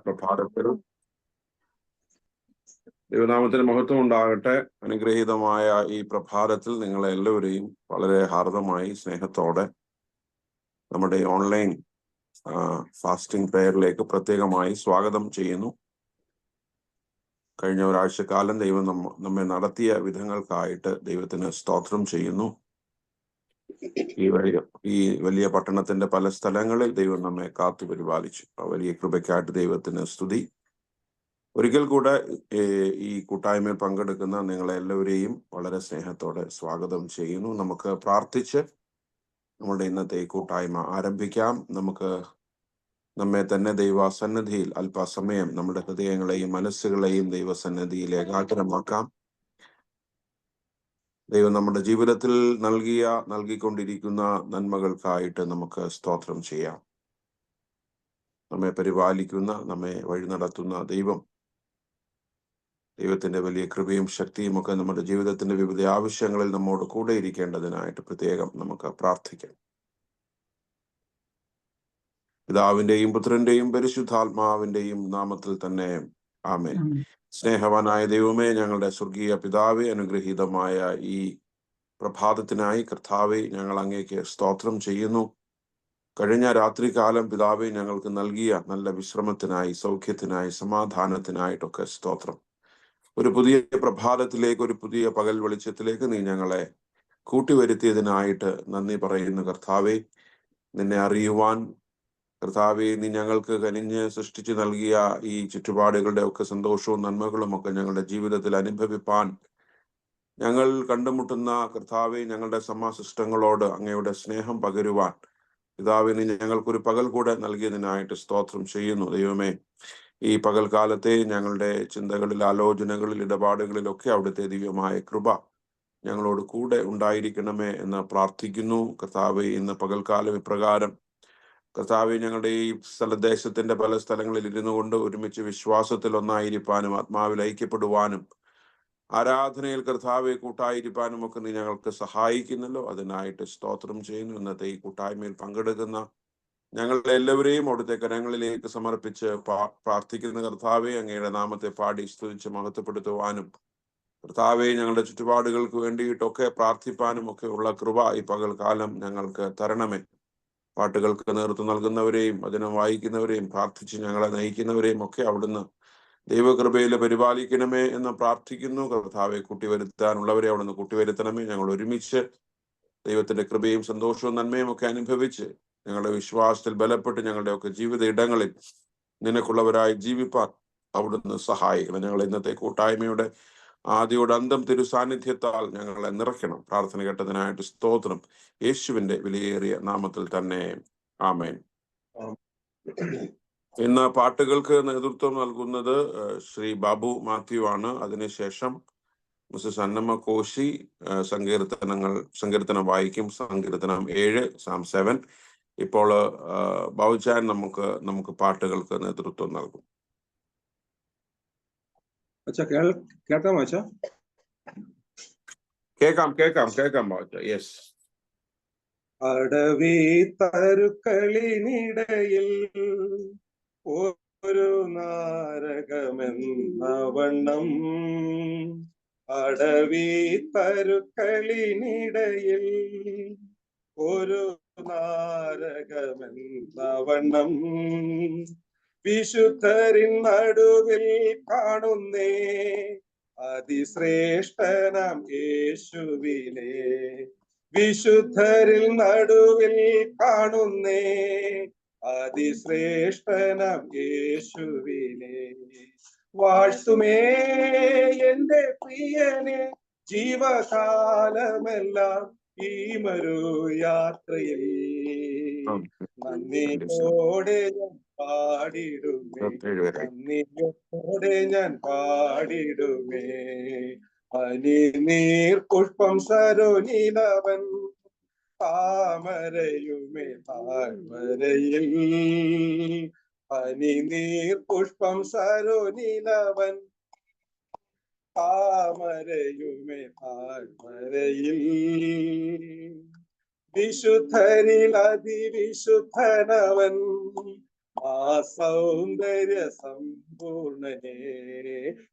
പ്രഭാതത്തിൽ ദൈവനാമത്തിന് മഹത്വം ഉണ്ടാകട്ടെ. അനുഗ്രഹീതമായ ഈ പ്രഭാതത്തിൽ നിങ്ങളെ എല്ലാവരെയും വളരെ ഹാർദമായി സ്നേഹത്തോടെ നമ്മുടെ ഓൺലൈൻ ഫാസ്റ്റിംഗ് പ്രേയറിലേക്ക് പ്രത്യേകമായി സ്വാഗതം ചെയ്യുന്നു. കഴിഞ്ഞ ഒരാഴ്ചക്കാലം ദൈവം നമ്മെ നടത്തിയ വിധങ്ങൾക്കായിട്ട് ദൈവത്തിന് സ്തോത്രം ചെയ്യുന്നു. ഈ വലിയ പട്ടണത്തിന്റെ പല സ്ഥലങ്ങളിൽ ദൈവം നമ്മെ കാത്തു പരിപാലിച്ചു. ആ വലിയ കൃപയ്ക്കായിട്ട് ദൈവത്തിന് സ്തുതി. ഒരിക്കൽ കൂടെ ഈ കൂട്ടായ്മയിൽ പങ്കെടുക്കുന്ന നിങ്ങളെല്ലാവരെയും വളരെ സ്നേഹത്തോടെ സ്വാഗതം ചെയ്യുന്നു. നമുക്ക് പ്രാർത്ഥിച്ച് നമ്മുടെ ഇന്നത്തെ ഈ കൂട്ടായ്മ ആരംഭിക്കാം. നമുക്ക് നമ്മെ തന്നെ ദൈവസന്നിധിയിൽ അല്പസമയം നമ്മുടെ ഹൃദയങ്ങളെയും മനസ്സുകളെയും ദൈവസന്നിധിയിൽ ഏകാഗ്രമാക്കാം. ദൈവം നമ്മുടെ ജീവിതത്തിൽ നൽകിക്കൊണ്ടിരിക്കുന്ന നന്മകൾക്കായിട്ട് നമുക്ക് സ്തോത്രം ചെയ്യാം. നമ്മെ പരിപാലിക്കുന്ന, നമ്മെ വഴി നടത്തുന്ന ദൈവത്തിന്റെ വലിയ കൃപയും ശക്തിയും ഒക്കെ നമ്മുടെ ജീവിതത്തിന്റെ വിവിധ ആവശ്യങ്ങളിൽ നമ്മോട് കൂടെ ഇരിക്കേണ്ടതിനായിട്ട് പ്രത്യേകം നമുക്ക് പ്രാർത്ഥിക്കാം. പിതാവിന്റെയും പുത്രന്റെയും പരിശുദ്ധാത്മാവിന്റെയും നാമത്തിൽ തന്നെ ആമേൻ. സ്നേഹവാനായ ദൈവമേ, ഞങ്ങളുടെ സ്വർഗീയ പിതാവേ, അനുഗ്രഹീതമായ ഈ പ്രഭാതത്തിനായി കർത്താവെ ഞങ്ങൾ അങ്ങേക്ക് സ്തോത്രം ചെയ്യുന്നു. കഴിഞ്ഞ രാത്രികാലം പിതാവെ ഞങ്ങൾക്ക് നൽകിയ നല്ല വിശ്രമത്തിനായി, സൗഖ്യത്തിനായി, സമാധാനത്തിനായിട്ടൊക്കെ സ്തോത്രം. ഒരു പുതിയ പ്രഭാതത്തിലേക്ക്, ഒരു പുതിയ പകൽ വെളിച്ചത്തിലേക്ക് നീ ഞങ്ങളെ കൂട്ടിവരുത്തിയതിനായിട്ട് നന്ദി പറയുന്നു കർത്താവെ. നിന്നെ അറിയുവാൻ കർത്താവെ, നീ ഞങ്ങൾക്ക് കനിഞ്ഞ് സൃഷ്ടിച്ചു നൽകിയ ഈ ചുറ്റുപാടുകളുടെ ഒക്കെ സന്തോഷവും നന്മകളും ഒക്കെ ഞങ്ങളുടെ ജീവിതത്തിൽ അനുഭവിപ്പാൻ ഞങ്ങൾ കണ്ടുമുട്ടുന്ന കർത്താവെ, ഞങ്ങളുടെ സമാശിഷ്ടങ്ങളോട് അങ്ങയുടെ സ്നേഹം പകരുവാൻ പിതാവെ നീ ഞങ്ങൾക്കൊരു പകൽ കൂടെ നൽകിയതിനായിട്ട് സ്തോത്രം ചെയ്യുന്നു. ദൈവമേ, ഈ പകൽക്കാലത്തെ ഞങ്ങളുടെ ചിന്തകളിൽ, ആലോചനകളിൽ, ഇടപാടുകളിലൊക്കെ അവിടുത്തെ ദിവ്യമായ കൃപ ഞങ്ങളോട് കൂടെ ഉണ്ടായിരിക്കണമേ എന്ന് പ്രാർത്ഥിക്കുന്നു. കർത്താവെ, ഇന്ന് പകൽക്കാലം ഇപ്രകാരം കർത്താവെ ഞങ്ങളുടെ ഈ ദേശത്തിന്റെ പല സ്ഥലങ്ങളിൽ ഇരുന്നു കൊണ്ട് ഒരുമിച്ച് വിശ്വാസത്തിൽ ഒന്നായിരിക്കാനും, ആത്മാവിൽ ഐക്യപ്പെടുവാനും, ആരാധനയിൽ കർത്താവെ കൂട്ടായിരിക്കാനും ഒക്കെ നീ ഞങ്ങൾക്ക് സഹായിക്കുന്നല്ലോ. അതിനായിട്ട് സ്തോത്രം ചെയ്യുന്നു. ഇന്നത്തെ ഈ കൂട്ടായ്മയിൽ പങ്കെടുക്കുന്ന ഞങ്ങളുടെ എല്ലാവരെയും അവിടുത്തെ കരങ്ങളിലേക്ക് സമർപ്പിച്ച് പ്രാർത്ഥിക്കുന്ന കർത്താവെ, അങ്ങയുടെ നാമത്തെ പാടി സ്തുതിച്ച് മഹത്വപ്പെടുത്തുവാനും കർത്താവെ ഞങ്ങളുടെ ചുറ്റുപാടുകൾക്ക് വേണ്ടിയിട്ടൊക്കെ പ്രാർത്ഥിപ്പാനും ഒക്കെ ഉള്ള കൃപ ഈ പകൽക്കാലം ഞങ്ങൾക്ക് തരണമേ. പാട്ടുകൾക്ക് നേതൃത്വം നൽകുന്നവരെയും വചനം വായിക്കുന്നവരെയും പ്രാർത്ഥിച്ച് ഞങ്ങളെ നയിക്കുന്നവരെയും ഒക്കെ അവിടുന്ന് ദൈവകൃപയിൽ പരിപാലിക്കണമേ എന്ന് പ്രാർത്ഥിക്കുന്നു. കർത്താവെ, കൂട്ടിവരുത്താനുള്ളവരെ അവിടുന്ന് കൂട്ടിവരുത്തണമേ. ഞങ്ങൾ ഒരുമിച്ച് ദൈവത്തിന്റെ കൃപയും സന്തോഷവും നന്മയും ഒക്കെ അനുഭവിച്ച് ഞങ്ങളുടെ വിശ്വാസത്തിൽ ബലപ്പെട്ട് ഞങ്ങളുടെയൊക്കെ ജീവിത ഇടങ്ങളിൽ നിനക്കുള്ളവരായി ജീവിപ്പാൻ അവിടുന്ന് സഹായിക്കണം. ഞങ്ങൾ ഇന്നത്തെ കൂട്ടായ്മയുടെ ആദ്യയോട് അന്തം തിരുസാന്നിധ്യത്താൽ ഞങ്ങളെ നിറയ്ക്കണം. പ്രാർത്ഥന കേട്ടതിനായിട്ട് സ്തോത്രം. യേശുവിന്റെ വിലയേറിയ നാമത്തിൽ തന്നെ ആമേൻ. ഇന്ന് പാട്ടുകൾക്ക് നേതൃത്വം നൽകുന്നത് ശ്രീ ബാബു മാത്യു ആണ്. അതിനുശേഷം മിസ്സസ് അന്നമ്മ കോശി സങ്കീർത്തനം വായിക്കും. സങ്കീർത്തനം 7, Psalm 7. ഇപ്പോൾ ബാബുചാൻ നമുക്ക് പാട്ടുകൾക്ക് നേതൃത്വം നൽകും. കേൾക്കാം ബാബുചാൻ. യെസ്. അടവി തരുക്കളിനിടയിൽ ഒരു നാരകമെന്ന വണ്ണം, അടവി തരുക്കളിനിടയിൽ ഒരു നാരകമെന്ന വണ്ണം, വിശുദ്ധരിൻ നടുവിൽ കാണുന്നേ അതിശ്രേഷ്ഠനാം യേശുവിനെ, വിശുദ്ധരിൽ നടുവിൽ കാണുന്നേ അതിശ്രേഷ്ഠനാം യേശുവിനെ. വാഴ്ത്തുമേ എന്റെ പ്രിയനെ ജീവകാലമെല്ലാം ഈ മരു യാത്രയിൽ, നന്ദിയോടെ ഞാൻ പാടിടുമേ, നന്ദിയോടെ ഞാൻ പാടിടുമേ. അനിനീർ പുഷ്പം സരോനിലവൻ താമരയുമേ താഴ്വരയിൽ, അനിനീർ പുഷ്പം സരോനിലവൻ താമരയുമേ താഴ്വരയിൽ, വിശുദ്ധരിൽ അതിവിശുദ്ധനവൻ ആ സൗന്ദര്യ സമ്പൂർണനെ,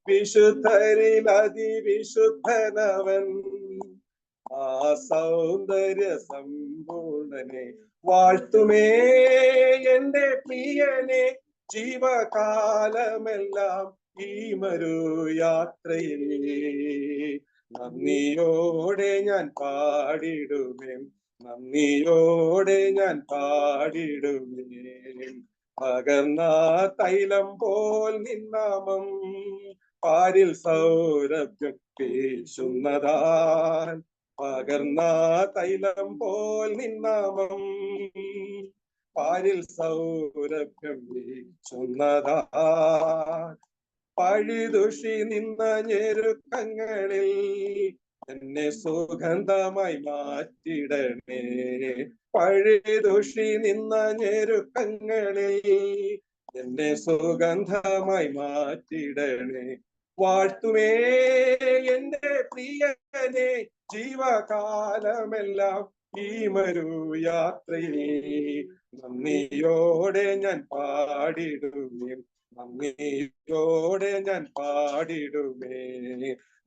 വിശുദ്ധരിൽ അതിവിശുദ്ധനവൻ. ആ സൗന്ദര്യ സമ്പൂർണനെ വാഴ്ത്തുമേ എന്റെ പ്രിയനെ, ജീവകാലമെല്ലാം ഈ മരു യാത്രയിൽ. നന്ദിയോടെ ഞാൻ പാടിടുമേ, നന്ദിയോടെ ഞാൻ പാടിടുമേ. പകർന്ന തൈലം പോൽ നിന്നാമം പാരിൽ സൗരഭ്യം പേശുന്നതാൻ. പകർന്ന തൈലം പോൽ നിന്നാമം പാരിൽ സൗരഭ്യം വീശുന്നതാൻ. പഴിദുഷി നിന്ന ഞെരുക്കങ്ങളിൽ എന്നെ സുഗന്ധമായി മാറ്റിടണേ. പഴിദുഷി നിന്ന ഞെരുക്കങ്ങളിൽ എന്നെ സുഗന്ധമായി മാറ്റിടണേ. വാഴ്ത്തുമേ എന്റെ പ്രിയനെ, ജീവകാലമെല്ലാം ഈ മരു യാത്രയിൽ. നന്ദിയോടെ ഞാൻ പാടിടുമേ, നന്ദിയോടെ ഞാൻ പാടിടുമേ.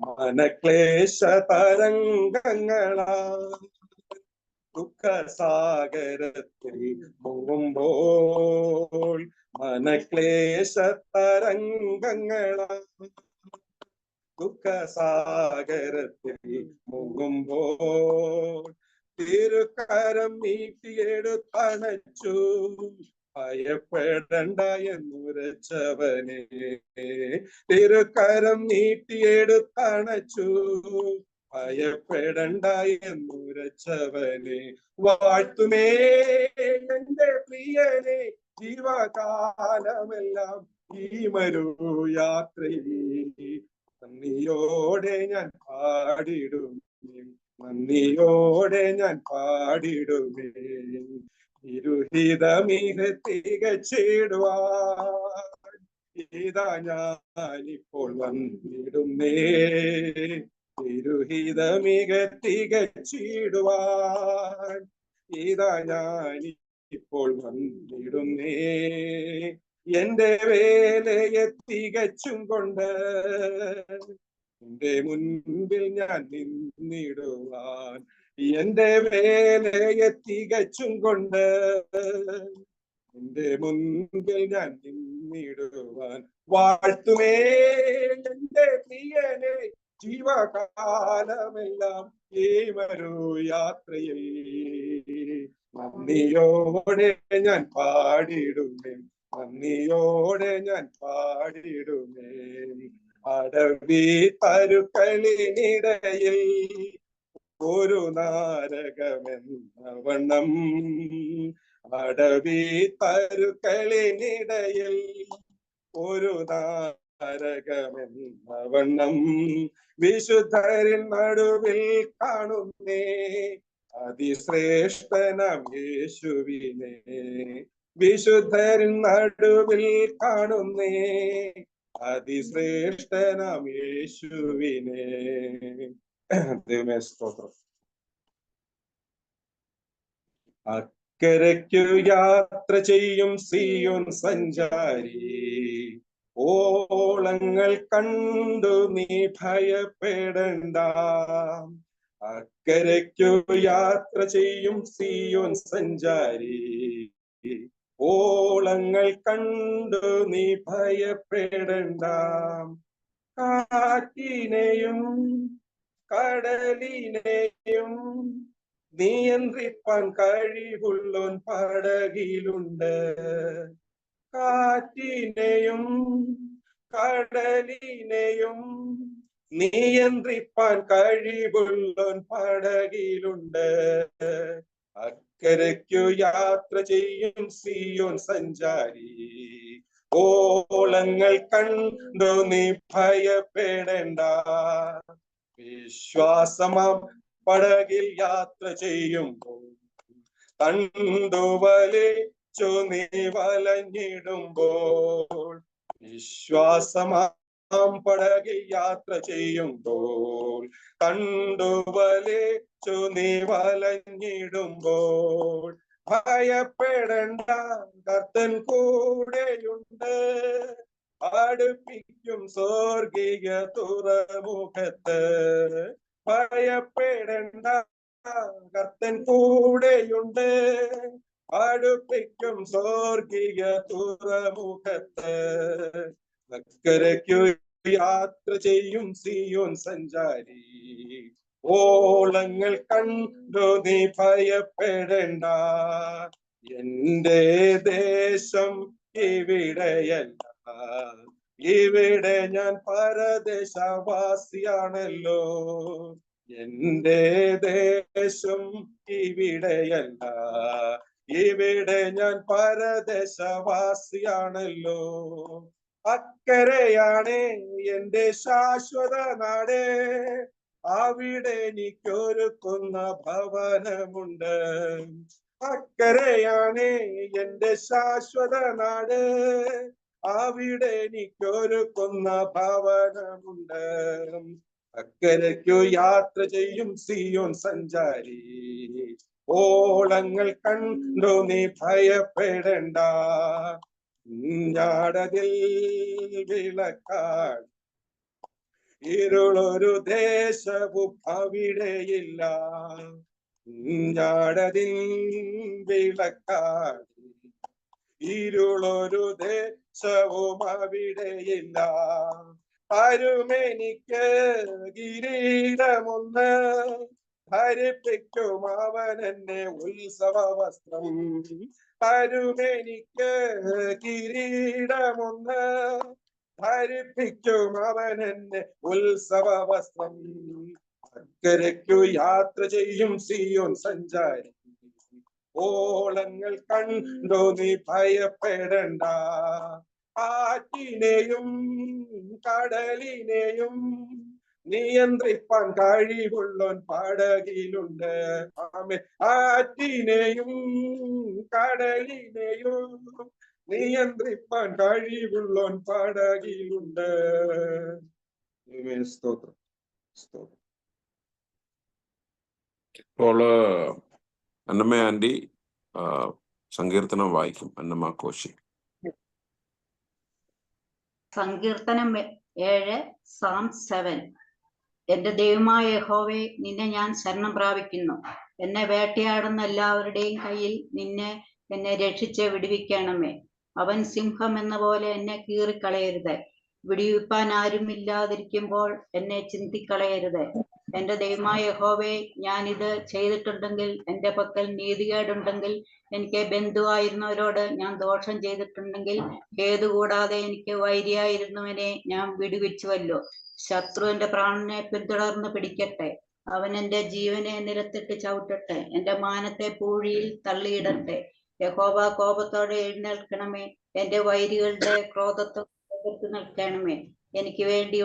മനക്ലേശ തരംഗങ്ങളാ ദുഃഖസാഗരത്തിൽ മുങ്ങുമ്പോൾ, മനക്ലേശ തരംഗങ്ങളാ ദുഃഖസാഗരത്തിൽ മുങ്ങുമ്പോൾ, തിരുക്കരം നീട്ടിയെടുത്തണച്ചു ഭയപ്പെടണ്ട എന്നുരച്ചവനെ. തിരുക്കരം നീട്ടിയെടുത്തണച്ചു ഭയപ്പെടണ്ട എന്നുരച്ചവനെ. വാഴ്ത്തുമേ എന്റെ പ്രിയനെ, ജീവകാലമെല്ലാം ഈ മരു യാത്രയിൽ. നന്ദിയോടെ ഞാൻ പാടിടുമേ, നന്ദിയോടെ ഞാൻ പാടിടുമേ. തിരുഹിതമിക തികച്ചിടുവാൻ ഇതാ ഞാനിപ്പോൾ വന്നിടുന്നേ. തിരുഹിതമിക തികച്ചിടുവാൻ ഇതാ ഞാനിപ്പോൾ വന്നിടുന്നേ. എന്റെ വേലയെ തികച്ചും കൊണ്ട് എന്റെ മുൻപിൽ ഞാൻ നിന്നിടുവാൻ. എന്റെ വേലയെ തികച്ചും കൊണ്ട് എന്റെ മുൻപിൽ ഞാൻ നിന്നിടുവാൻ. വാഴ്ത്തുമേ എന്റെ പ്രിയനെ, ജീവകാലമെല്ലാം ഈ മരു യാത്രയിൽ. നന്ദിയോടെ ഞാൻ പാടിടുമേ, നന്ദിയോടെ ഞാൻ പാടിടുമേ. അടവി തരുക്കളിനിടയിൽ ഒരു നാരകമെന്ന വണ്ണം, അടവി തരുക്കളിനിടയിൽ ഒരു നാരകമെന്ന വണ്ണം, വിശുദ്ധരിൻ നടുവിൽ കാണുന്നേ അതിശ്രേഷ്ഠനാം യേശുവിനെ. വിശുദ്ധരിൻ നടുവിൽ കാണുന്നേ അതിശ്രേഷ്ഠനാം യേശുവിനെ. ദൈവമേ സ്തോത്രം. അക്കരയ്ക്കു യാത്ര ചെയ്യും സിയോൻ സഞ്ചാരി, ഓളങ്ങൾ കണ്ടു നീ ഭയപ്പെടണ്ട. അക്കരയ്ക്കു യാത്ര ചെയ്യും സിയോൻ സഞ്ചാരി, ഓളങ്ങൾ കണ്ടു നീ ഭയപ്പെടണ്ട. കാറ്റിനെയും കടലിനെയും നിയന്ത്രിപ്പാൻ കഴിവുള്ളോൻ പടകിലുണ്ട്. കാറ്റിനെയും കടലിനെയും നിയന്ത്രിപ്പാൻ കഴിവുള്ളോൻ പടകിലുണ്ട്. അക്കരയ്ക്കു യാത്ര ചെയ്യും സിയോൻ സഞ്ചാരി, ഓളങ്ങൾ കണ്ടു നീ ഭയപ്പെടേണ്ട. വിശ്വാസമാം പടകിൽ യാത്ര ചെയ്യുമ്പോൾ തണ്ടുവലിച്ചു നീ വലഞ്ഞിടുമ്പോൾ, വിശ്വാസമാം പടകിൽ യാത്ര ചെയ്യുമ്പോൾ തണ്ടുവലിച്ചു നീ വലഞ്ഞിടുമ്പോൾ, ഭയപ്പെടണ്ട, കർത്തൻ കൂടെയുണ്ട്. അടുപ്പിക്കും സ്വർഗീയ തുറമുഖത്ത്. ഭയപ്പെടണ്ട, കർത്തൻ കൂടെയുണ്ട്. അടുപ്പിക്കും സ്വർഗീയ തുറമുഖത്ത്. അക്കരയ്ക്കു യാത്ര ചെയ്യും സിയോൻ സഞ്ചാരി, ഓളങ്ങൾ കണ്ടു നീ ഭയപ്പെടേണ്ട. എന്റെ ദേശം ഇവിടെയല്ല, ഇവിടെ ഞാൻ പരദേശവാസിയാണല്ലോ. എന്റെ ദേശം ഇവിടെയല്ല, ഇവിടെ ഞാൻ പരദേശവാസിയാണല്ലോ. അക്കരയാണ് എന്റെ ശാശ്വത നാട്, അവിടെ എനിക്കൊരുക്കുന്ന ഭവനമുണ്ട്. അക്കരയാണ് എന്റെ ശാശ്വത നാട്, അവിടെ എനിക്കൊരുക്കുന്ന ഭവനമുണ്ട്. അക്കരയ്ക്കു യാത്ര ചെയ്യും സിയോൻ സഞ്ചാരി, ഓളങ്ങൾ കണ്ടു നീ ഭയപ്പെടേണ്ട. ഞാടതിൽ വിളക്കാട്, ഇരുളൊരു ദേശവും അവിടെയില്ല. ഞാടതിൽ വിളക്കാട്, ഇരുളൊരു ദേശവും അവിടെയില്ല. തരുമെനിക്ക് കിരീടമൊന്ന്, ധരിപ്പിക്കും അവൻ എന്നെ ഉത്സവ വസ്ത്രം. തരുമെനിക്ക് കിരീടമൊന്ന്, ധരിപ്പിക്കും അവൻ എന്നെ ഉത്സവ വസ്ത്രം. അക്കരയ്ക്കു യാത്ര ചെയ്യും സിയോൻ സഞ്ചാരി, ഓളങ്ങൾ കണ്ടു നീ ഭയപ്പെടണ്ട. കാറ്റിനെയും കടലിനെയും നിയന്ത്രിപ്പാൻ കഴിവുള്ളോൻ പടകിലുണ്ട്. ആമേൻ. കാറ്റിനെയും കടലിനെയും നിയന്ത്രിപ്പാൻ കഴിവുള്ളോൻ പടകിലുണ്ട്. സ്തോത്രം, സ്തോത്രം. ഇപ്പോൾ അന്നമ്മ ആന്റി സങ്കീർത്തനം വായിക്കും. അന്നമ്മ കോശി. സങ്കീർത്തനം 7, Psalm 7. എന്റെ ദൈവമായ യഹോവേ, നിന്നെ ഞാൻ ശരണം പ്രാപിക്കുന്നു. എന്നെ വേട്ടയാടുന്ന എല്ലാവരുടെയും കയ്യിൽ എന്നെ രക്ഷിച്ച് വിടുവിക്കണമേ. അവൻ സിംഹം എന്ന പോലെ എന്നെ കീറിക്കളയരുത്. വിടുവിപ്പാൻ ആരുമില്ലാതിരിക്കുമ്പോൾ എന്നെ ചിന്തിക്കളയരുത്. എന്റെ ദൈവമായ യഹോവേ, ഞാൻ ഇത് ചെയ്തിട്ടുണ്ടെങ്കിൽ, എന്റെ പക്കൽ നീതികേടുണ്ടെങ്കിൽ, എനിക്ക് ബന്ധുവായിരുന്നവരോട് ഞാൻ ദോഷം ചെയ്തിട്ടുണ്ടെങ്കിൽ, ഹേതുകൂടാതെ എനിക്ക് വൈരിയായിരുന്നവനെ ഞാൻ വിടുവിച്ചുവല്ലോ. ശത്രു എന്റെ പ്രാണനെ പിന്തുടർന്ന് പിടിക്കട്ടെ. അവൻ എന്റെ ജീവനെ നിലത്തിട്ട് ചവിട്ടട്ടെ. എന്റെ മാനത്തെ പൂഴിയിൽ തള്ളിയിടട്ടെ. യഹോവ കോപത്തോടെ എഴുന്നേൽക്കണമേ. എന്റെ വൈരികളുടെ ക്രോധത്തെ എതിർത്ത് നിൽക്കണമേ. എനിക്ക് വേണ്ടി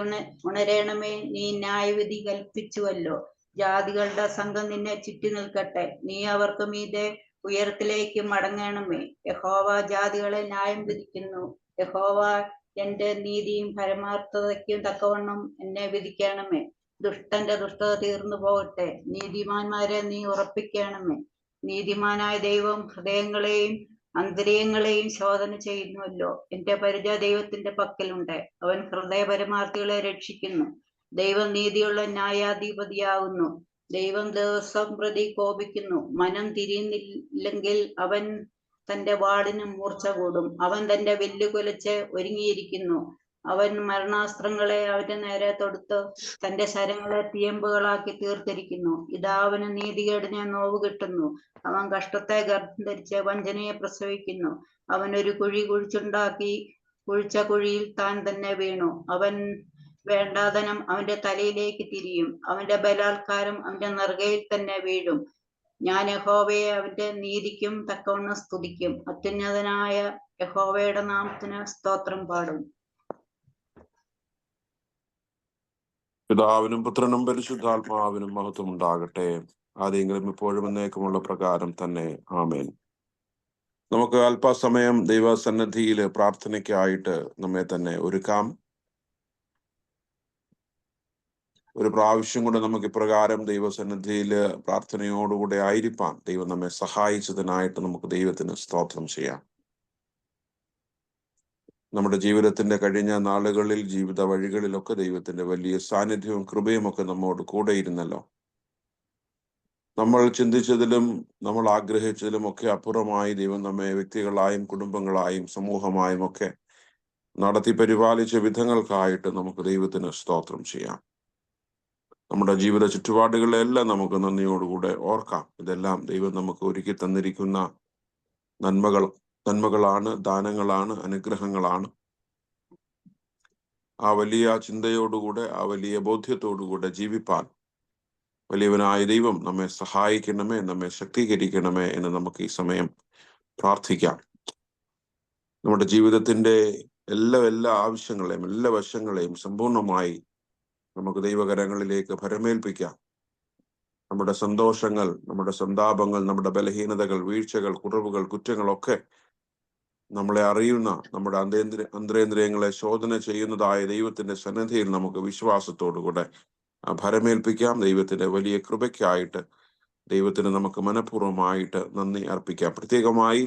ഉണരണമേ. നീ ന്യായവിധി കൽപ്പിച്ചുവല്ലോ. ജാതികളുടെ സംഘം നിന്നെ ചുറ്റി നിൽക്കട്ടെ. നീ അവർക്ക് മീതെ ഉയരത്തിലേക്ക് മടങ്ങണമേ. യഹോവ ജാതികളെ ന്യായം വിധിക്കുന്നു. യഹോവ എന്റെ നീതിയും പരമാർത്ഥതയ്ക്കും തക്കവണ്ണം എന്നെ വിധിക്കണമേ. ദുഷ്ടന്റെ ദുഷ്ടത തീർന്നു പോകട്ടെ. നീതിമാന്മാരെ നീ ഉറപ്പിക്കണമേ. നീതിമാനായ ദൈവം ഹൃദയങ്ങളെയും അന്തര്യങ്ങളെയും ശോധന ചെയ്യുന്നുവല്ലോ. എന്റെ പരിച ദൈവത്തിന്റെ പക്കലുണ്ട്. അവൻ ഹൃദയ പരമാർത്ഥികളെ രക്ഷിക്കുന്നു. ദൈവം നീതിയുള്ള ന്യായാധിപതിയാകുന്നു. ദൈവം ദിവസം പ്രതി കോപിക്കുന്നു. മനം തിരിയുന്നില്ലെങ്കിൽ അവൻ തന്റെ വാളിന് മൂർച്ച കൂടും. അവൻ തന്റെ വില്ല് കുലച്ച് ഒരുങ്ങിയിരിക്കുന്നു. അവൻ മരണാസ്ത്രങ്ങളെ അവന്റെ നേരെ തൊടുത്ത് തന്റെ ശരങ്ങളെ തീയമ്പുകളാക്കി തീർത്തിരിക്കുന്നു. ഇതാ അവന് നീതികേടിനെ നോവ് കിട്ടുന്നു. അവൻ കഷ്ടത്തെ ഗർഭം ധരിച്ച് വഞ്ചനയെ പ്രസവിക്കുന്നു. അവൻ ഒരു കുഴി കുഴിച്ചുണ്ടാക്കി കുഴിച്ച കുഴിയിൽ താൻ തന്നെ വീണു. അവൻ വേണ്ടാതനം അവന്റെ തലയിലേക്ക് തിരിയും. അവന്റെ ബലാത്കാരം അവന്റെ നെറുകയിൽ തന്നെ വീഴും. ഞാൻ യഹോവയെ അവന്റെ നീതിക്കും തക്കവണ്ണം സ്തുതിക്കും. അത്യുന്നതനായ യഹോവയുടെ നാമത്തിന് സ്തോത്രം പാടും. പിതാവിനും പുത്രനും പരിശുദ്ധാത്മാവിനും മഹത്വം ഉണ്ടാകട്ടെ. ആദ്യങ്ങളും ഇപ്പോഴും എന്നേക്കുമുള്ള പ്രകാരം തന്നെ. ആമേൻ. നമുക്ക് അല്പസമയം ദൈവസന്നിധിയിൽ പ്രാർത്ഥനയ്ക്കായിട്ട് നമ്മെ തന്നെ ഒരുക്കാം. ഒരു പ്രാവശ്യം കൂടെ നമുക്ക് ഇപ്രകാരം ദൈവസന്നിധിയിൽ പ്രാർത്ഥനയോടുകൂടെ ആയിരിക്കാൻ ദൈവം നമ്മെ സഹായിച്ചതിനായിട്ട് നമുക്ക് ദൈവത്തിന് സ്തോത്രം ചെയ്യാം. നമ്മുടെ ജീവിതത്തിന്റെ കഴിഞ്ഞ നാളുകളിൽ, ജീവിത വഴികളിലൊക്കെ ദൈവത്തിന്റെ വലിയ സാന്നിധ്യവും കൃപയും ഒക്കെ നമ്മോട് കൂടെ ഇരുന്നല്ലോ. നമ്മൾ ചിന്തിച്ചതിലും നമ്മൾ ആഗ്രഹിച്ചതിലും ഒക്കെ അപ്പുറമായി ദൈവം നമ്മെ വ്യക്തികളായും കുടുംബങ്ങളായും സമൂഹമായും ഒക്കെ നടത്തി പരിപാലിച്ച വിധങ്ങൾക്കായിട്ട് നമുക്ക് ദൈവത്തിന് സ്തോത്രം ചെയ്യാം. നമ്മുടെ ജീവിത ചുറ്റുപാടുകളെല്ലാം നമുക്ക് നന്ദിയോടുകൂടെ ഓർക്കാം. ഇതെല്ലാം ദൈവം നമുക്ക് ഒരുക്കി തന്നിരിക്കുന്ന നന്മകളാണ്, ദാനങ്ങളാണ്, അനുഗ്രഹങ്ങളാണ്. ആ വലിയ ചിന്തയോടുകൂടെ, ആ വലിയ ബോധ്യത്തോടുകൂടെ ജീവിപ്പാൻ വലിയവനായ ദൈവം നമ്മെ സഹായിക്കണമേ, നമ്മെ ശക്തീകരിക്കണമേ എന്ന് നമുക്ക് ഈ സമയം പ്രാർത്ഥിക്കാം. നമ്മുടെ ജീവിതത്തിന്റെ എല്ലാ ആവശ്യങ്ങളെയും എല്ലാ വശങ്ങളെയും സമ്പൂർണമായി നമുക്ക് ദൈവകരങ്ങളിലേക്ക് ഭരമേൽപ്പിക്കാം. നമ്മുടെ സന്തോഷങ്ങൾ, നമ്മുടെ സന്താപങ്ങൾ, നമ്മുടെ ബലഹീനതകൾ, വീഴ്ചകൾ, കുറവുകൾ, കുറ്റങ്ങളൊക്കെ നമ്മളെ അറിയുന്ന, നമ്മുടെ അന്തരേന്ദ്രിയങ്ങളെ ശോധന ചെയ്യുന്നതായ ദൈവത്തിന്റെ സന്നിധിയിൽ നമുക്ക് വിശ്വാസത്തോടുകൂടെ ഭരമേൽപ്പിക്കാം. ദൈവത്തിന്റെ വലിയ കൃപയ്ക്കായിട്ട് ദൈവത്തിന് നമുക്ക് മനഃപൂർവ്വമായിട്ട് നന്ദി അർപ്പിക്കാം. പ്രത്യേകമായി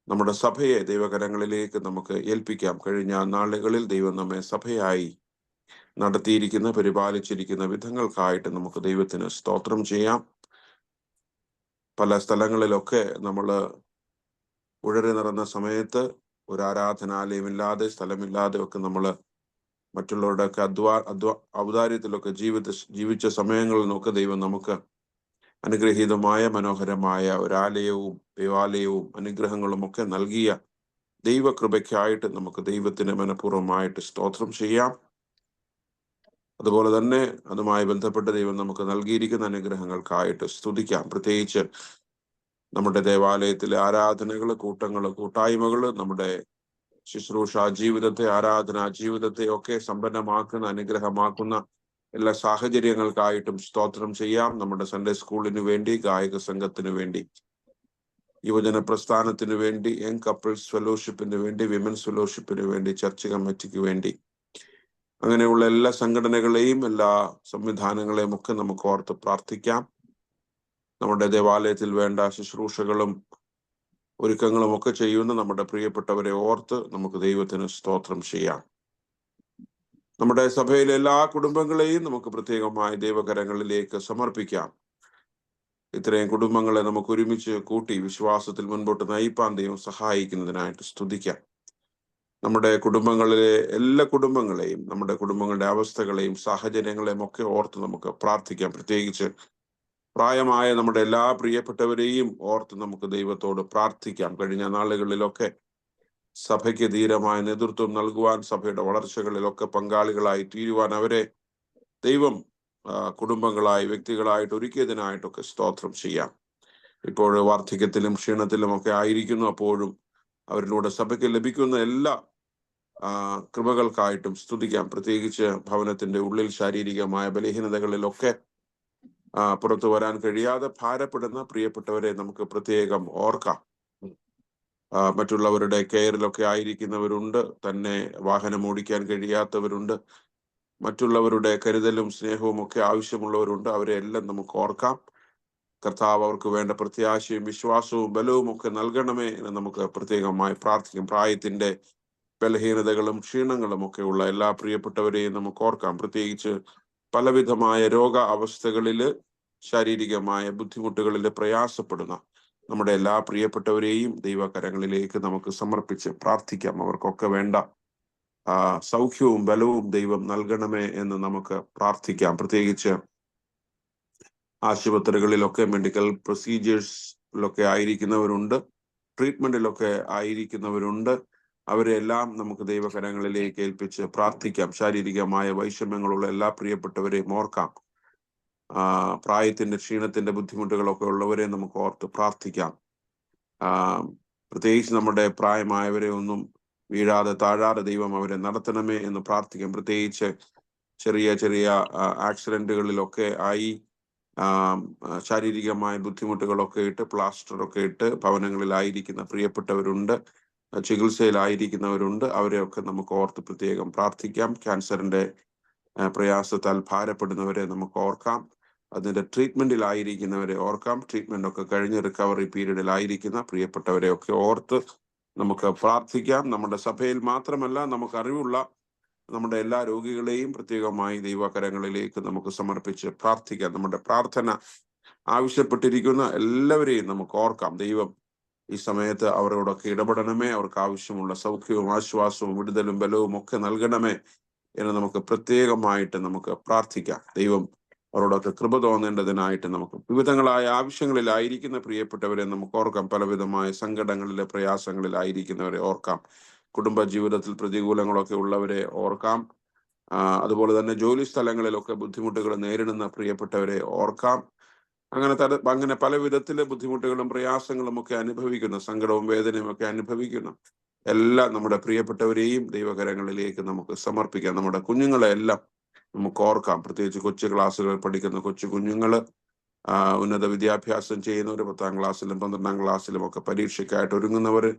നമ്മുടെ സഭയെ ദൈവകരങ്ങളിലേക്ക് നമുക്ക് ഏൽപ്പിക്കാം. കഴിഞ്ഞ നാളുകളിൽ ദൈവം നമ്മെ സഭയായി നടത്തിയിരിക്കുന്ന, പരിപാലിച്ചിരിക്കുന്ന വിധങ്ങൾക്കായിട്ട് നമുക്ക് ദൈവത്തിന് സ്തോത്രം ചെയ്യാം. പല സ്ഥലങ്ങളിലൊക്കെ നമ്മൾ ഉഴറി നിറഞ്ഞ സമയത്ത് ഒരു ആരാധനാലയമില്ലാതെ, സ്ഥലമില്ലാതെ ഒക്കെ നമ്മൾ മറ്റുള്ളവരുടെ ഒക്കെ ഔദാര്യത്തിലൊക്കെ ജീവിച്ച സമയങ്ങളിൽ നിന്നൊക്കെ ദൈവം നമുക്ക് അനുഗ്രഹീതമായ മനോഹരമായ ഒരാലയവും ദേവാലയവും അനുഗ്രഹങ്ങളും ഒക്കെ നൽകിയ ദൈവകൃപയ്ക്കായിട്ട് നമുക്ക് ദൈവത്തിന് മനഃപൂർവ്വമായിട്ട് സ്തോത്രം ചെയ്യാം. അതുപോലെ തന്നെ അതുമായി ബന്ധപ്പെട്ട് ദൈവം നമുക്ക് നൽകിയിരിക്കുന്ന അനുഗ്രഹങ്ങൾക്കായിട്ട് സ്തുതിക്കാം. പ്രത്യേകിച്ച് നമ്മുടെ ദേവാലയത്തിലെ ആരാധനകള്, കൂട്ടായ്മകള്, നമ്മുടെ ശുശ്രൂഷ ജീവിതത്തെ, ആരാധനാ ജീവിതത്തെ ഒക്കെ സമ്പന്നമാക്കുന്ന, അനുഗ്രഹമാക്കുന്ന എല്ലാ സാഹചര്യങ്ങൾക്കായിട്ടും സ്തോത്രം ചെയ്യാം. നമ്മുടെ സൺഡേ സ്കൂളിന് വേണ്ടി, ഗായക സംഘത്തിന് വേണ്ടി, യുവജന പ്രസ്ഥാനത്തിന് വേണ്ടി, യങ് കപ്പിൾസ് ഫെലോഷിപ്പിന് വേണ്ടി, വിമൻസ് ഫെലോഷിപ്പിന് വേണ്ടി, ചർച്ച് കമ്മിറ്റിക്ക് വേണ്ടി, അങ്ങനെയുള്ള എല്ലാ സംഘടനകളെയും എല്ലാ സംവിധാനങ്ങളെയും ഒക്കെ നമുക്ക് ഓർത്ത് പ്രാർത്ഥിക്കാം. നമ്മുടെ ദേവാലയത്തിൽ വേണ്ട ശുശ്രൂഷകളും ഒരുക്കങ്ങളും ഒക്കെ ചെയ്യുന്ന നമ്മുടെ പ്രിയപ്പെട്ടവരെ ഓർത്ത് നമുക്ക് ദൈവത്തിന് സ്തോത്രം ചെയ്യാം. നമ്മുടെ സഭയിലെ എല്ലാ കുടുംബങ്ങളെയും നമുക്ക് പ്രത്യേകമായി ദൈവകരങ്ങളിലേക്ക് സമർപ്പിക്കാം. ഇത്രയും കുടുംബങ്ങളെ നമുക്ക് ഒരുമിച്ച് കൂട്ടി വിശ്വാസത്തിൽ മുൻപോട്ട് നയിപ്പാൻ ദൈവം സഹായിക്കുന്നതിനായിട്ട് സ്തുതിക്കാം. നമ്മുടെ കുടുംബങ്ങളിലെ എല്ലാ കുടുംബങ്ങളെയും, നമ്മുടെ കുടുംബങ്ങളുടെ അവസ്ഥകളെയും സാഹചര്യങ്ങളെയും ഒക്കെ ഓർത്ത് നമുക്ക് പ്രാർത്ഥിക്കാം. പ്രത്യേകിച്ച് പ്രായമായ നമ്മുടെ എല്ലാ പ്രിയപ്പെട്ടവരെയും ഓർത്ത് നമുക്ക് ദൈവത്തോട് പ്രാർത്ഥിക്കാം. കഴിഞ്ഞ നാളുകളിലൊക്കെ സഭയ്ക്ക് ധീരമായ നേതൃത്വം നൽകുവാൻ, സഭയുടെ വളർച്ചകളിലൊക്കെ പങ്കാളികളായി തീരുവാൻ അവരെ ദൈവം കുടുംബങ്ങളായി, വ്യക്തികളായിട്ട് ഒരുക്കിയതിനായിട്ടൊക്കെ സ്തോത്രം ചെയ്യാം. ഇപ്പോൾ വാർദ്ധക്യത്തിലും ക്ഷീണത്തിലും ഒക്കെ ആയിരിക്കുന്നു. അപ്പോഴും അവരിലൂടെ സഭയ്ക്ക് ലഭിക്കുന്ന എല്ലാ കൃപകൾക്കായിട്ടും സ്തുതിക്കാം. പ്രത്യേകിച്ച് ഭവനത്തിന്റെ ഉള്ളിൽ ശാരീരികമായ ബലഹീനതകളിലൊക്കെ പുറത്തു വരാൻ കഴിയാതെ ഭാരപ്പെടുന്ന പ്രിയപ്പെട്ടവരെ നമുക്ക് പ്രത്യേകം ഓർക്കാം. മറ്റുള്ളവരുടെ കെയറിലൊക്കെ ആയിരിക്കുന്നവരുണ്ട്, തന്നെ വാഹനം ഓടിക്കാൻ കഴിയാത്തവരുണ്ട്, മറ്റുള്ളവരുടെ കരുതലും സ്നേഹവും ഒക്കെ ആവശ്യമുള്ളവരുണ്ട്. അവരെ എല്ലാം നമുക്ക് ഓർക്കാം. കർത്താവ് അവർക്ക് വേണ്ട പ്രത്യാശയും വിശ്വാസവും ബലവും ഒക്കെ നൽകണമേ എന്ന് നമുക്ക് പ്രത്യേകമായി പ്രാർത്ഥിക്കും. പ്രായത്തിന്റെ ബലഹീനതകളും ക്ഷീണങ്ങളും ഒക്കെ ഉള്ള എല്ലാ പ്രിയപ്പെട്ടവരെയും നമുക്ക് ഓർക്കാം. പ്രത്യേകിച്ച് പലവിധമായ രോഗ അവസ്ഥകളില്, ശാരീരികമായ ബുദ്ധിമുട്ടുകളില് പ്രയാസപ്പെടുന്ന നമ്മുടെ എല്ലാ പ്രിയപ്പെട്ടവരെയും ദൈവകരങ്ങളിലേക്ക് നമുക്ക് സമർപ്പിച്ച് പ്രാർത്ഥിക്കാം. അവർക്കൊക്കെ വേണ്ട സൗഖ്യവും ബലവും ദൈവം നൽകണമേ എന്ന് നമുക്ക് പ്രാർത്ഥിക്കാം. പ്രത്യേകിച്ച് ആശുപത്രികളിലൊക്കെ മെഡിക്കൽ പ്രൊസീജിയേഴ്സിലൊക്കെ ആയിരിക്കുന്നവരുണ്ട്, ട്രീറ്റ്മെന്റിലൊക്കെ ആയിരിക്കുന്നവരുണ്ട്. അവരെല്ലാം നമുക്ക് ദൈവകരങ്ങളിലേക്ക് ഏൽപ്പിച്ച് പ്രാർത്ഥിക്കാം. ശാരീരികമായ വൈഷമ്യങ്ങളുള്ള എല്ലാ പ്രിയപ്പെട്ടവരെയും ഓർക്കാം. പ്രായത്തിന്റെ ക്ഷീണത്തിന്റെ ബുദ്ധിമുട്ടുകളൊക്കെ ഉള്ളവരെ നമുക്ക് ഓർത്ത് പ്രാർത്ഥിക്കാം. പ്രത്യേകിച്ച് നമ്മുടെ പ്രായമായവരെ ഒന്നും വീഴാതെ താഴാതെ ദൈവം അവരെ നടത്തണമേ എന്ന് പ്രാർത്ഥിക്കാം. പ്രത്യേകിച്ച് ചെറിയ ചെറിയ ആക്സിഡന്റുകളിലൊക്കെ ആയി ശാരീരികമായ ബുദ്ധിമുട്ടുകളൊക്കെ ഇട്ട്, പ്ലാസ്റ്ററൊക്കെ ഇട്ട് ഭവനങ്ങളിലായിരിക്കുന്ന പ്രിയപ്പെട്ടവരുണ്ട്, ചികിത്സയിലായിരിക്കുന്നവരുണ്ട്. അവരെയൊക്കെ നമുക്ക് ഓർത്ത് പ്രത്യേകം പ്രാർത്ഥിക്കാം. ക്യാൻസറിന്റെ പ്രയാസത്താൽ ഭാരപ്പെടുന്നവരെ നമുക്ക് ഓർക്കാം. അതിന്റെ ട്രീറ്റ്മെന്റിലായിരിക്കുന്നവരെ ഓർക്കാം. ട്രീറ്റ്മെന്റ് ഒക്കെ കഴിഞ്ഞ് റിക്കവറി പീരീഡിലായിരിക്കുന്ന പ്രിയപ്പെട്ടവരെ ഒക്കെ ഓർത്ത് നമുക്ക് പ്രാർത്ഥിക്കാം. നമ്മുടെ സഭയിൽ മാത്രമല്ല, നമുക്ക് അറിവുള്ള നമ്മുടെ എല്ലാ രോഗികളെയും പ്രത്യേകമായി ദൈവകരങ്ങളിലേക്ക് നമുക്ക് സമർപ്പിച്ച് പ്രാർത്ഥിക്കാം. നമ്മുടെ പ്രാർത്ഥന ആവശ്യപ്പെട്ടിരിക്കുന്ന എല്ലാവരെയും നമുക്ക് ഓർക്കാം. ദൈവം ഈ സമയത്ത് അവരോടൊക്കെ ഇടപെടണമേ, അവർക്ക് ആവശ്യമുള്ള സൗഖ്യവും ആശ്വാസവും വിടുതലും ബലവും ഒക്കെ നൽകണമേ എന്ന് നമുക്ക് പ്രത്യേകമായിട്ട് നമുക്ക് പ്രാർത്ഥിക്കാം. ദൈവം അവരോടൊക്കെ കൃപ തോന്നേണ്ടതിനായിട്ട് നമുക്ക് വിവിധങ്ങളായ ആവശ്യങ്ങളിലായിരിക്കുന്ന പ്രിയപ്പെട്ടവരെ നമുക്ക് ഓർക്കാം. പലവിധമായ സങ്കടങ്ങളിലെ പ്രയാസങ്ങളിലായിരിക്കുന്നവരെ ഓർക്കാം. കുടുംബ ജീവിതത്തിൽ പ്രതികൂലങ്ങളൊക്കെ ഉള്ളവരെ ഓർക്കാം. അതുപോലെ തന്നെ ജോലി സ്ഥലങ്ങളിലൊക്കെ ബുദ്ധിമുട്ടുകൾ നേരിടുന്ന പ്രിയപ്പെട്ടവരെ ഓർക്കാം. അങ്ങനെ പല വിധത്തിലെ ബുദ്ധിമുട്ടുകളും പ്രയാസങ്ങളും ഒക്കെ അനുഭവിക്കുന്ന, സങ്കടവും വേദനയും ഒക്കെ അനുഭവിക്കുന്ന എല്ലാ നമ്മുടെ പ്രിയപ്പെട്ടവരെയും ദൈവകരങ്ങളിലേക്ക് നമുക്ക് സമർപ്പിക്കാം. നമ്മുടെ കുഞ്ഞുങ്ങളെ എല്ലാം നമുക്ക് ഓർക്കാം. പ്രത്യേകിച്ച് കൊച്ചു ക്ലാസ്സുകൾ പഠിക്കുന്ന കൊച്ചു കുഞ്ഞുങ്ങള്, ഉന്നത വിദ്യാഭ്യാസം ചെയ്യുന്നവർ, 10ാം ക്ലാസ്സിലും 12ാം ക്ലാസ്സിലും ഒക്കെ പരീക്ഷയ്ക്കായിട്ട് ഒരുങ്ങുന്നവര്,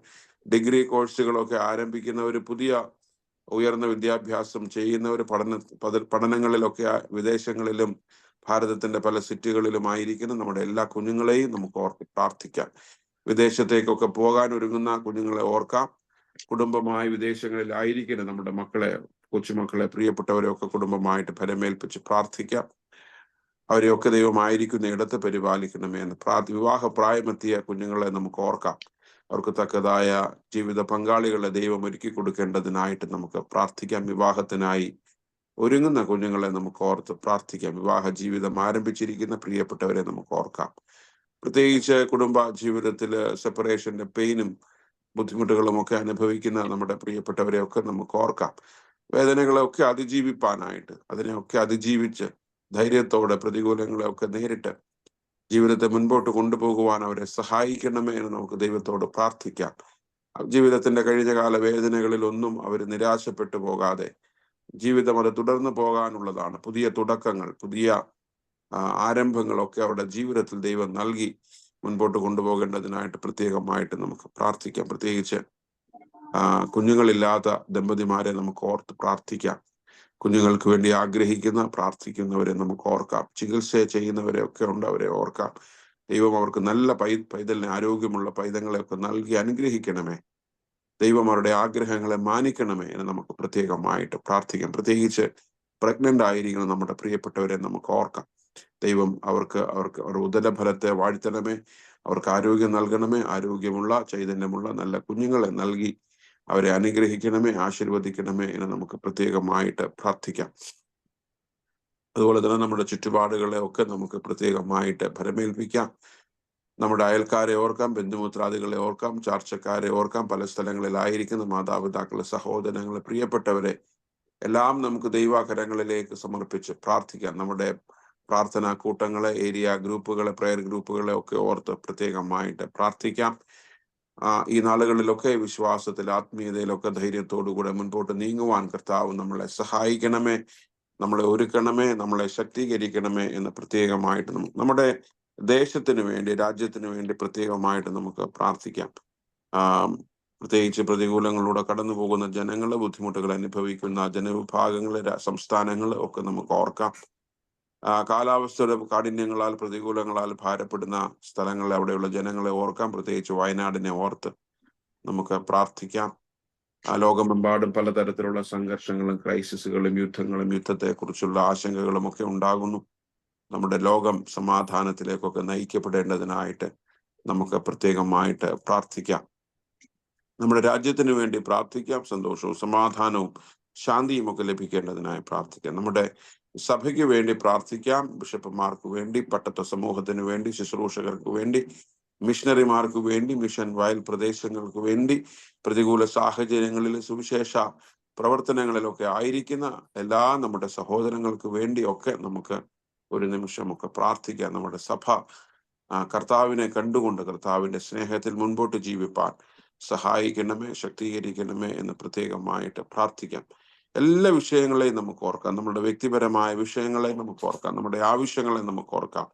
ഡിഗ്രി കോഴ്സുകളൊക്കെ ആരംഭിക്കുന്നവര്, പുതിയ ഉയർന്ന വിദ്യാഭ്യാസം ചെയ്യുന്നവർ, പഠനങ്ങളിലൊക്കെ വിദേശങ്ങളിലും ഭാരതത്തിന്റെ പല സിറ്റികളിലും ആയിരിക്കുന്ന നമ്മുടെ എല്ലാ കുഞ്ഞുങ്ങളെയും നമുക്ക് ഓർത്ത് പ്രാർത്ഥിക്കാം. വിദേശത്തേക്കൊക്കെ പോകാൻ ഒരുങ്ങുന്ന കുഞ്ഞുങ്ങളെ ഓർക്കാം. കുടുംബമായി വിദേശങ്ങളിലായിരിക്കുന്ന നമ്മുടെ മക്കളെ, കൊച്ചുമക്കളെ, പ്രിയപ്പെട്ടവരെ ഒക്കെ കുടുംബമായിട്ട് ഫലമേൽപ്പിച്ച് പ്രാർത്ഥിക്കാം. അവരെയൊക്കെ ദൈവമായിരിക്കുന്ന ഇടത്ത് പരിപാലിക്കണമേ എന്ന് വിവാഹ പ്രായമെത്തിയ കുഞ്ഞുങ്ങളെ നമുക്ക് ഓർക്കാം. അവർക്ക് തക്കതായ ജീവിത പങ്കാളികളെ ദൈവം ഒരുക്കി കൊടുക്കേണ്ടതിനായിട്ട് നമുക്ക് പ്രാർത്ഥിക്കാം. വിവാഹത്തിനായി ഒരുങ്ങുന്ന കുഞ്ഞുങ്ങളെ നമുക്ക് ഓർത്ത് പ്രാർത്ഥിക്കാം. വിവാഹ ജീവിതം ആരംഭിച്ചിരിക്കുന്ന പ്രിയപ്പെട്ടവരെ നമുക്ക് ഓർക്കാം. പ്രത്യേകിച്ച് കുടുംബ ജീവിതത്തില് സെപ്പറേഷന്റെ പെയിനും ബുദ്ധിമുട്ടുകളും ഒക്കെ അനുഭവിക്കുന്ന നമ്മുടെ പ്രിയപ്പെട്ടവരെ ഒക്കെ നമുക്ക് ഓർക്കാം. വേദനകളെയൊക്കെ അതിജീവിപ്പാനായിട്ട്, അതിനെയൊക്കെ അതിജീവിച്ച് ധൈര്യത്തോടെ പ്രതികൂലങ്ങളെയൊക്കെ നേരിട്ട് ജീവിതത്തെ മുൻപോട്ട് കൊണ്ടുപോകുവാൻ അവരെ സഹായിക്കണമേ എന്ന് നമുക്ക് ദൈവത്തോട് പ്രാർത്ഥിക്കാം. ജീവിതത്തിന്റെ കഴിഞ്ഞ കാല വേദനകളിൽ ഒന്നും അവർ നിരാശപ്പെട്ടു പോകാതെ ജീവിതം അത് തുടർന്നു പോകാനുള്ളതാണ്. പുതിയ തുടക്കങ്ങൾ, പുതിയ ആരംഭങ്ങളൊക്കെ അവരുടെ ജീവിതത്തിൽ ദൈവം നൽകി മുൻപോട്ട് കൊണ്ടുപോകേണ്ടതിനായിട്ട് പ്രത്യേകമായിട്ട് നമുക്ക് പ്രാർത്ഥിക്കാം. പ്രത്യേകിച്ച് കുഞ്ഞുങ്ങളില്ലാത്ത ദമ്പതിമാരെ നമുക്ക് ഓർത്ത് പ്രാർത്ഥിക്കാം. കുഞ്ഞുങ്ങൾക്ക് വേണ്ടി ആഗ്രഹിക്കുന്ന പ്രാർത്ഥിക്കുന്നവരെ നമുക്ക് ഓർക്കാം. ചികിത്സ ചെയ്യുന്നവരെ ഒക്കെ ഉണ്ട്, അവരെ ഓർക്കാം. ദൈവം അവർക്ക് നല്ല പൈതലിനെ, ആരോഗ്യമുള്ള പൈതങ്ങളെയൊക്കെ നൽകി അനുഗ്രഹിക്കണമേ. ദൈവം അവരുടെ ആഗ്രഹങ്ങളെ മാനിക്കണമേ എന്ന് നമുക്ക് പ്രത്യേകമായിട്ട് പ്രാർത്ഥിക്കാം. പ്രത്യേകിച്ച് പ്രഗ്നന്റ് ആയിരിക്കുന്ന നമ്മുടെ പ്രിയപ്പെട്ടവരെ നമുക്ക് ഓർക്കാം. ദൈവം അവർക്ക് അവരുടെ ഉദരഫലത്തെ വാഴ്ത്തണമേ, അവർക്ക് ആരോഗ്യം നൽകണമേ. ആരോഗ്യമുള്ള, ചൈതന്യമുള്ള നല്ല കുഞ്ഞുങ്ങളെ നൽകി അവരെ അനുഗ്രഹിക്കണമേ, ആശീർവദിക്കണമേ എന്ന് നമുക്ക് പ്രത്യേകമായിട്ട് പ്രാർത്ഥിക്കാം. അതുപോലെ തന്നെ നമ്മുടെ ചുറ്റുപാടുകളെ ഒക്കെ നമുക്ക് പ്രത്യേകമായിട്ട് ഫലമേൽപ്പിക്കാം. നമ്മുടെ അയൽക്കാരെ ഓർക്കാം, ബന്ധുമിത്രാദികളെ ഓർക്കാം, ചാർച്ചക്കാരെ ഓർക്കാം. പല സ്ഥലങ്ങളിലായിരിക്കുന്ന മാതാപിതാക്കളെ, സഹോദരങ്ങളെ, പ്രിയപ്പെട്ടവരെ എല്ലാം നമുക്ക് ദൈവകരങ്ങളിലേക്ക് സമർപ്പിച്ച് പ്രാർത്ഥിക്കാം. നമ്മുടെ പ്രാർത്ഥനാ കൂട്ടങ്ങളെ, ഏരിയ ഗ്രൂപ്പുകളെ, പ്രയർ ഗ്രൂപ്പുകളെ ഒക്കെ ഓർത്ത് പ്രത്യേകമായിട്ട് പ്രാർത്ഥിക്കാം. ഈ നാളുകളിലൊക്കെ വിശ്വാസത്തിൽ, ആത്മീയതയിലൊക്കെ ധൈര്യത്തോടുകൂടെ മുൻപോട്ട് നീങ്ങുവാൻ കർത്താവ് നമ്മളെ സഹായിക്കണമേ, നമ്മളെ ഒരുക്കണമേ, നമ്മളെ ശക്തീകരിക്കണമേ എന്ന് പ്രത്യേകമായിട്ട് നമ്മുടെ ദേശത്തിന് വേണ്ടി, രാജ്യത്തിന് വേണ്ടി പ്രത്യേകമായിട്ട് നമുക്ക് പ്രാർത്ഥിക്കാം. പ്രത്യേകിച്ച് പ്രതികൂലങ്ങളിലൂടെ കടന്നു പോകുന്ന ജനങ്ങള്, ബുദ്ധിമുട്ടുകൾ അനുഭവിക്കുന്ന ജനവിഭാഗങ്ങള്, സംസ്ഥാനങ്ങള് ഒക്കെ നമുക്ക് ഓർക്കാം. കാലാവസ്ഥയുടെ കാഠിന്യങ്ങളാൽ, പ്രതികൂലങ്ങളാൽ ഭാരപ്പെടുന്ന സ്ഥലങ്ങളെ, അവിടെയുള്ള ജനങ്ങളെ ഓർക്കാം. പ്രത്യേകിച്ച് വയനാടിനെ ഓർത്ത് നമുക്ക് പ്രാർത്ഥിക്കാം. ലോകമെമ്പാടും പലതരത്തിലുള്ള സംഘർഷങ്ങളും ക്രൈസിസുകളും യുദ്ധങ്ങളും യുദ്ധത്തെക്കുറിച്ചുള്ള ആശങ്കകളും ഒക്കെ ഉണ്ടാകുന്നു. നമ്മുടെ ലോകം സമാധാനത്തിലേക്കൊക്കെ നയിക്കപ്പെടേണ്ടതിനായിട്ട് നമുക്ക് പ്രത്യേകമായിട്ട് പ്രാർത്ഥിക്കാം. നമ്മുടെ രാജ്യത്തിന് വേണ്ടി പ്രാർത്ഥിക്കാം. സന്തോഷവും സമാധാനവും ശാന്തിയും ഒക്കെ ലഭിക്കേണ്ടതിനായി പ്രാർത്ഥിക്കാം. നമ്മുടെ സഭയ്ക്ക് വേണ്ടി പ്രാർത്ഥിക്കാം. ബിഷപ്പുമാർക്ക് വേണ്ടി, പട്ടത്ത സമൂഹത്തിന് വേണ്ടി, ശുശ്രൂഷകർക്ക് വേണ്ടി, മിഷണറിമാർക്ക് വേണ്ടി, മിഷൻ വയൽ പ്രദേശങ്ങൾക്ക് വേണ്ടി, പ്രതികൂല സാഹചര്യങ്ങളിൽ സുവിശേഷ പ്രവർത്തനങ്ങളിലൊക്കെ ആയിരിക്കുന്ന എല്ലാ നമ്മുടെ സഹോദരങ്ങൾക്ക് വേണ്ടിയൊക്കെ നമുക്ക് ഒരു നിമിഷമൊക്കെ പ്രാർത്ഥിക്കാം. നമ്മുടെ സഭ കർത്താവിനെ കണ്ടുകൊണ്ട് കർത്താവിന്റെ സ്നേഹത്തിൽ മുൻപോട്ട് ജീവിപ്പാൻ സഹായിക്കണമേ, ശക്തീകരിക്കണമേ എന്ന് പ്രത്യേകമായിട്ട് പ്രാർത്ഥിക്കാം. എല്ലാ വിഷയങ്ങളെയും നമുക്ക് ഓർക്കാം. നമ്മുടെ വ്യക്തിപരമായ വിഷയങ്ങളെ നമുക്ക് ഓർക്കാം. നമ്മുടെ ആവശ്യങ്ങളെ നമുക്ക് ഓർക്കാം.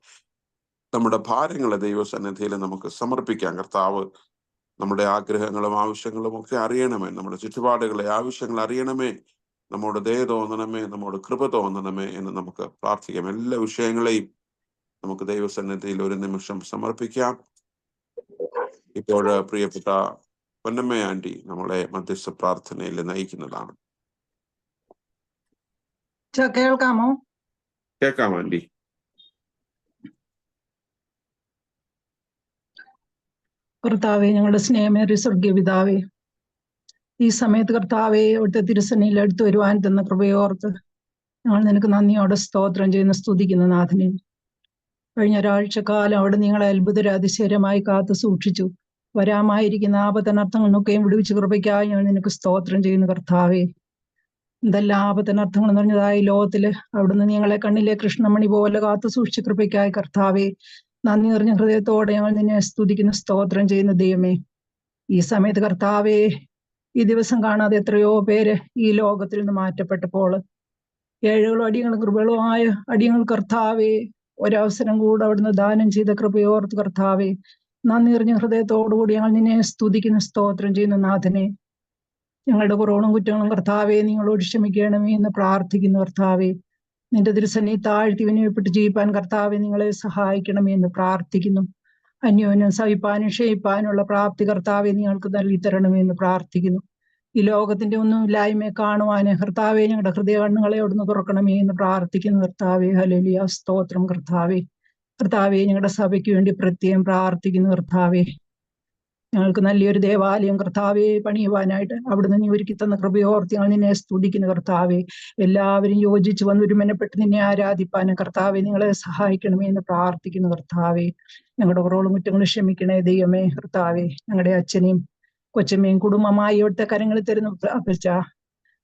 നമ്മുടെ ഭാരങ്ങളെ ദൈവസന്നിധിയിൽ നമുക്ക് സമർപ്പിക്കാം. കർത്താവ് നമ്മുടെ ആഗ്രഹങ്ങളും ആവശ്യങ്ങളും ഒക്കെ അറിയണമേ, നമ്മുടെ ചുറ്റുപാടുകളെ ആവശ്യങ്ങൾ അറിയണമേ നമ്മോട് ദയ തോന്നണമേ, നമ്മോട് കൃപ തോന്നണമേ എന്ന് നമുക്ക് പ്രാർത്ഥിക്കാം. എല്ലാ വിഷയങ്ങളെയും നമുക്ക് ദൈവസന്നിധിയിൽ ഒരു നിമിഷം സമർപ്പിക്കാം. ഇപ്പോൾ പ്രിയപ്പെട്ട പൊന്നമ്മ ആന്റി നമ്മളെ മധ്യസ്ഥ പ്രാർത്ഥനയിൽ നയിക്കുന്നതാണ്. കേൾക്കാമോ? കേൾക്കാം ആന്റി. കർത്താവെ, ഞങ്ങളുടെ സ്നേഹമേറിയ സ്വർഗീയ പിതാവേ, ഈ സമയത്ത് കർത്താവെ അവിടുത്തെ തിരുസന്നിധിയിൽ അടുത്ത് വരുവാൻ തന്ന കൃപയോർത്ത് ഞങ്ങൾ നിനക്ക് നന്ദിയോടെ സ്തോത്രം ചെയ്യുന്ന സ്തുതിക്കുന്ന നാഥനെ. കഴിഞ്ഞ ഒരാഴ്ചക്കാലം അവിടെ നിങ്ങളെ അത്ഭുതര അതിശയരമായി കാത്തു സൂക്ഷിച്ചു. വരാമായിരിക്കുന്ന ആപത്തനർത്ഥങ്ങളൊക്കെയും വിടുവിച്ച് കൃപയ്ക്കായി ഞങ്ങൾ നിനക്ക് സ്തോത്രം ചെയ്യുന്നു കർത്താവെ. എന്തെല്ലാം ആപത്തനർത്ഥങ്ങൾ നിറഞ്ഞതായി ലോകത്തില് അവിടുന്ന് നിങ്ങളെ കണ്ണിലെ കൃഷ്ണമണി പോലെ കാത്തു സൂക്ഷിച്ച കൃപയ്ക്കായി കർത്താവെ നന്ദി നിറഞ്ഞ ഹൃദയത്തോടെ ഞങ്ങൾ നിന്നെ സ്തുതിക്കുന്ന സ്തോത്രം ചെയ്യുന്ന ദൈവമേ. ഈ സമയത്ത് കർത്താവെ, ഈ ദിവസം കാണാതെ എത്രയോ പേര് ഈ ലോകത്തിൽ നിന്ന് മാറ്റപ്പെട്ടപ്പോൾ ഏഴുകളും അടിയങ്ങളും കൃപകളുമായ അടിയങ്ങൾ കർത്താവെ ഒരവസരം കൂടെ അവിടുന്ന് ദാനം ചെയ്ത കൃപയോർത്ത് കർത്താവെ നന്ദി നിറഞ്ഞ ഹൃദയത്തോടുകൂടി ഞങ്ങൾ നിന്നെ സ്തുതിക്കുന്ന സ്തോത്രം ചെയ്യുന്ന നാഥനെ. ഞങ്ങളുടെ കുറവുകളും കുറ്റങ്ങളും കർത്താവെ നിങ്ങളോട് ക്ഷമിക്കണമേ എന്ന് പ്രാർത്ഥിക്കുന്നു കർത്താവെ. നിന്റെ തിരുസന്നി താഴ്ത്തി വിനയപ്പെട്ട് ജീവിപ്പാൻ കർത്താവെ നിങ്ങളെ സഹായിക്കണമേ എന്ന് പ്രാർത്ഥിക്കുന്നു. അന്യോന്യം സഹിപ്പാനും ക്ഷയിപ്പാനുള്ള പ്രാപ്തി കർത്താവെ നിങ്ങൾക്ക് നൽകി തരണമേ എന്ന് പ്രാർത്ഥിക്കുന്നു. ഈ ലോകത്തിന്റെ ഒന്നുമില്ലായ്മയെ കാണുവാന് കർത്താവെ ഞങ്ങളുടെ ഹൃദയ കണ്ണുകളെ അവിടുന്ന് തുറക്കണമേ എന്ന് പ്രാർത്ഥിക്കുന്നു കർത്താവെ. ഹല്ലേലൂയ, സ്തോത്രം കർത്താവെ. കർത്താവെ, ഞങ്ങളുടെ സഭയ്ക്ക് വേണ്ടി പ്രത്യേകം പ്രാർത്ഥിക്കുന്നു കർത്താവെ. ഞങ്ങൾക്ക് നല്ലൊരു ദേവാലയം കർത്താവെ പണിയുവാനായിട്ട് അവിടുന്ന് നീ ഒരുക്കി തന്ന കൃപയോർത്തി ഞങ്ങൾ നിന്നെ സ്തുതിക്കുന്നു കർത്താവെ. എല്ലാവരും യോജിച്ച് വന്ന് ഒരുമനപ്പെട്ട് നിന്നെ ആരാധിപ്പാനും കർത്താവെ നിങ്ങളെ സഹായിക്കണമേ എന്ന് പ്രാർത്ഥിക്കുന്നു കർത്താവെ. ഞങ്ങളുടെ കുറവുകളും കുറ്റങ്ങളും ക്ഷമിക്കണേ ദൈവമേ. കർത്താവെ, ഞങ്ങളുടെ അച്ഛനെയും കൊച്ചമ്മയും കുടുംബമായി അവിടുത്തെ കരങ്ങളിൽ തരുന്ന അപ്പച്ച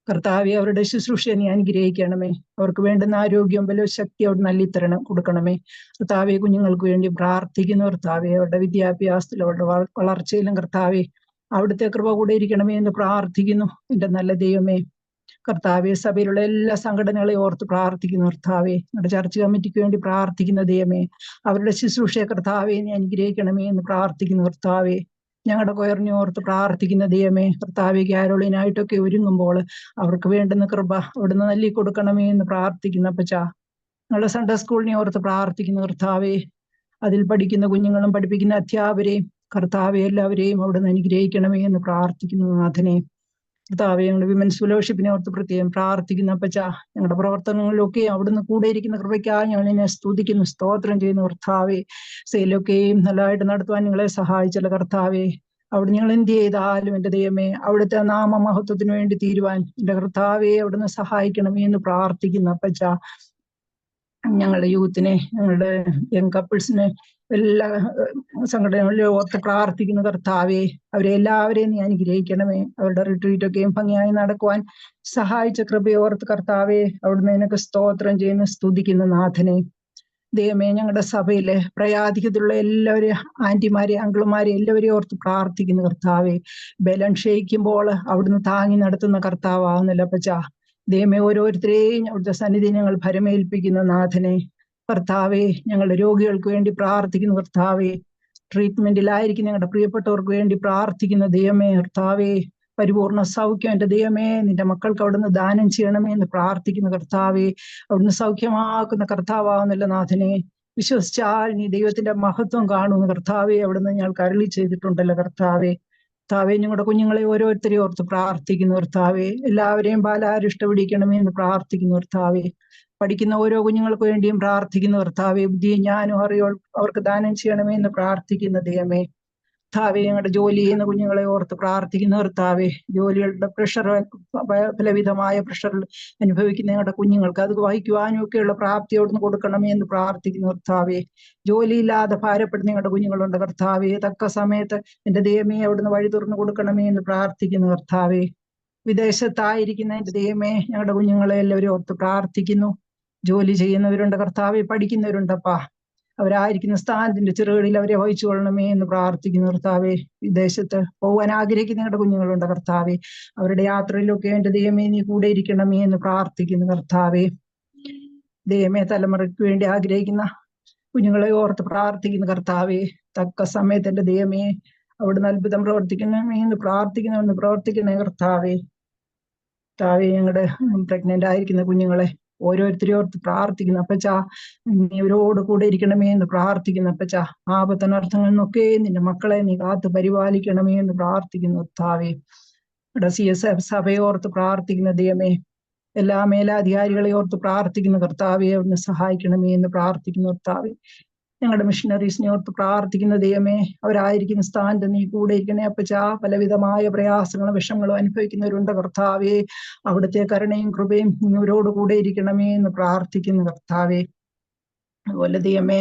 കർത്താവെ, അവരുടെ ശുശ്രൂഷയെ നീ അനുഗ്രഹിക്കണമേ. അവർക്ക് വേണ്ടുന്ന ആരോഗ്യം ബലവും ശക്തി അവിടെ നൽകി കൊടുക്കണമേ. കർത്താവെ, കുഞ്ഞുങ്ങൾക്ക് വേണ്ടി പ്രാർത്ഥിക്കുന്നു കർത്താവെ. അവരുടെ വിദ്യാഭ്യാസത്തിലും അവരുടെ വളർച്ചയിലും കർത്താവെ അവിടുത്തെ കൃപ കൂടെ ഇരിക്കണമേ എന്ന് പ്രാർത്ഥിക്കുന്നു എന്റെ നല്ല ദൈവമേ. കർത്താവെ, സഭയിലുള്ള എല്ലാ സംഘടനകളെ ഓർത്ത് പ്രാർത്ഥിക്കുന്നു കർത്താവെ. നമ്മുടെ ചർച്ച് കമ്മിറ്റിക്ക് വേണ്ടി പ്രാർത്ഥിക്കുന്ന ദൈവമേ, അവരുടെ ശുശ്രൂഷയെ കർത്താവെ നീ അനുഗ്രഹിക്കണമേ എന്ന് പ്രാർത്ഥിക്കുന്നു കർത്താവെ. ഞങ്ങളുടെ കൊയറിനെ ഓർത്ത് പ്രാർത്ഥിക്കുന്ന ദൈവമേ, കർത്താവെ ക്യാരോളിനായിട്ടൊക്കെ ഒരുങ്ങുമ്പോൾ അവർക്ക് വേണ്ടുന്ന കൃപ അവിടുന്ന് നൽകി കൊടുക്കണമേ എന്ന് പ്രാർത്ഥിക്കുന്ന അപ്പച്ച. ഞങ്ങളുടെ സൺഡേ സ്കൂളിനെ ഓർത്ത് പ്രാർത്ഥിക്കുന്ന കർത്താവെ. അതിൽ പഠിക്കുന്ന കുഞ്ഞുങ്ങളും പഠിപ്പിക്കുന്ന അധ്യാപകരെയും കർത്താവെ എല്ലാവരെയും അവിടുന്ന് അനുഗ്രഹിക്കണമേ എന്ന് പ്രാർത്ഥിക്കുന്നു നാഥനെ. കർത്താവെ, ഞങ്ങളുടെ വിമൻസ് ഫെലോഷിപ്പിനെ ഓർത്ത് പ്രത്യേകം പ്രാർത്ഥിക്കുന്ന അപ്പച്ച. ഞങ്ങളുടെ പ്രവർത്തനങ്ങളിലൊക്കെ അവിടുന്ന് കൂടെ ഇരിക്കുന്ന കൃപയ്ക്കായി ഞങ്ങൾ നിന്നെ സ്തുതിക്കുന്നു സ്തോത്രം ചെയ്യുന്നു കർത്താവെ. സെയിലൊക്കെയും നല്ലതായിട്ട് നടത്തുവാൻ നിങ്ങളെ സഹായിച്ചല്ലോ കർത്താവെ. അവിടെ ഞങ്ങൾ എന്ത് ചെയ്താലും എന്റെ ദൈവമേ അവിടുത്തെ നാമമഹത്വത്തിന് വേണ്ടി തീരുവാൻ എന്റെ കർത്താവെ അവിടുന്ന് സഹായിക്കണമേ എന്ന് പ്രാർത്ഥിക്കുന്നു അപ്പച്ച. ഞങ്ങളുടെ യൂത്തിനെ, ഞങ്ങളുടെ യങ് കപ്പിൾസിനെ, എല്ലാ സംഘടനകളിലും ഓർത്ത് പ്രാർത്ഥിക്കുന്ന കർത്താവെ. അവരെ എല്ലാവരെയും നീ അനുഗ്രഹിക്കണമേ. അവരുടെ റിട്രീറ്റൊക്കെയും ഭംഗിയായി നടക്കുവാൻ സഹായിച്ച കൃപയോർത്ത് കർത്താവെ അവിടുന്ന് നിനക്ക് സ്തോത്രം ചെയ്യുന്ന സ്തുതിക്കുന്ന നാഥനെ. ദൈവമേ, ഞങ്ങളുടെ സഭയിലെ പ്രയാധികതയുള്ള എല്ലാവരെയും ആന്റിമാരെ അങ്കിളുമാരെ എല്ലാവരെയും ഓർത്ത് പ്രാർത്ഥിക്കുന്ന കർത്താവെ. ബലം ക്ഷയിക്കുമ്പോൾ അവിടുന്ന് താങ്ങി നടത്തുന്ന കർത്താവാകുന്നില്ല അപ്പച്ച. ദൈവമേ, ഓരോരുത്തരെയും അവിടുത്തെ സന്നിധി ഞങ്ങൾ ഭരമേൽപ്പിക്കുന്ന നാഥനെ. കർത്താവെ, ഞങ്ങളുടെ രോഗികൾക്ക് വേണ്ടി പ്രാർത്ഥിക്കുന്ന കർത്താവെ. ട്രീറ്റ്മെന്റിലായിരിക്കും ഞങ്ങളുടെ പ്രിയപ്പെട്ടവർക്ക് വേണ്ടി പ്രാർത്ഥിക്കുന്ന ദൈവമേ. കർത്താവെ, പരിപൂർണ സൗഖ്യം എന്റെ ദൈവമേ നിന്റെ മക്കൾക്ക് അവിടുന്ന് ദാനം ചെയ്യണമേ എന്ന് പ്രാർത്ഥിക്കുന്ന കർത്താവെ. അവിടുന്ന് സൗഖ്യമാക്കുന്ന കർത്താവാകുന്നില്ല നാഥനെ. വിശ്വസിച്ചാൽ നീ ദൈവത്തിന്റെ മഹത്വം കാണുന്ന കർത്താവെ അവിടുന്ന് ഞങ്ങൾക്ക് അരുളി ചെയ്തിട്ടുണ്ടല്ലോ കർത്താവെ. കർത്താവെ, ഞങ്ങളുടെ കുഞ്ഞുങ്ങളെ ഓരോരുത്തരെയും ഓർത്ത് പ്രാർത്ഥിക്കുന്നു കർത്താവെ. എല്ലാവരെയും ബാലാരിഷ്ട പിടിക്കണമേ എന്ന് പ്രാർത്ഥിക്കുന്നു കർത്താവെ. പഠിക്കുന്ന ഓരോ കുഞ്ഞുങ്ങൾക്ക് വേണ്ടിയും പ്രാർത്ഥിക്കുന്നു കർത്താവെ. ബുദ്ധിയും ജ്ഞാനവും അറിവും അവർക്ക് ദാനം ചെയ്യണമേ എന്ന് പ്രാർത്ഥിക്കുന്ന ദൈവമേ. കർത്താവെ, ഞങ്ങളുടെ ജോലി ചെയ്യുന്ന കുഞ്ഞുങ്ങളെ ഓർത്ത് പ്രാർത്ഥിക്കുന്ന കർത്താവെ. ജോലികളുടെ പ്രഷർ, പലവിധമായ പ്രഷർ അനുഭവിക്കുന്ന ഞങ്ങളുടെ കുഞ്ഞുങ്ങൾക്ക് അത് വഹിക്കുവാനും ഒക്കെയുള്ള പ്രാപ്തി അവിടുന്ന് കൊടുക്കണമേ എന്ന് പ്രാർത്ഥിക്കുന്ന കർത്താവെ. ജോലിയില്ലാതെ ഭാരപ്പെടുന്ന ഞങ്ങളുടെ കുഞ്ഞുങ്ങളുണ്ട് കർത്താവെ. തക്ക സമയത്ത് എന്റെ ദൈവമേ അവിടുന്ന് വഴി തുറന്നു കൊടുക്കണമേ എന്ന് പ്രാർത്ഥിക്കുന്ന കർത്താവെ. വിദേശത്തായിരിക്കുന്ന എന്റെ ദൈവമേ ഞങ്ങളുടെ കുഞ്ഞുങ്ങളെ എല്ലാവരും ഓർത്ത് പ്രാർത്ഥിക്കുന്നു. ജോലി ചെയ്യുന്നവരുണ്ട് കർത്താവെ, പഠിക്കുന്നവരുണ്ടപ്പാ. അവരായിരിക്കുന്ന സ്ഥാനത്തിന്റെ ചെറുകളിൽ അവരെ വഹിച്ചു കൊള്ളണമേ എന്ന് പ്രാർത്ഥിക്കുന്നു കർത്താവെ. വിദേശത്ത് പോകാൻ ആഗ്രഹിക്കുന്ന ഞങ്ങളുടെ കുഞ്ഞുങ്ങളുണ്ട് കർത്താവെ. അവരുടെ യാത്രയിലൊക്കെ എന്റെ ദൈവമേ നീ കൂടെ ഇരിക്കണമേ എന്ന് പ്രാർത്ഥിക്കുന്നു കർത്താവെ. ദൈവമേ, തലമുറയ്ക്ക് വേണ്ടി ആഗ്രഹിക്കുന്ന കുഞ്ഞുങ്ങളെ ഓർത്ത് പ്രാർത്ഥിക്കുന്ന കർത്താവെ. തക്ക സമയത്ത് എന്റെ ദൈവമേ അവിടുന്ന് അത്ഭുതം പ്രവർത്തിക്കണമേ എന്ന് പ്രാർത്ഥിക്കണമെന്ന് പ്രവർത്തിക്കണേ കർത്താവെ. കർത്താവേ, ഞങ്ങളുടെ പ്രഗ്നന്റ് ആയിരിക്കുന്ന കുഞ്ഞുങ്ങളെ ഓരോരുത്തരെയും ഓർത്ത് പ്രാർത്ഥിക്കുന്നു അപ്പച്ചാ. നീ ഇവരോട് കൂടെ ഇരിക്കണമേ എന്ന് പ്രാർത്ഥിക്കുന്നു അപ്പച്ചാ. ആപത്തനർത്ഥങ്ങളിൽ നിന്നൊക്കെ നിന്റെ മക്കളെ നീ കാത്ത് പരിപാലിക്കണമേ എന്ന് പ്രാർത്ഥിക്കുന്നു കർത്താവേ. ഇവിടെ CSF സഭയെ ഓർത്ത് പ്രാർത്ഥിക്കുന്ന ദൈവമേ, എല്ലാ മേലാധികാരികളെ ഓർത്ത് പ്രാർത്ഥിക്കുന്ന കർത്താവെ, അവിടുന്ന് സഹായിക്കണമേ എന്ന് പ്രാർത്ഥിക്കുന്നു കർത്താവെ. ഞങ്ങളുടെ മിഷണറീസിനെ ഓർത്ത് പ്രാർത്ഥിക്കുന്ന ദൈവമേ, അവരായിരിക്കുന്ന സ്ഥാനത്ത് നീ കൂടെ ഇരിക്കണേ അപ്പച്ചാ. പലവിധമായ പ്രയാസങ്ങളും വിഷമങ്ങളും അനുഭവിക്കുന്നവരുണ്ട് കർത്താവെ. അവിടുത്തെ കരുണയും കൃപയും ഇവരോട് കൂടെ ഇരിക്കണമേ എന്ന് പ്രാർത്ഥിക്കുന്നു കർത്താവെ. അതുപോലെ ദൈവമേ,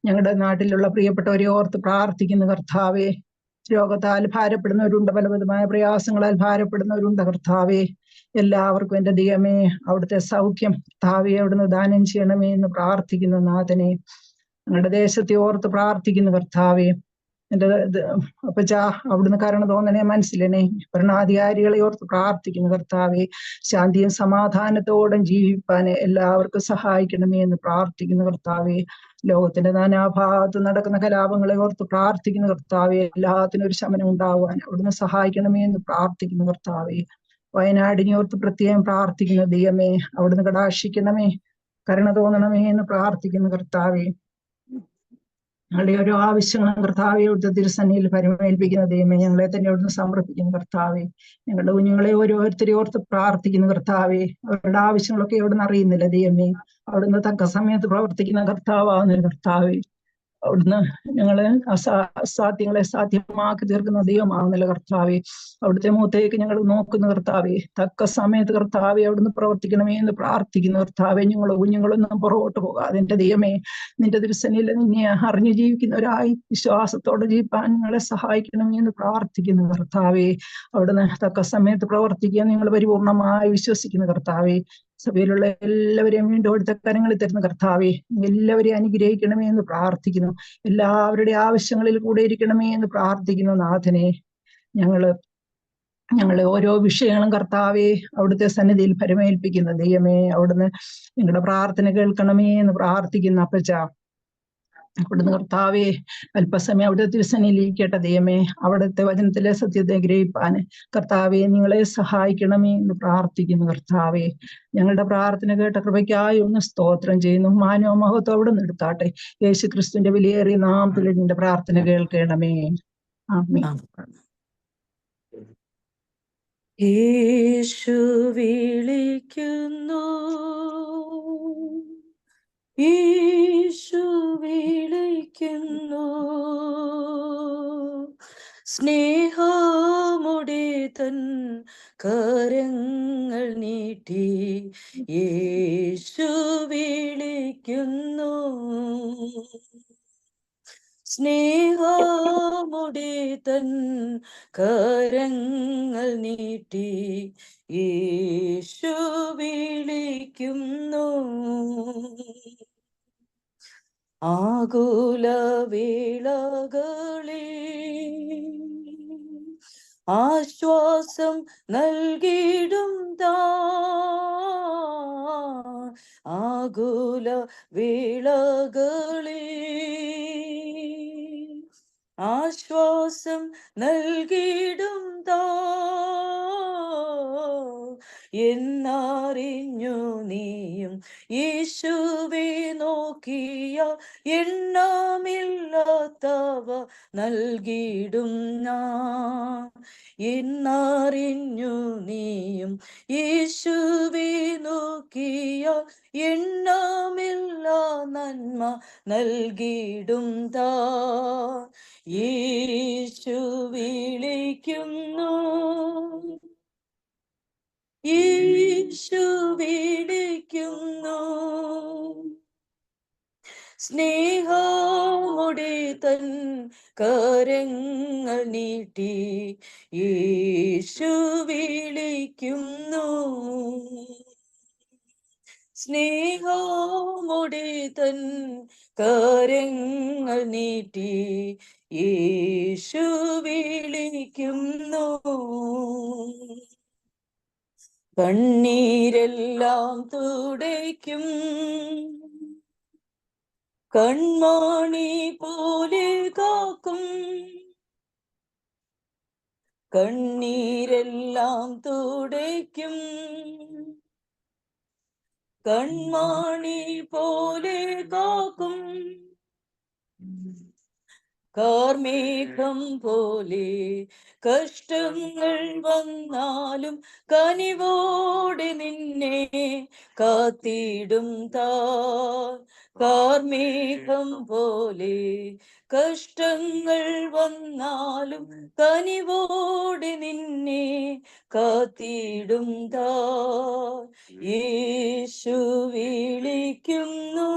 ഞങ്ങളുടെ നാട്ടിലുള്ള പ്രിയപ്പെട്ടവരെ ഓർത്ത് പ്രാർത്ഥിക്കുന്നു കർത്താവെ. രോഗത്താൽ ഭാരപ്പെടുന്നവരുണ്ട്, പലവിധമായ പ്രയാസങ്ങളാൽ ഭാരപ്പെടുന്നവരുണ്ട് കർത്താവെ. എല്ലാവർക്കും എൻ്റെ ദൈവമേ അവിടുത്തെ സൗഖ്യം കർത്താവെ അവിടുന്ന് ദാനം ചെയ്യണമേ എന്ന് പ്രാർത്ഥിക്കുന്നു നാഥനെ. ഞങ്ങളുടെ ദേശത്തെ ഓർത്ത് പ്രാർത്ഥിക്കുന്നു കർത്താവെ. എൻ്റെ അപ്പച്ചാ, അവിടുന്ന് കരുണ തോന്നണേ, മനസ്സിലനെ. ഭരണാധികാരികളെ ഓർത്ത് പ്രാർത്ഥിക്കുന്നു കർത്താവെ. ശാന്തിയും സമാധാനത്തോടും ജീവിപ്പാന് എല്ലാവർക്കും സഹായിക്കണമേ എന്ന് പ്രാർത്ഥിക്കുന്നു കർത്താവെ. ലോകത്തിന്റെ നാനാഭാഗത്ത് നടക്കുന്ന കലാപങ്ങളെ ഓർത്ത് പ്രാർത്ഥിക്കുന്നു കർത്താവെ. എല്ലാത്തിനും ഒരു ശമനം ഉണ്ടാവാൻ അവിടുന്ന് സഹായിക്കണമേ എന്ന് പ്രാർത്ഥിക്കുന്നു കർത്താവെ. വയനാടിനെ ഓർത്ത് പ്രത്യേകം പ്രാർത്ഥിക്കുന്നു ദൈവമേ, അവിടുന്ന് കടാക്ഷിക്കണമേ, കരുണ തോന്നണമേ എന്ന് പ്രാർത്ഥിക്കുന്നു കർത്താവെ. ഞങ്ങളുടെ ഓരോ ആവശ്യങ്ങളും കർത്താവെ അവിടുത്തെ തിരുസന്നിധിയിൽ പരിമേൽപ്പിക്കുന്ന ദൈവമേ, ഞങ്ങളെ തന്നെ അവിടുന്ന് സമർപ്പിക്കുന്നു കർത്താവെ. ഞങ്ങളുടെ കുഞ്ഞുങ്ങളെ ഓരോരുത്തരെയും ഓർത്ത് പ്രാർത്ഥിക്കുന്നു കർത്താവെ. അവരുടെ ആവശ്യങ്ങളൊക്കെ അവിടുന്ന് അറിയുന്നില്ല ദൈവമേ, അവിടുന്ന് തക്ക സമയത്ത് പ്രവർത്തിക്കുന്ന കർത്താവാകുന്ന കർത്താവെ. അവിടുന്ന് ഞങ്ങള് അസാധ്യങ്ങളെ സാധ്യമാക്കി തീർക്കുന്ന ദൈവമാകുന്നല്ലോ കർത്താവെ. അവിടുത്തെ മുഖത്തേക്ക് ഞങ്ങൾ നോക്കുന്ന കർത്താവെ. തക്ക സമയത്ത് കർത്താവെ അവിടുന്ന് പ്രവർത്തിക്കണമേ എന്ന് പ്രാർത്ഥിക്കുന്നു കർത്താവെ. കുഞ്ഞുങ്ങളൊന്നും പുറകോട്ട് പോകാതെ എൻ്റെ ദൈവമേ, നിന്റെ തിരുസന്നിധിയിൽ നിന്നെ അറിഞ്ഞു ജീവിക്കുന്നവരായി വിശ്വാസത്തോടെ ജീവിപ്പാൻ നിങ്ങളെ സഹായിക്കണമേ എന്ന് പ്രാർത്ഥിക്കുന്നു കർത്താവെ. അവിടുന്ന് തക്ക സമയത്ത് പ്രവർത്തിക്കാൻ നിങ്ങൾ പരിപൂർണമായി വിശ്വസിക്കുന്നു കർത്താവെ. സഭയിലുള്ള എല്ലാവരെയും വീണ്ടും അടുത്ത കരങ്ങളിൽ തരുന്ന കർത്താവെ, എല്ലാവരെയും അനുഗ്രഹിക്കണമേ എന്ന് പ്രാർത്ഥിക്കുന്നു. എല്ലാവരുടെ ആവശ്യങ്ങളിൽ കൂടെ ഇരിക്കണമേ എന്ന് പ്രാർത്ഥിക്കുന്നു നാഥനെ. ഞങ്ങളെ ഓരോ വിഷയങ്ങളും കർത്താവെ അവിടുത്തെ സന്നിധിയിൽ പരിമേൽപ്പിക്കുന്ന ദൈവമേ, അവിടുന്ന് നിങ്ങളുടെ പ്രാർത്ഥന കേൾക്കണമേ എന്ന് പ്രാർത്ഥിക്കുന്ന അപ്പച്ചാ. അവിടുന്ന് കർത്താവെ അല്പസമയം അവിടുത്തെ തിരുസന്നിധിയിലിരിക്കട്ടെ ദൈവമേ. അവിടുത്തെ വചനത്തിലെ സത്യത്തെ ഗ്രഹിപ്പാന് കർത്താവെ നിങ്ങളെ സഹായിക്കണമേ എന്ന് പ്രാർത്ഥിക്കുന്നു കർത്താവെ. ഞങ്ങളുടെ പ്രാർത്ഥന കേട്ട കൃപയ്ക്കായി ഒന്ന് സ്തോത്രം ചെയ്യുന്നു. മാനവ മഹത്വം അവിടുന്ന് എടുത്താട്ടെ. യേശു ക്രിസ്തുവിന്റെ വിലയേറിയ നാമത്തിൽ നിന്റെ പ്രാർത്ഥന കേൾക്കണമേ. ആമേൻ. യേശു വിളിക്കുന്നു, യേശു വിളിക്കുന്നു, സ്നേഹമുടെ തൻ കരങ്ങൾ നീട്ടി യേശു വിളിക്കുന്നു, സ്നേഹമുടെ തൻ കരങ്ങൾ നീട്ടി യേശു വിളിക്കുന്നു. ആകുല വേളകളിൽ ആശ്വാസം നൽകിടും ആകുല വേളകളിൽ ആശ്വാസം നൽകിടും എന്നറിഞ്ഞു നീയും യേശുവെ നോക്കിയ എണ്ണമില്ലാത്തവ നൽകിടും എന്നറിഞ്ഞു നീയും യേശുവെ നോക്കിയ എണ്ണമില്ല നന്മ നൽകിടും യേശു വിളിക്കുന്നു, യേശു വിളിക്കുന്നു, സ്നേഹമുടെ തൻ കരങ്ങൾ നീട്ടി യേശു വിളിക്കുന്നു, സ്നേഹമുടെ തൻ കരങ്ങൾ നീട്ടി യേശു വിളിക്കുന്നു. കണ്ണീരെല്ലാം തുടയ്ക്കും കൺമണി പോലെ കാക്കും കണ്ണീരെല്ലാം തുടയ്ക്കും കൺമാണി പോലെ കാക്കും കാർമേഘം പോലെ കഷ്ടങ്ങൾ വന്നാലും കനിവോടെ നിന്നെ കാത്തിടും കാർമേഘം പോലെ കഷ്ടങ്ങൾ വന്നാലും കനിവോടെ നിന്നെ കാത്തിടും യേശു വിളിക്കുന്നു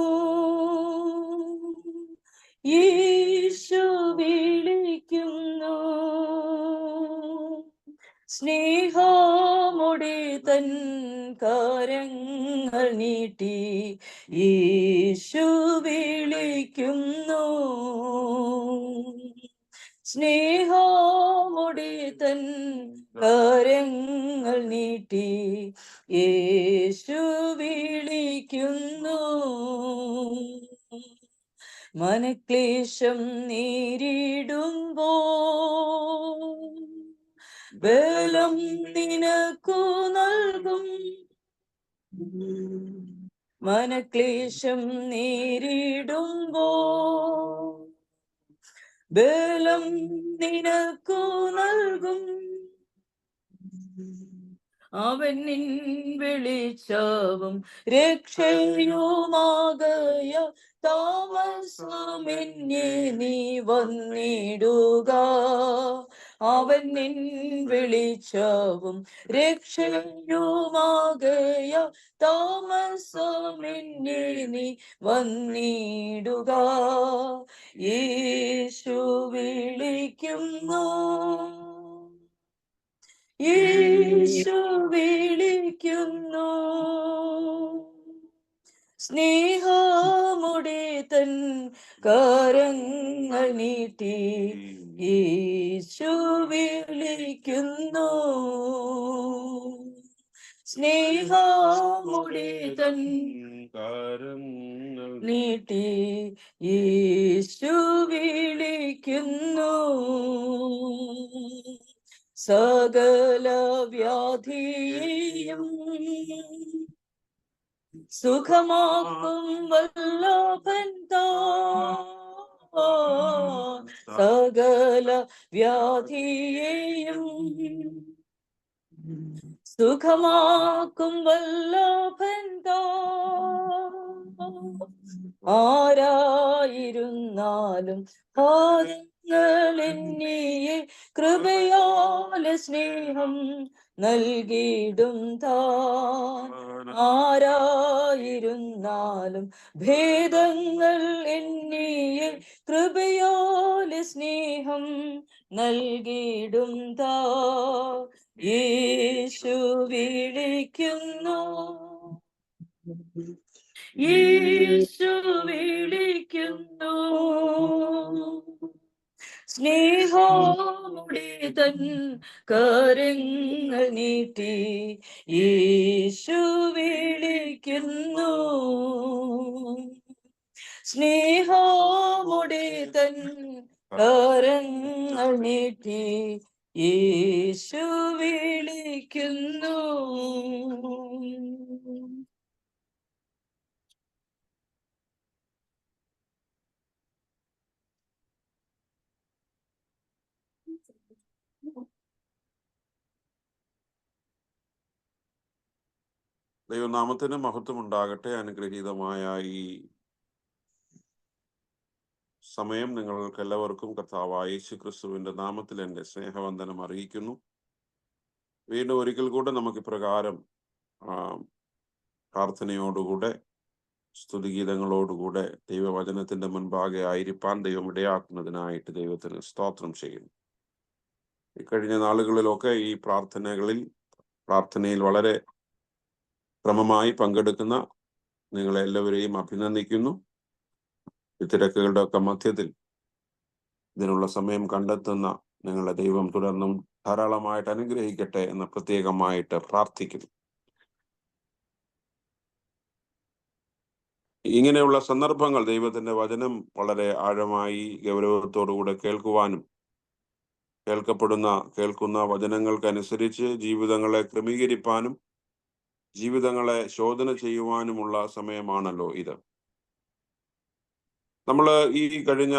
യേശു വിളിക്കുന്നു സ്നേഹമോടെ തൻ കരങ്ങൾ നീട്ടി യേശു വിളിക്കുന്നു സ്നേഹമോടെ തൻ കരങ്ങൾ നീട്ടി യേശു വിളിക്കുന്നു മനക്ലേശം നേരിടുമ്പോ ബലം നിനക്കു നൽകും മനക്ലേശം നേരിടുമ്പോ ബലം നിനക്കു നൽകും അവൻ നിൻ വെളിച്ചവും രക്ഷയുമാകയ താമസമെന്നെ നീ വന്നിടുക അവൻ നിൻ വെളിച്ചവും രക്ഷയുമാകയ താമസമെന്നെ നീ വന്നിടുക യേശു വിളിക്കുന്നു യേശു വിളിക്കുന്നു സ്നേഹമുടെ തൻ കരങ്ങൾ നീട്ടി യേശു വിളിക്കുന്നു സ്നേഹമുടെ തൻ കരങ്ങൾ നീട്ടി യേശു വിളിക്കുന്നു സകല വ്യാധിയെയും സുഖമാക്കും വല്ലഭൻ സകല വ്യാധിയെയും സുഖമാക്കും വല്ലഭൻ ആരായിരുന്നാലും എന്നിയെ കൃപയാലെ സ്നേഹം നൽകിയിടും ആരായിരുന്നാലും ഭേദങ്ങൾ എന്നിയെ കൃപയാലെ സ്നേഹം നൽകിയിടും യേശു വിളിക്കുന്നു യേശു വിളിക്കുന്നു സ്നേഹമുടെ തൻ കരങ്ങൾ നീട്ടി യേശു വിളിക്കുന്നു സ്നേഹമുടെ തൻ കരങ്ങൾ നീട്ടി യേശു വിളിക്കുന്നു ദൈവനാമത്തിന് മഹത്വം ഉണ്ടാകട്ടെ. അനുഗ്രഹീതമായ ഈ സമയം നിങ്ങൾക്ക് എല്ലാവർക്കും കർത്താവായ യേശു ക്രിസ്തുവിന്റെ നാമത്തിൽ എൻ്റെ സ്നേഹവന്ദനം അറിയിക്കുന്നു. വീണ്ടും ഒരിക്കൽ കൂടെ നമുക്ക് ഇപ്രകാരം പ്രാർത്ഥനയോടുകൂടെ സ്തുതിഗീതങ്ങളോടുകൂടെ ദൈവവചനത്തിന്റെ മുൻപാകെ ആയിരിക്കാൻ ദൈവം ഇടയാക്കുന്നതിനായിട്ട് ദൈവത്തിന് സ്തോത്രം ചെയ്യുന്നു. ഇക്കഴിഞ്ഞ നാളുകളിലൊക്കെ ഈ പ്രാർത്ഥനയിൽ വളരെ ക്രമമായി പങ്കെടുക്കുന്ന നിങ്ങളെല്ലാവരെയും അഭിനന്ദിക്കുന്നു. ഈ തിരക്കുകളുടെ ഒക്കെ മധ്യത്തിൽ ഇതിനുള്ള സമയം കണ്ടെത്തുന്ന നിങ്ങളെ ദൈവം തുടർന്നും ധാരാളമായിട്ട് അനുഗ്രഹിക്കട്ടെ എന്ന് പ്രത്യേകമായിട്ട് പ്രാർത്ഥിക്കുന്നു. ഇങ്ങനെയുള്ള സന്ദർഭങ്ങൾ ദൈവത്തിന്റെ വചനം വളരെ ആഴമായി ഗൗരവത്തോടുകൂടെ കേൾക്കുവാനും കേൾക്കുന്ന വചനങ്ങൾക്കനുസരിച്ച് ജീവിതങ്ങളെ ക്രമീകരിപ്പാനും ജീവിതങ്ങളെ ശോധന ചെയ്യുവാനുമുള്ള സമയമാണല്ലോ ഇത്. നമ്മൾ ഈ കഴിഞ്ഞ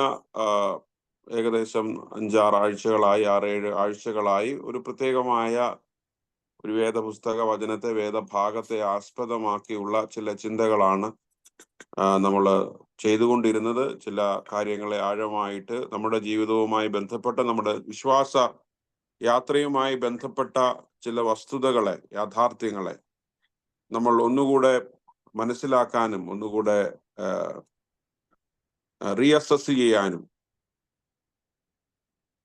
ഏകദേശം 5-6 ആഴ്ചകളായി 6-7 ആഴ്ചകളായി ഒരു പ്രത്യേകമായ ഒരു വേദപുസ്തക വചനത്തെ വേദഭാഗത്തെ ആസ്പദമാക്കിയുള്ള ചില ചിന്തകളാണ് നമ്മൾ ചെയ്തുകൊണ്ടിരുന്നത്. ചില കാര്യങ്ങളെ ആഴമായിട്ട് നമ്മുടെ ജീവിതവുമായി ബന്ധപ്പെട്ട നമ്മുടെ വിശ്വാസ യാത്രയുമായി ബന്ധപ്പെട്ട ചില വസ്തുതകളെ, യാഥാർത്ഥ്യങ്ങളെ നമ്മൾ ഒന്നുകൂടെ മനസ്സിലാക്കാനും ഒന്നുകൂടെ റീഅസസ് ചെയ്യാനും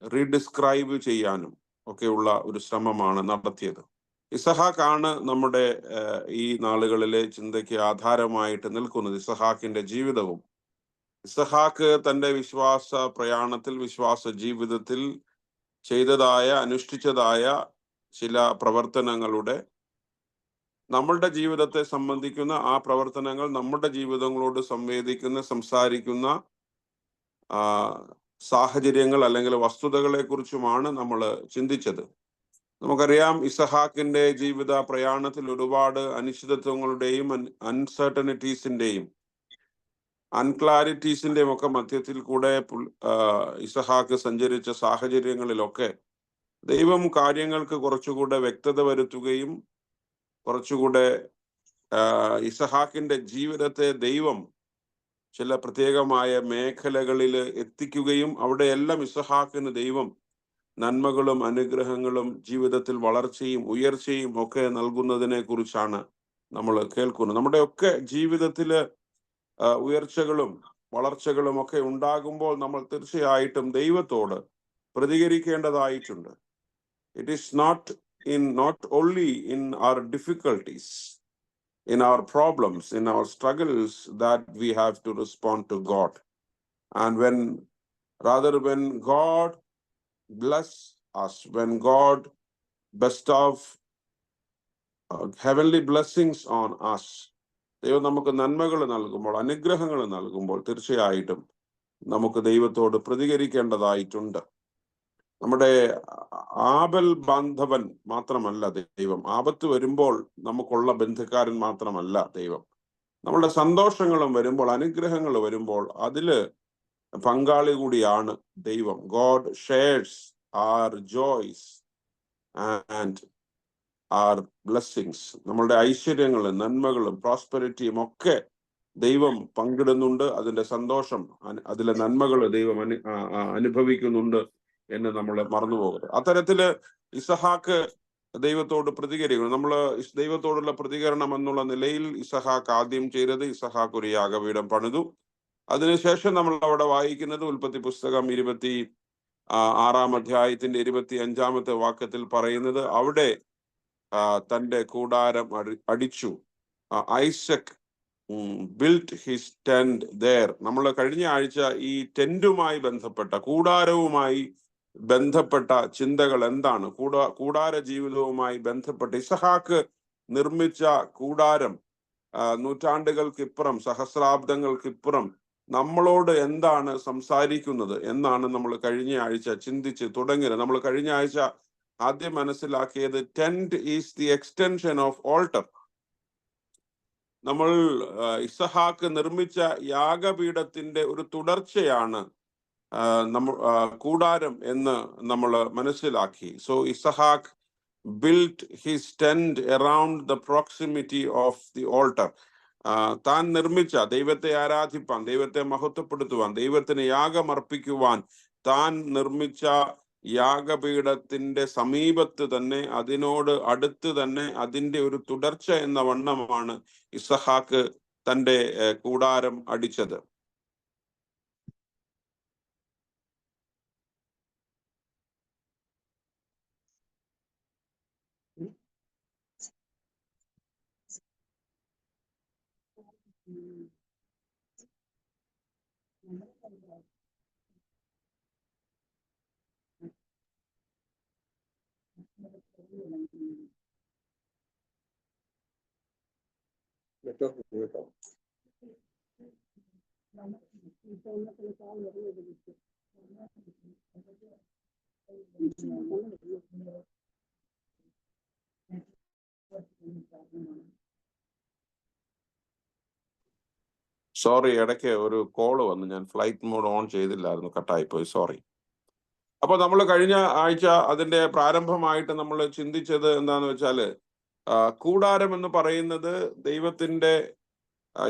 റീഡിസ്ക്രൈബ് ചെയ്യാനും ഒക്കെയുള്ള ഒരു ശ്രമമാണ് നടത്തിയത്. ഇസഹാക്കാണ് നമ്മുടെ ഈ നാളുകളിലെ ചിന്തയ്ക്ക് ആധാരമായിട്ട് നിൽക്കുന്നത്. ഇസഹാക്കിന്റെ ജീവിതവും ഇസഹാക്ക് തന്റെ വിശ്വാസ പ്രയാണത്തിൽ, വിശ്വാസ ജീവിതത്തിൽ ചെയ്തതായ, അനുഷ്ഠിച്ചതായ ചില പ്രവർത്തനങ്ങളുടെ, നമ്മളുടെ ജീവിതത്തെ സംബന്ധിക്കുന്ന ആ പ്രവർത്തനങ്ങൾ നമ്മുടെ ജീവിതങ്ങളോട് സംവേദിക്കുന്ന, സംസാരിക്കുന്ന സാഹചര്യങ്ങൾ അല്ലെങ്കിൽ വസ്തുതകളെ കുറിച്ചുമാണ് നമ്മൾ ചിന്തിച്ചത്. നമുക്കറിയാം, ഇസഹാക്കിന്റെ ജീവിത പ്രയാണത്തിൽ ഒരുപാട് അനിശ്ചിതത്വങ്ങളുടെയും അൺസർട്ടനിറ്റീസിന്റെയും അൺക്ലാരിറ്റീസിന്റെയും ഒക്കെ മധ്യത്തിൽ കൂടെ ഇസഹാക്ക് സഞ്ചരിച്ച സാഹചര്യങ്ങളിലൊക്കെ ദൈവം കാര്യങ്ങൾക്ക് കുറച്ചുകൂടെ വ്യക്തത വരുത്തുകയും കുറച്ചുകൂടെ ഇസഹാക്കിന്റെ ജീവിതത്തെ ദൈവം ചില പ്രത്യേകമായ മേഖലകളിൽ എത്തിക്കുകയും അവിടെയെല്ലാം ഇസഹാക്കിന് ദൈവം നന്മകളും അനുഗ്രഹങ്ങളും ജീവിതത്തിൽ വളർച്ചയും ഉയർച്ചയും ഒക്കെ നൽകുന്നതിനെ കുറിച്ചാണ് നമ്മൾ കേൾക്കുന്നത്. നമ്മുടെയൊക്കെ ജീവിതത്തില് ഉയർച്ചകളും വളർച്ചകളും ഒക്കെ ഉണ്ടാകുമ്പോൾ നമ്മൾ തീർച്ചയായിട്ടും ദൈവത്തോട് പ്രതികരിക്കേണ്ടതായിട്ടുണ്ട്. It is not only in our difficulties, in our problems, in our struggles that we have to respond to God. And when God bless us, when God bestow heavenly blessings on us, ദൈവം നമുക്ക് നന്മകൾ നൽകുമ്പോൾ, അനുഗ്രഹങ്ങൾ നൽകുമ്പോൾ തീർച്ചയായിട്ടും നമുക്ക് ദൈവത്തോട് പ്രതികരിക്കേണ്ടതായിട്ടുണ്ട്. നമ്മുടെ ആപൽ ബാന്ധവൻ മാത്രമല്ല ദൈവം. ആപത്ത് വരുമ്പോൾ നമുക്കുള്ള ബന്ധുക്കാരൻ മാത്രമല്ല ദൈവം. നമ്മുടെ സന്തോഷങ്ങളും വരുമ്പോൾ, അനുഗ്രഹങ്ങൾ വരുമ്പോൾ അതില് പങ്കാളി കൂടിയാണ് ദൈവം. God shares our joys and our blessings. നമ്മളുടെ ഐശ്വര്യങ്ങളും നന്മകളും പ്രോസ്പെരിറ്റിയും ഒക്കെ ദൈവം പങ്കിടുന്നുണ്ട്. അതിന്റെ സന്തോഷം, അതിലെ നന്മകൾ ദൈവം അനുഭവിക്കുന്നുണ്ട് എന്ന് നമ്മൾ മറന്നുപോകരുത്. അത്തരത്തില് ഇസഹാക്ക് ദൈവത്തോട് പ്രതികരിക്കണം. നമ്മൾ ദൈവത്തോടുള്ള പ്രതികരണം എന്നുള്ള നിലയിൽ ഇസഹാക്ക് ആദ്യം ചെയ്തത്, ഇസഹാക്ക് ഒരു യാഗപീഠം പണിതു. അതിനുശേഷം നമ്മൾ അവിടെ വായിക്കുന്നത് ഉൽപ്പത്തി പുസ്തകം 26-ാം അധ്യായത്തിന്റെ 25-ാമത്തെ വാക്യത്തിൽ പറയുന്നത്, അവിടെ തന്റെ കൂടാരം അടിച്ചു. Isaac built his tent there. നമ്മൾ കഴിഞ്ഞ ആഴ്ച ഈ ടെന്റുമായി ബന്ധപ്പെട്ട, കൂടാരവുമായി ബന്ധപ്പെട്ട ചിന്തകൾ എന്താണ്, കൂടാര ജീവിതവുമായി ബന്ധപ്പെട്ട് ഇസഹാക്ക് നിർമ്മിച്ച കൂടാരം നൂറ്റാണ്ടുകൾക്കിപ്പുറം, സഹസ്രാബ്ദങ്ങൾക്കിപ്പുറം നമ്മളോട് എന്താണ് സംസാരിക്കുന്നത് എന്നാണ് നമ്മൾ കഴിഞ്ഞ ആഴ്ച ചിന്തിച്ച് തുടങ്ങിയത്. നമ്മൾ കഴിഞ്ഞ ആഴ്ച ആദ്യം മനസ്സിലാക്കിയത് tent is the extension of alter. നമ്മൾ ഇസഹാക്ക് നിർമ്മിച്ച യാഗപീഠത്തിന്റെ ഒരു തുടർച്ചയാണ് കൂടാരം എന്ന് നമ്മൾ മനസ്സിലാക്കി. So Izahaak built his tent around the proximity of the alter. താൻ നിർമ്മിച്ച, ദൈവത്തെ ആരാധിപ്പാൻ, ദൈവത്തെ മഹത്വപ്പെടുത്തുവാൻ, ദൈവത്തിന് യാഗമർപ്പിക്കുവാൻ താൻ നിർമ്മിച്ച യാഗപീഠത്തിന്റെ സമീപത്ത് തന്നെ, അതിനോട് അടുത്ത് തന്നെ, അതിന്റെ ഒരു തുടർച്ച എന്ന വണ്ണമാണ് ഇസഹാക്ക് തന്റെ കൂടാരം അടിച്ചത്. സോറി, ഇടയ്ക്ക് ഒരു കോള് വന്നു, ഞാൻ ഫ്ലൈറ്റ് മോഡ് ഓൺ ചെയ്തില്ലായിരുന്നു, കട്ടായിപ്പോയി, സോറി. അപ്പൊ നമ്മൾ കഴിഞ്ഞ ആഴ്ച അതിന്റെ പ്രാരംഭമായിട്ട് നമ്മൾ ചിന്തിച്ചത് എന്താന്ന് വെച്ചാല്, കൂടാരം എന്ന് പറയുന്നത് ദൈവത്തിന്റെ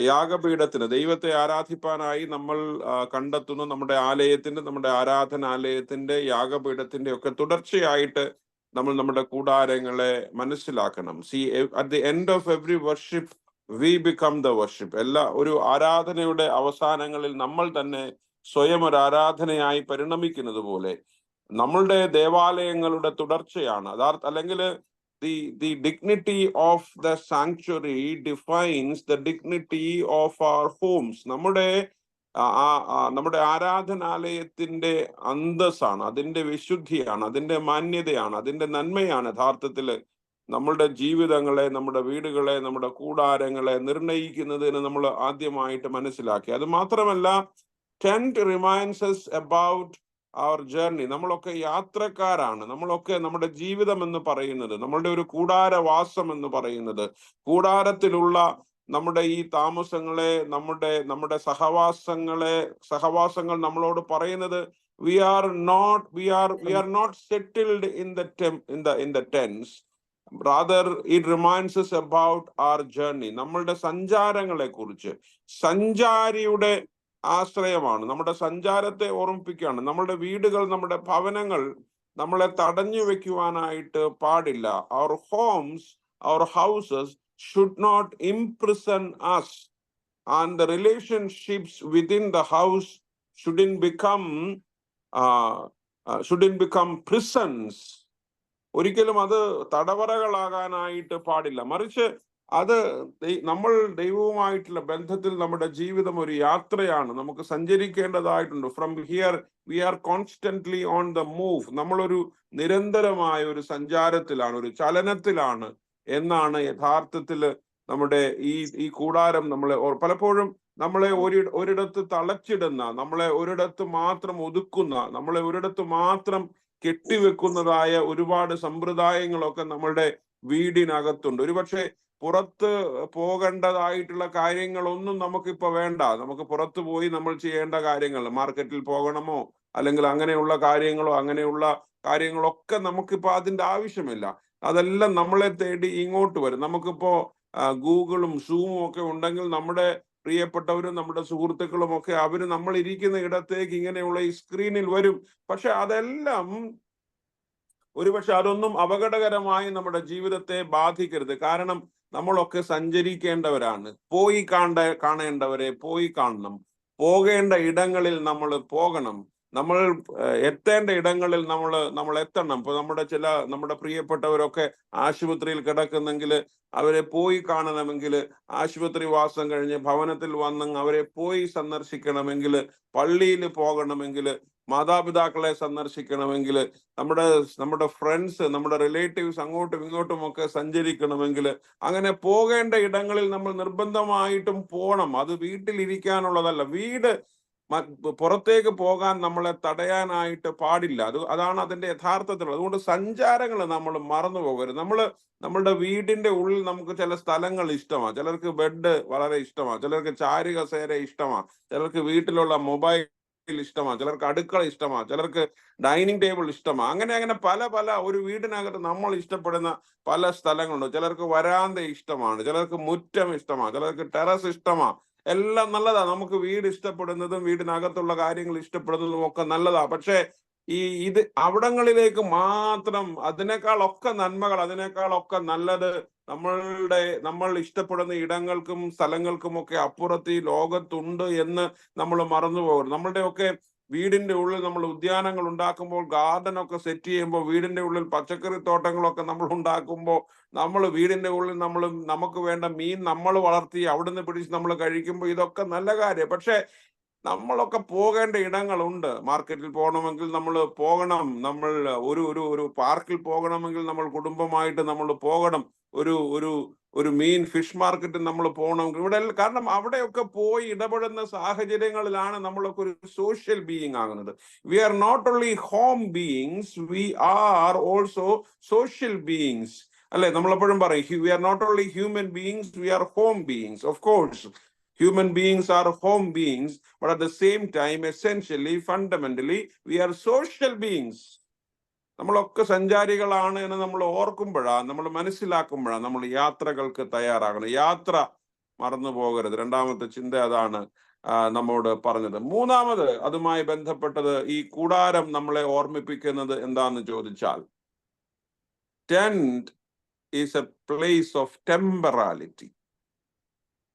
യാഗപീഠത്തിന്, ദൈവത്തെ ആരാധിപ്പാനായി നമ്മൾ കണ്ടെത്തുന്ന നമ്മുടെ ആലയത്തിന്റെ, നമ്മുടെ ആരാധനാലയത്തിന്റെ, യാഗപീഠത്തിന്റെ ഒക്കെ തുടർച്ചയായിട്ട് നമ്മൾ നമ്മുടെ കൂടാരങ്ങളെ മനസ്സിലാക്കണം. C, at the end of every worship we become the worship. ഒരു ആരാധനയുടെ അവസാനങ്ങളിൽ നമ്മൾ തന്നെ സ്വയം ഒരു ആരാധനയായി പരിണമിക്കുന്നത് പോലെ നമ്മളുടെ ദേവാലയങ്ങളുടെ തുടർച്ചയാണ് അല്ലെങ്കിൽ the dignity of the sanctuary defines the dignity of our homes. നമ്മുടെ ആരാധനാലയത്തിന്റെ അന്തസ്സാണ്, അതിന്റെ വിശുദ്ധിയാണ്, അതിന്റെ മാന്യതയാണ്, അതിന്റെ നന്മയാണ് യഥാർത്ഥത്തിൽ നമ്മളുടെ ജീവിതങ്ങളെ, നമ്മുടെ വീടുകളെ, നമ്മുടെ കൂടാരങ്ങളെ നിർണയിക്കുന്നതിന് നമ്മൾ ആദ്യമായിട്ട് മനസ്സിലാക്കി. അത് മാത്രമല്ല, tent reminds us about our journey. നമ്മളൊക്കെ യാത്രക്കാരാണ്. നമ്മളൊക്കെ നമ്മുടെ ജീവിതം എന്ന് പറയുന്നത്, നമ്മളുടെ ഒരു കൂടാരവാസം എന്ന് പറയുന്നത്, കൂടാരത്തിലുള്ള നമ്മുടെ ഈ താമസങ്ങളെ, നമ്മുടെ സഹവാസങ്ങൾ നമ്മളോട് പറയുന്നത്, we are not settled in the tents. Rather, it reminds us about our journey. നമ്മളുടെ സഞ്ചാരങ്ങളെ കുറിച്ച്, സഞ്ചാരിയുടെ ആശ്രയമാണ്, നമ്മുടെ സഞ്ചാരത്തെ ഓർമ്മിപ്പിക്കുകയാണ്. നമ്മുടെ വീടുകൾ, നമ്മുടെ ഭവനങ്ങൾ നമ്മളെ തടഞ്ഞു വെക്കുവാനായിട്ട് പാടില്ല. Our homes, our houses should not imprison us, and the relationships within the house shouldn't become prisons. ഒരിക്കലും അത് തടവറകളാകാനായിട്ട് പാടില്ല. മറിച്ച് അത് നമ്മൾ ദൈവവുമായിട്ടുള്ള ബന്ധത്തിൽ നമ്മുടെ ജീവിതം ഒരു യാത്രയാണ്, നമുക്ക് സഞ്ചരിക്കേണ്ടതായിട്ടുണ്ട്. From here we are constantly on the move. നമ്മളൊരു നിരന്തരമായ ഒരു സഞ്ചാരത്തിലാണ്, ഒരു ചലനത്തിലാണ് എന്നാണ് യഥാർത്ഥത്തിൽ നമ്മുടെ ഈ കൂടാരം പലപ്പോഴും നമ്മളെ ഒരിടത്ത് തളച്ചിടുന്ന, നമ്മളെ ഒരിടത്ത് മാത്രം ഒതുക്കുന്ന, നമ്മളെ ഒരിടത്ത് മാത്രം കെട്ടിവെക്കുന്നതായ ഒരുപാട് സമ്പ്രദായങ്ങളൊക്കെ നമ്മളുടെ വീടിനകത്തുണ്ട്. ഒരുപക്ഷെ പുറത്ത് പോകേണ്ടതായിട്ടുള്ള കാര്യങ്ങളൊന്നും നമുക്കിപ്പോ വേണ്ട. നമുക്ക് പുറത്തു പോയി നമ്മൾ ചെയ്യേണ്ട കാര്യങ്ങൾ, മാർക്കറ്റിൽ പോകണമോ അല്ലെങ്കിൽ അങ്ങനെയുള്ള കാര്യങ്ങളൊക്കെ നമുക്കിപ്പോ അതിന്റെ ആവശ്യമില്ല. അതെല്ലാം നമ്മളെ തേടി ഇങ്ങോട്ട് വരും. നമുക്കിപ്പോ ഗൂഗിളും സൂമും ഒക്കെ ഉണ്ടെങ്കിൽ നമ്മുടെ പ്രിയപ്പെട്ടവരും നമ്മുടെ സുഹൃത്തുക്കളും ഒക്കെ അവര് നമ്മൾ ഇരിക്കുന്ന ഇടത്തേക്ക് ഇങ്ങനെയുള്ള ഈ സ്ക്രീനിൽ വരും. പക്ഷെ അതെല്ലാം ഒരുപക്ഷെ അതൊന്നും അപകടകരമായി നമ്മുടെ ജീവിതത്തെ ബാധിക്കരുത്. കാരണം നമ്മളൊക്കെ സഞ്ചരിക്കേണ്ടവരാണ്. പോയി കാണേണ്ടവരെ പോയി കാണണം. പോകേണ്ട ഇടങ്ങളിൽ നമ്മൾ പോകണം. നമ്മൾ എത്തേണ്ട ഇടങ്ങളിൽ നമ്മൾ എത്തണം. ഇപ്പൊ നമ്മുടെ പ്രിയപ്പെട്ടവരൊക്കെ ആശുപത്രിയിൽ കിടക്കുന്നെങ്കിൽ അവരെ പോയി കാണണമെങ്കിൽ, ആശുപത്രി വാസം കഴിഞ്ഞ് ഭവനത്തിൽ വന്ന് അവരെ പോയി സന്ദർശിക്കണമെങ്കിൽ, പള്ളിയിൽ പോകണമെങ്കിൽ, മാതാപിതാക്കളെ സന്ദർശിക്കണമെങ്കിൽ, നമ്മുടെ ഫ്രണ്ട്സ്, നമ്മുടെ റിലേറ്റീവ്സ് അങ്ങോട്ടും ഇങ്ങോട്ടും ഒക്കെ സഞ്ചരിക്കണമെങ്കിൽ, അങ്ങനെ പോകേണ്ട ഇടങ്ങളിൽ നമ്മൾ നിർബന്ധമായിട്ടും പോകണം. അത് വീട്ടിലിരിക്കാനുള്ളതല്ല. വീട് പുറത്തേക്ക് പോകാൻ നമ്മളെ തടയാനായിട്ട് പാടില്ല. അതാണ് അതിന്റെ യഥാർത്ഥത്തിൽ. അതുകൊണ്ട് സഞ്ചാരങ്ങൾ നമ്മൾ മറന്നു പോകരുത്. നമ്മളുടെ വീടിന്റെ ഉള്ളിൽ നമുക്ക് ചില സ്ഥലങ്ങൾ ഇഷ്ടമാണ്. ചിലർക്ക് ബെഡ് വളരെ ഇഷ്ടമാണ്, ചിലർക്ക് ചാരു കസേര ഇഷ്ടമാണ്, ചിലർക്ക് വീട്ടിലുള്ള മൊബൈൽ ഇഷ്ടമാണ്, ചിലർക്ക് അടുക്കള ഇഷ്ടമാണ്, ചിലർക്ക് ഡൈനിങ് ടേബിൾ ഇഷ്ടമാണ്. അങ്ങനെ പല ഒരു വീടിനകത്ത് നമ്മൾ ഇഷ്ടപ്പെടുന്ന പല സ്ഥലങ്ങളുണ്ട്. ചിലർക്ക് വരാന്ത ഇഷ്ടമാണ്, ചിലർക്ക് മുറ്റം ഇഷ്ടമാണ്, ചിലർക്ക് ടെറസ് ഇഷ്ടമാണ്. എല്ലാം നല്ലതാ. നമുക്ക് വീട് ഇഷ്ടപ്പെടുന്നതും വീടിനകത്തുള്ള കാര്യങ്ങൾ ഇഷ്ടപ്പെടുന്നതും ഒക്കെ നല്ലതാ. പക്ഷെ ഇത് അവിടങ്ങളിലേക്ക് മാത്രം, അതിനേക്കാളൊക്കെ നന്മകൾ, അതിനേക്കാളൊക്കെ നല്ലത് നമ്മൾ ഇഷ്ടപ്പെടുന്ന ഇടങ്ങൾക്കും സ്ഥലങ്ങൾക്കും ഒക്കെ അപ്പുറത്ത് ഈ ലോകത്തുണ്ട് എന്ന് നമ്മൾ മറന്നു പോകരുത്. നമ്മളുടെയൊക്കെ വീടിന്റെ ഉള്ളിൽ നമ്മൾ ഉദ്യാനങ്ങൾ ഉണ്ടാക്കുമ്പോൾ, ഗാർഡൻ ഒക്കെ സെറ്റ് ചെയ്യുമ്പോൾ, വീടിന്റെ ഉള്ളിൽ പച്ചക്കറി തോട്ടങ്ങളൊക്കെ നമ്മൾ ഉണ്ടാക്കുമ്പോൾ, നമ്മൾ വീടിന്റെ ഉള്ളിൽ നമുക്ക് വേണ്ട മീൻ നമ്മൾ വളർത്തി അവിടുന്ന് പിടിച്ച് നമ്മൾ കഴിക്കുമ്പോൾ ഇതൊക്കെ നല്ല കാര്യം. പക്ഷെ നമ്മളൊക്കെ പോകേണ്ട ഇടങ്ങളുണ്ട്. മാർക്കറ്റിൽ പോകണമെങ്കിൽ നമ്മൾ പോകണം. നമ്മൾ ഒരു പാർക്കിൽ പോകണമെങ്കിൽ നമ്മൾ കുടുംബമായിട്ട് നമ്മൾ പോകണം. ഒരു മീൻ ഫിഷ് മാർക്കറ്റിൽ നമ്മൾ പോകണമെങ്കിൽ ഇവിടെ കാരണം അവിടെയൊക്കെ പോയി ഇടപെടുന്ന സാഹചര്യങ്ങളിലാണ് നമ്മളൊക്കെ ഒരു സോഷ്യൽ ബീയിങ് ആകുന്നത്. We are not only home beings, we are also social beings. അല്ലെ, നമ്മളെപ്പോഴും പറയും we are not only human beings, we are home beings. Of course human beings are home beings, but at the same time essentially fundamentally we are social beings. നമ്മളൊക്കെ സഞ്ചാരികളാണ് എന്ന് നമ്മൾ ഓർക്കുമ്പോഴാണ്, നമ്മൾ മനസ്സിലാക്കുമ്പോഴാണ് നമ്മൾ യാത്രകൾക്ക് തയ്യാറാകണം. യാത്ര മറന്നു പോകരുത്. രണ്ടാമത്തെ ചിന്ത അതാണ് നമ്മോട് പറഞ്ഞത്. മൂന്നാമത് അതുമായി ബന്ധപ്പെട്ടത് ഈ കൂടാരം നമ്മളെ ഓർമ്മിപ്പിക്കുന്നത് എന്താന്ന് ചോദിച്ചാൽ, tent is a place of temporality.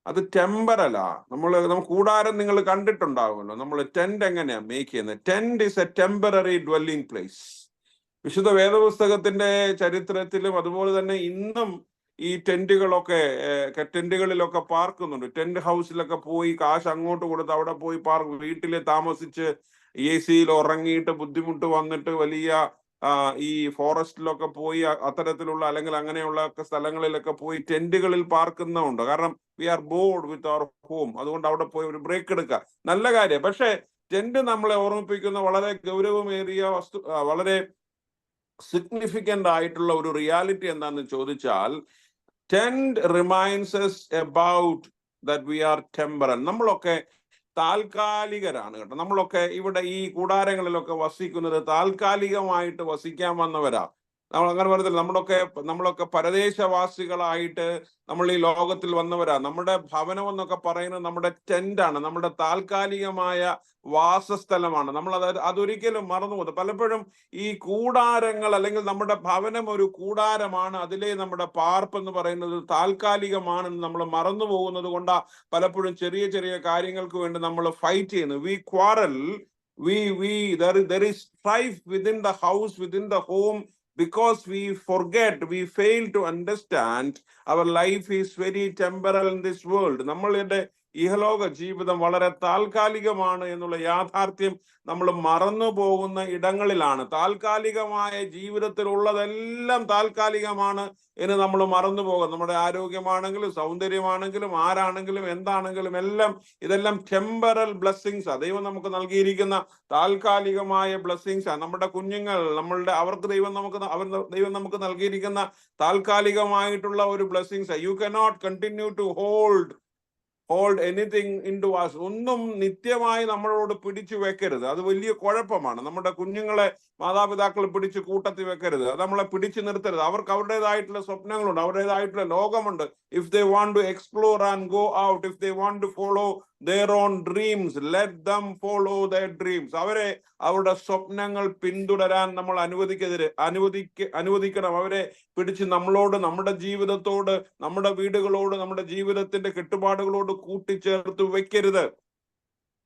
അത് ടെമ്പറലാ. നമ്മൾ കൂടാരം നിങ്ങൾ കണ്ടിട്ടുണ്ടാവുമല്ലോ. നമ്മൾ ടെന്റ് എങ്ങനെയാ മേക്ക് ചെയ്യുന്നത്? Tent is A temporary dwelling place. വിശുദ്ധ വേദപുസ്തകത്തിന്റെ ചരിത്രത്തിലും അതുപോലെ തന്നെ ഇന്നും ഈ ടെന്റുകളിലൊക്കെ പാർക്കുന്നുണ്ട്. ടെന്റ് ഹൗസിലൊക്കെ പോയി കാശ് അങ്ങോട്ട് കൊടുത്ത് അവിടെ പോയി വീട്ടിൽ താമസിച്ച് AC-യിൽ ഉറങ്ങിയിട്ട് ബുദ്ധിമുട്ട് വന്നിട്ട് വലിയ ഈ ഫോറസ്റ്റിലൊക്കെ പോയി അത്തരത്തിലുള്ള അല്ലെങ്കിൽ അങ്ങനെയുള്ള സ്ഥലങ്ങളിലൊക്കെ പോയി ടെന്റുകളിൽ പാർക്കുന്നുണ്ട്. കാരണം we are bored with our home. അതുകൊണ്ട് അവിടെ പോയി ഒരു ബ്രേക്ക് എടുക്കുക, നല്ല കാര്യം. പക്ഷെ ടെന്റ് നമ്മളെ ഓർമ്മിപ്പിക്കുന്ന വളരെ ഗൗരവമേറിയ വളരെ സിഗ്നിഫിക്കന്റ് ആയിട്ടുള്ള ഒരു റിയാലിറ്റി എന്താണെന്ന് ചോദിച്ചാൽ, tent reminds us about that we are temporal. നമ്മളൊക്കെ താൽക്കാലികരാണ് കേട്ടോ. നമ്മളൊക്കെ ഇവിടെ ഈ കൂടാരങ്ങളിലൊക്കെ വസിക്കുന്നത് താൽക്കാലികമായിട്ട് വസിക്കാൻ വന്നവരാ. നമ്മൾ അങ്ങനെ പറഞ്ഞില്ല, നമ്മളൊക്കെ പരദേശവാസികളായിട്ട് നമ്മൾ ഈ ലോകത്തിൽ വന്നവരാ. നമ്മുടെ ഭവനം എന്നൊക്കെ പറയുന്നത് നമ്മുടെ ടെന്റാണ്, നമ്മുടെ താൽക്കാലികമായ വാസസ്ഥലമാണ്. നമ്മൾ അതൊരിക്കലും മറന്നുപോകും. പലപ്പോഴും ഈ കൂടാരങ്ങൾ അല്ലെങ്കിൽ നമ്മുടെ ഭവനം ഒരു കൂടാരമാണ്, അതിലെ നമ്മുടെ പാർപ്പ് എന്ന് പറയുന്നത് താൽക്കാലികമാണെന്ന് നമ്മൾ മറന്നു പോകുന്നത് കൊണ്ടാ പലപ്പോഴും ചെറിയ ചെറിയ കാര്യങ്ങൾക്ക് വേണ്ടി നമ്മൾ ഫൈറ്റ് ചെയ്യുന്നു. We quarrel, there is strife within the house, within the home, because we fail to understand our life is very temporal in this world. നമ്മളുടെ ഇഹലോക ജീവിതം വളരെ താൽക്കാലികമാണ് എന്നുള്ള യാഥാർത്ഥ്യം നമ്മൾ മറന്നു പോകുന്ന ഇടങ്ങളിലാണ്. താൽക്കാലികമായ ജീവിതത്തിലുള്ളതെല്ലാം താൽക്കാലികമാണ് എന്ന് നമ്മൾ മറന്നു പോകും. നമ്മുടെ ആരോഗ്യമാണെങ്കിലും സൗന്ദര്യമാണെങ്കിലും ആരാണെങ്കിലും എന്താണെങ്കിലും ഇതെല്ലാം ടെമ്പറൽ ബ്ലെസ്സിങ്സാ. ദൈവം നമുക്ക് നൽകിയിരിക്കുന്ന താൽക്കാലികമായ ബ്ലെസ്സിങ്സാ. നമ്മുടെ കുഞ്ഞുങ്ങൾ അവർക്ക് ദൈവം നമുക്ക് നൽകിയിരിക്കുന്ന താൽക്കാലികമായിട്ടുള്ള ഒരു ബ്ലെസ്സിങ്സാ. You cannot continue to hold anything into us. ഒന്നും നിത്യമായി നമ്മളോട് പിടിച്ചു വെക്കരുത്. അത് വലിയ കുഴപ്പമാണ്. നമ്മുടെ കുഞ്ഞുങ്ങളെ മാതാപിതാക്കൾ പിടിച്ച് കൂട്ടത്തിൽ വെക്കരുത്. അത് നമ്മളെ പിടിച്ചു നിർത്തരുത്. അവർക്ക് അവരുടേതായിട്ടുള്ള സ്വപ്നങ്ങളുണ്ട്, അവരുടേതായിട്ടുള്ള ലോകമുണ്ട്. If they want to explore and go out, if they want to follow their own dreams, let them follow their dreams. അവരുടെ സ്വപ്നങ്ങൾ പിന്തുടരാൻ നമ്മൾ അനുവദിക്കണം. അവരെ പിടിച്ച് നമ്മുടെ ജീവിതത്തോട്, നമ്മുടെ വീടുകളോട്, നമ്മുടെ ജീവിതത്തിന്റെ കെട്ടുപാടുകളോട് കൂട്ടിച്ചേർത്ത് വെക്കരുത്.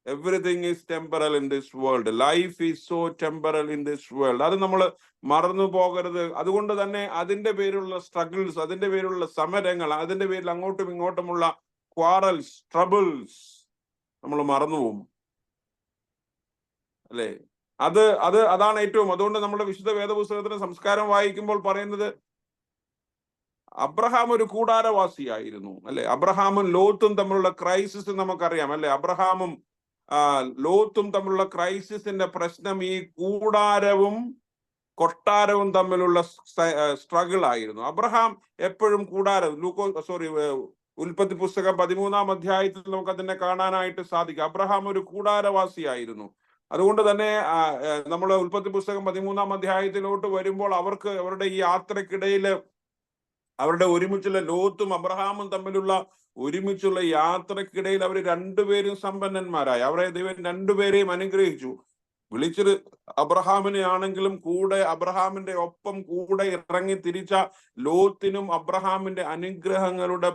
Everything is temporal in this world. Life is so temporal in this world. അത് നമ്മൾ മറന്നു പോകരുത്. അതുകൊണ്ട് തന്നെ അതിന്റെ പേരിലുള്ള സ്ട്രഗിൾസ്, അതിന്റെ പേരിലുള്ള സമരങ്ങൾ, അതിന്റെ പേരിൽ അങ്ങോട്ടും ഇങ്ങോട്ടുമുള്ള ക്വാറൽസ്, ട്രബിൾസ് നമ്മൾ മറന്നുപോകും. അല്ലേ? അതാണ് ഏറ്റവും. അതുകൊണ്ട് നമ്മുടെ വിശുദ്ധ വേദപുസ്തകത്തിന്റെ സംസ്കാരം വായിക്കുമ്പോൾ പറയുന്നത് അബ്രഹാം ഒരു കൂടാരവാസിയായിരുന്നു. അല്ലെ? അബ്രഹാമും ലോത്തും തമ്മിലുള്ള ക്രൈസിസ് നമുക്കറിയാം. അല്ലെ? അബ്രഹാമും ലോത്തും തമ്മിലുള്ള ക്രൈസിസിന്റെ പ്രശ്നം ഈ കൂടാരവും കൊട്ടാരവും തമ്മിലുള്ള സ്ട്രഗിൾ ആയിരുന്നു. അബ്രഹാം എപ്പോഴും ഉൽപ്പത്തി പുസ്തകം 13-ാം അധ്യായത്തിൽ നമുക്ക് അതിനെ കാണാനായിട്ട് സാധിക്കും. അബ്രഹാം ഒരു കൂടാരവാസിയായിരുന്നു. അതുകൊണ്ട് തന്നെ നമ്മൾ ഉൽപ്പത്തി പുസ്തകം 13-ാം അധ്യായത്തിലോട്ട് വരുമ്പോൾ അവരുടെ ഈ യാത്രക്കിടയിൽ അവരുടെ ഒരുമിച്ചുള്ള ലോത്തും അബ്രഹാമും തമ്മിലുള്ള ഒരുമിച്ചുള്ള യാത്രക്കിടയിൽ അവർ രണ്ടുപേരും സമ്പന്നന്മാരായി. അവരെ ദൈവം രണ്ടുപേരെയും അനുഗ്രഹിച്ചു. വിളിച്ചത് അബ്രഹാമിനെ ആണെങ്കിലും അബ്രഹാമിന്റെ ഒപ്പം കൂടെ ഇറങ്ങി തിരിച്ച ലോത്തിനും അബ്രഹാമിന്റെ അനുഗ്രഹങ്ങളുടെ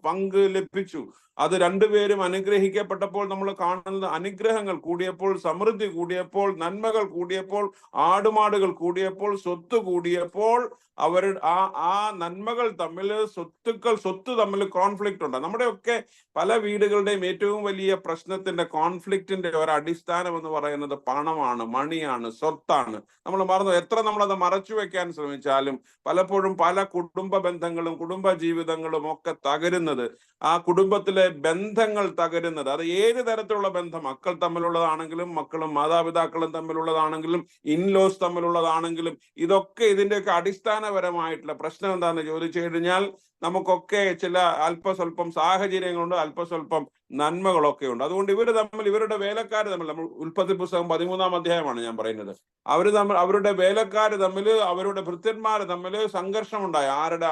പങ്ക് ലഭിച്ചു. അത് രണ്ടുപേരും അനുഗ്രഹിക്കപ്പെട്ടപ്പോൾ നമ്മൾ കാണുന്നത് അനുഗ്രഹങ്ങൾ കൂടിയപ്പോൾ, സമൃദ്ധി കൂടിയപ്പോൾ, നന്മകൾ കൂടിയപ്പോൾ, ആടുമാടുകൾ കൂടിയപ്പോൾ, സ്വത്ത് കൂടിയപ്പോൾ ആ നന്മകൾ തമ്മിൽ സ്വത്ത് തമ്മിൽ കോൺഫ്ലിക്റ്റ് ഉണ്ട്. നമ്മുടെയൊക്കെ പല വീടുകളുടെയും ഏറ്റവും വലിയ പ്രശ്നത്തിന്റെ കോൺഫ്ലിക്റ്റിന്റെ ഒരു അടിസ്ഥാനം എന്ന് പറയുന്നത് പണമാണ്, മണി മണിയാണ്, സ്വത്താണ്. നമ്മൾ മറന്നു. എത്ര നമ്മളത് മറച്ചു വെക്കാൻ ശ്രമിച്ചാലും പലപ്പോഴും പല കുടുംബ ബന്ധങ്ങളും കുടുംബ ജീവിതങ്ങളും ഒക്കെ തകരുന്നത്, ആ കുടുംബത്തിലെ ബന്ധങ്ങൾ തകരുന്നത്, അത് ഏത് തരത്തിലുള്ള ബന്ധം, മക്കൾ തമ്മിലുള്ളതാണെങ്കിലും മക്കളും മാതാപിതാക്കളും തമ്മിലുള്ളതാണെങ്കിലും ഇൻലോസ് തമ്മിലുള്ളതാണെങ്കിലും, ഇതൊക്കെ ഇതിൻ്റെയൊക്കെ അടിസ്ഥാനപരമായിട്ടുള്ള പ്രശ്നം എന്താണെന്ന് ചോദിച്ചു കഴിഞ്ഞാൽ നമുക്കൊക്കെ ചില അല്പസ്വല്പം സാഹചര്യങ്ങളുണ്ട്, അല്പസ്വല്പം നന്മകളൊക്കെ ഉണ്ട്. അതുകൊണ്ട് ഇവരുടെ വേലക്കാർ തമ്മിൽ, നമ്മൾ ഉൽപ്പത്തി പുസ്തകം 13-ാം അധ്യായമാണ് ഞാൻ പറയുന്നത്, അവരുടെ വേലക്കാർ തമ്മിൽ, അവരുടെ ഭൃത്യന്മാർ തമ്മിൽ സംഘർഷമുണ്ടായി. ആരുടെ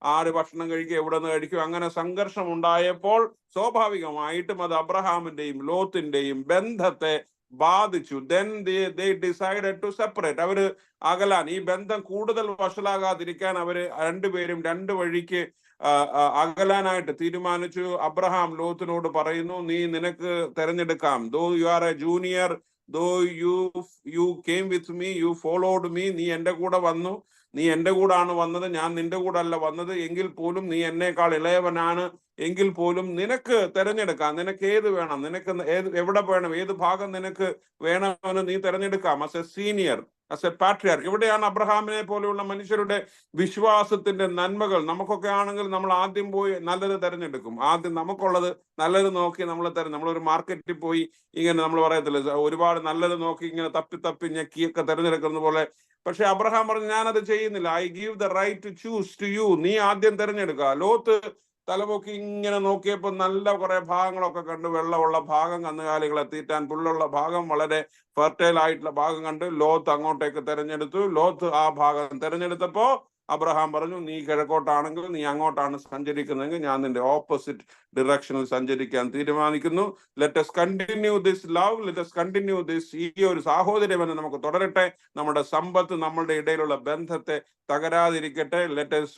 ആട് ഭക്ഷണം കഴിക്കും, എവിടെ നിന്ന് കഴിക്കും, അങ്ങനെ സംഘർഷം ഉണ്ടായപ്പോൾ സ്വാഭാവികമായിട്ടും അത് അബ്രഹാമിന്റെയും ലോത്തിന്റെയും ബന്ധത്തെ ബാധിച്ചു. Then they decided to separate. അവര് അകലാൻ, ഈ ബന്ധം കൂടുതൽ വഷളാകാതിരിക്കാൻ അവര് രണ്ടുപേരും രണ്ട് വഴിക്ക് അകലാനായിട്ട് തീരുമാനിച്ചു. അബ്രഹാം ലോത്തിനോട് പറയുന്നു, നിനക്ക് തെരഞ്ഞെടുക്കാം. Though you are a junior, though you came with me, you followed me, നീ എന്റെ കൂടെ വന്നു, നീ എന്റെ കൂടാണ് വന്നത്, ഞാൻ നിന്റെ കൂടെ അല്ല വന്നത്, എങ്കിൽ പോലും നീ എന്നേക്കാൾ ഇളയവനാണ്, എങ്കിൽ പോലും നിനക്ക് തെരഞ്ഞെടുക്കാം, നിനക്ക് ഏത് വേണം, നിനക്ക് എവിടെ വേണം, ഏത് ഭാഗം നിനക്ക് വേണമെന്ന് നീ തെരഞ്ഞെടുക്കാം. As A senior, as A patriarch. ഇവിടെയാണ് അബ്രഹാമിനെ പോലെയുള്ള മനുഷ്യരുടെ വിശ്വാസത്തിന്റെ നന്മകൾ. നമുക്കൊക്കെ ആണെങ്കിൽ നമ്മൾ ആദ്യം പോയി നല്ലത് തെരഞ്ഞെടുക്കും. ആദ്യം നമുക്കുള്ളത് നല്ലത് നോക്കി നമ്മളൊരു മാർക്കറ്റിൽ പോയി ഇങ്ങനെ, നമ്മൾ പറയത്തില്ല, ഒരുപാട് നല്ലത് നോക്കി ഇങ്ങനെ തപ്പി ഞെക്കിയൊക്കെ തെരഞ്ഞെടുക്കുന്ന പോലെ. പക്ഷെ അബ്രഹാം പറഞ്ഞു, ഞാനത് ചെയ്യുന്നില്ല. I give the right to choose to you. നീ ആദ്യം തെരഞ്ഞെടുക്കുക. ലോത്ത് തലപൊക്കി ഇങ്ങനെ നോക്കിയപ്പോൾ നല്ല കുറെ ഭാഗങ്ങളൊക്കെ കണ്ടു. വെള്ളമുള്ള ഭാഗം, കന്നുകാലികളെ തീറ്റാൻ പുല്ലുള്ള ഭാഗം, വളരെ ഫെർട്ടൈൽ ആയിട്ടുള്ള ഭാഗം കണ്ട് ലോത്ത് അങ്ങോട്ടേക്ക് തെരഞ്ഞെടുത്തു. ലോത്ത് ആ ഭാഗം തെരഞ്ഞെടുത്തപ്പോ അബ്രഹാം പറഞ്ഞു, നീ കിഴക്കോട്ടാണെങ്കിൽ, നീ അങ്ങോട്ടാണ് സഞ്ചരിക്കുന്നതെങ്കിൽ ഞാൻ നിന്റെ ഓപ്പോസിറ്റ് ഡിറക്ഷനിൽ സഞ്ചരിക്കാൻ തീരുമാനിക്കുന്നു. Let us continue this love, let us continue this, ഈ ഒരു സാഹോദര്യം നമുക്ക് തുടരട്ടെ. നമ്മുടെ സമ്പത്ത്, നമ്മളുടെ ഇടയിലുള്ള ബന്ധത്തെ തകരാതിരിക്കട്ടെ. Let us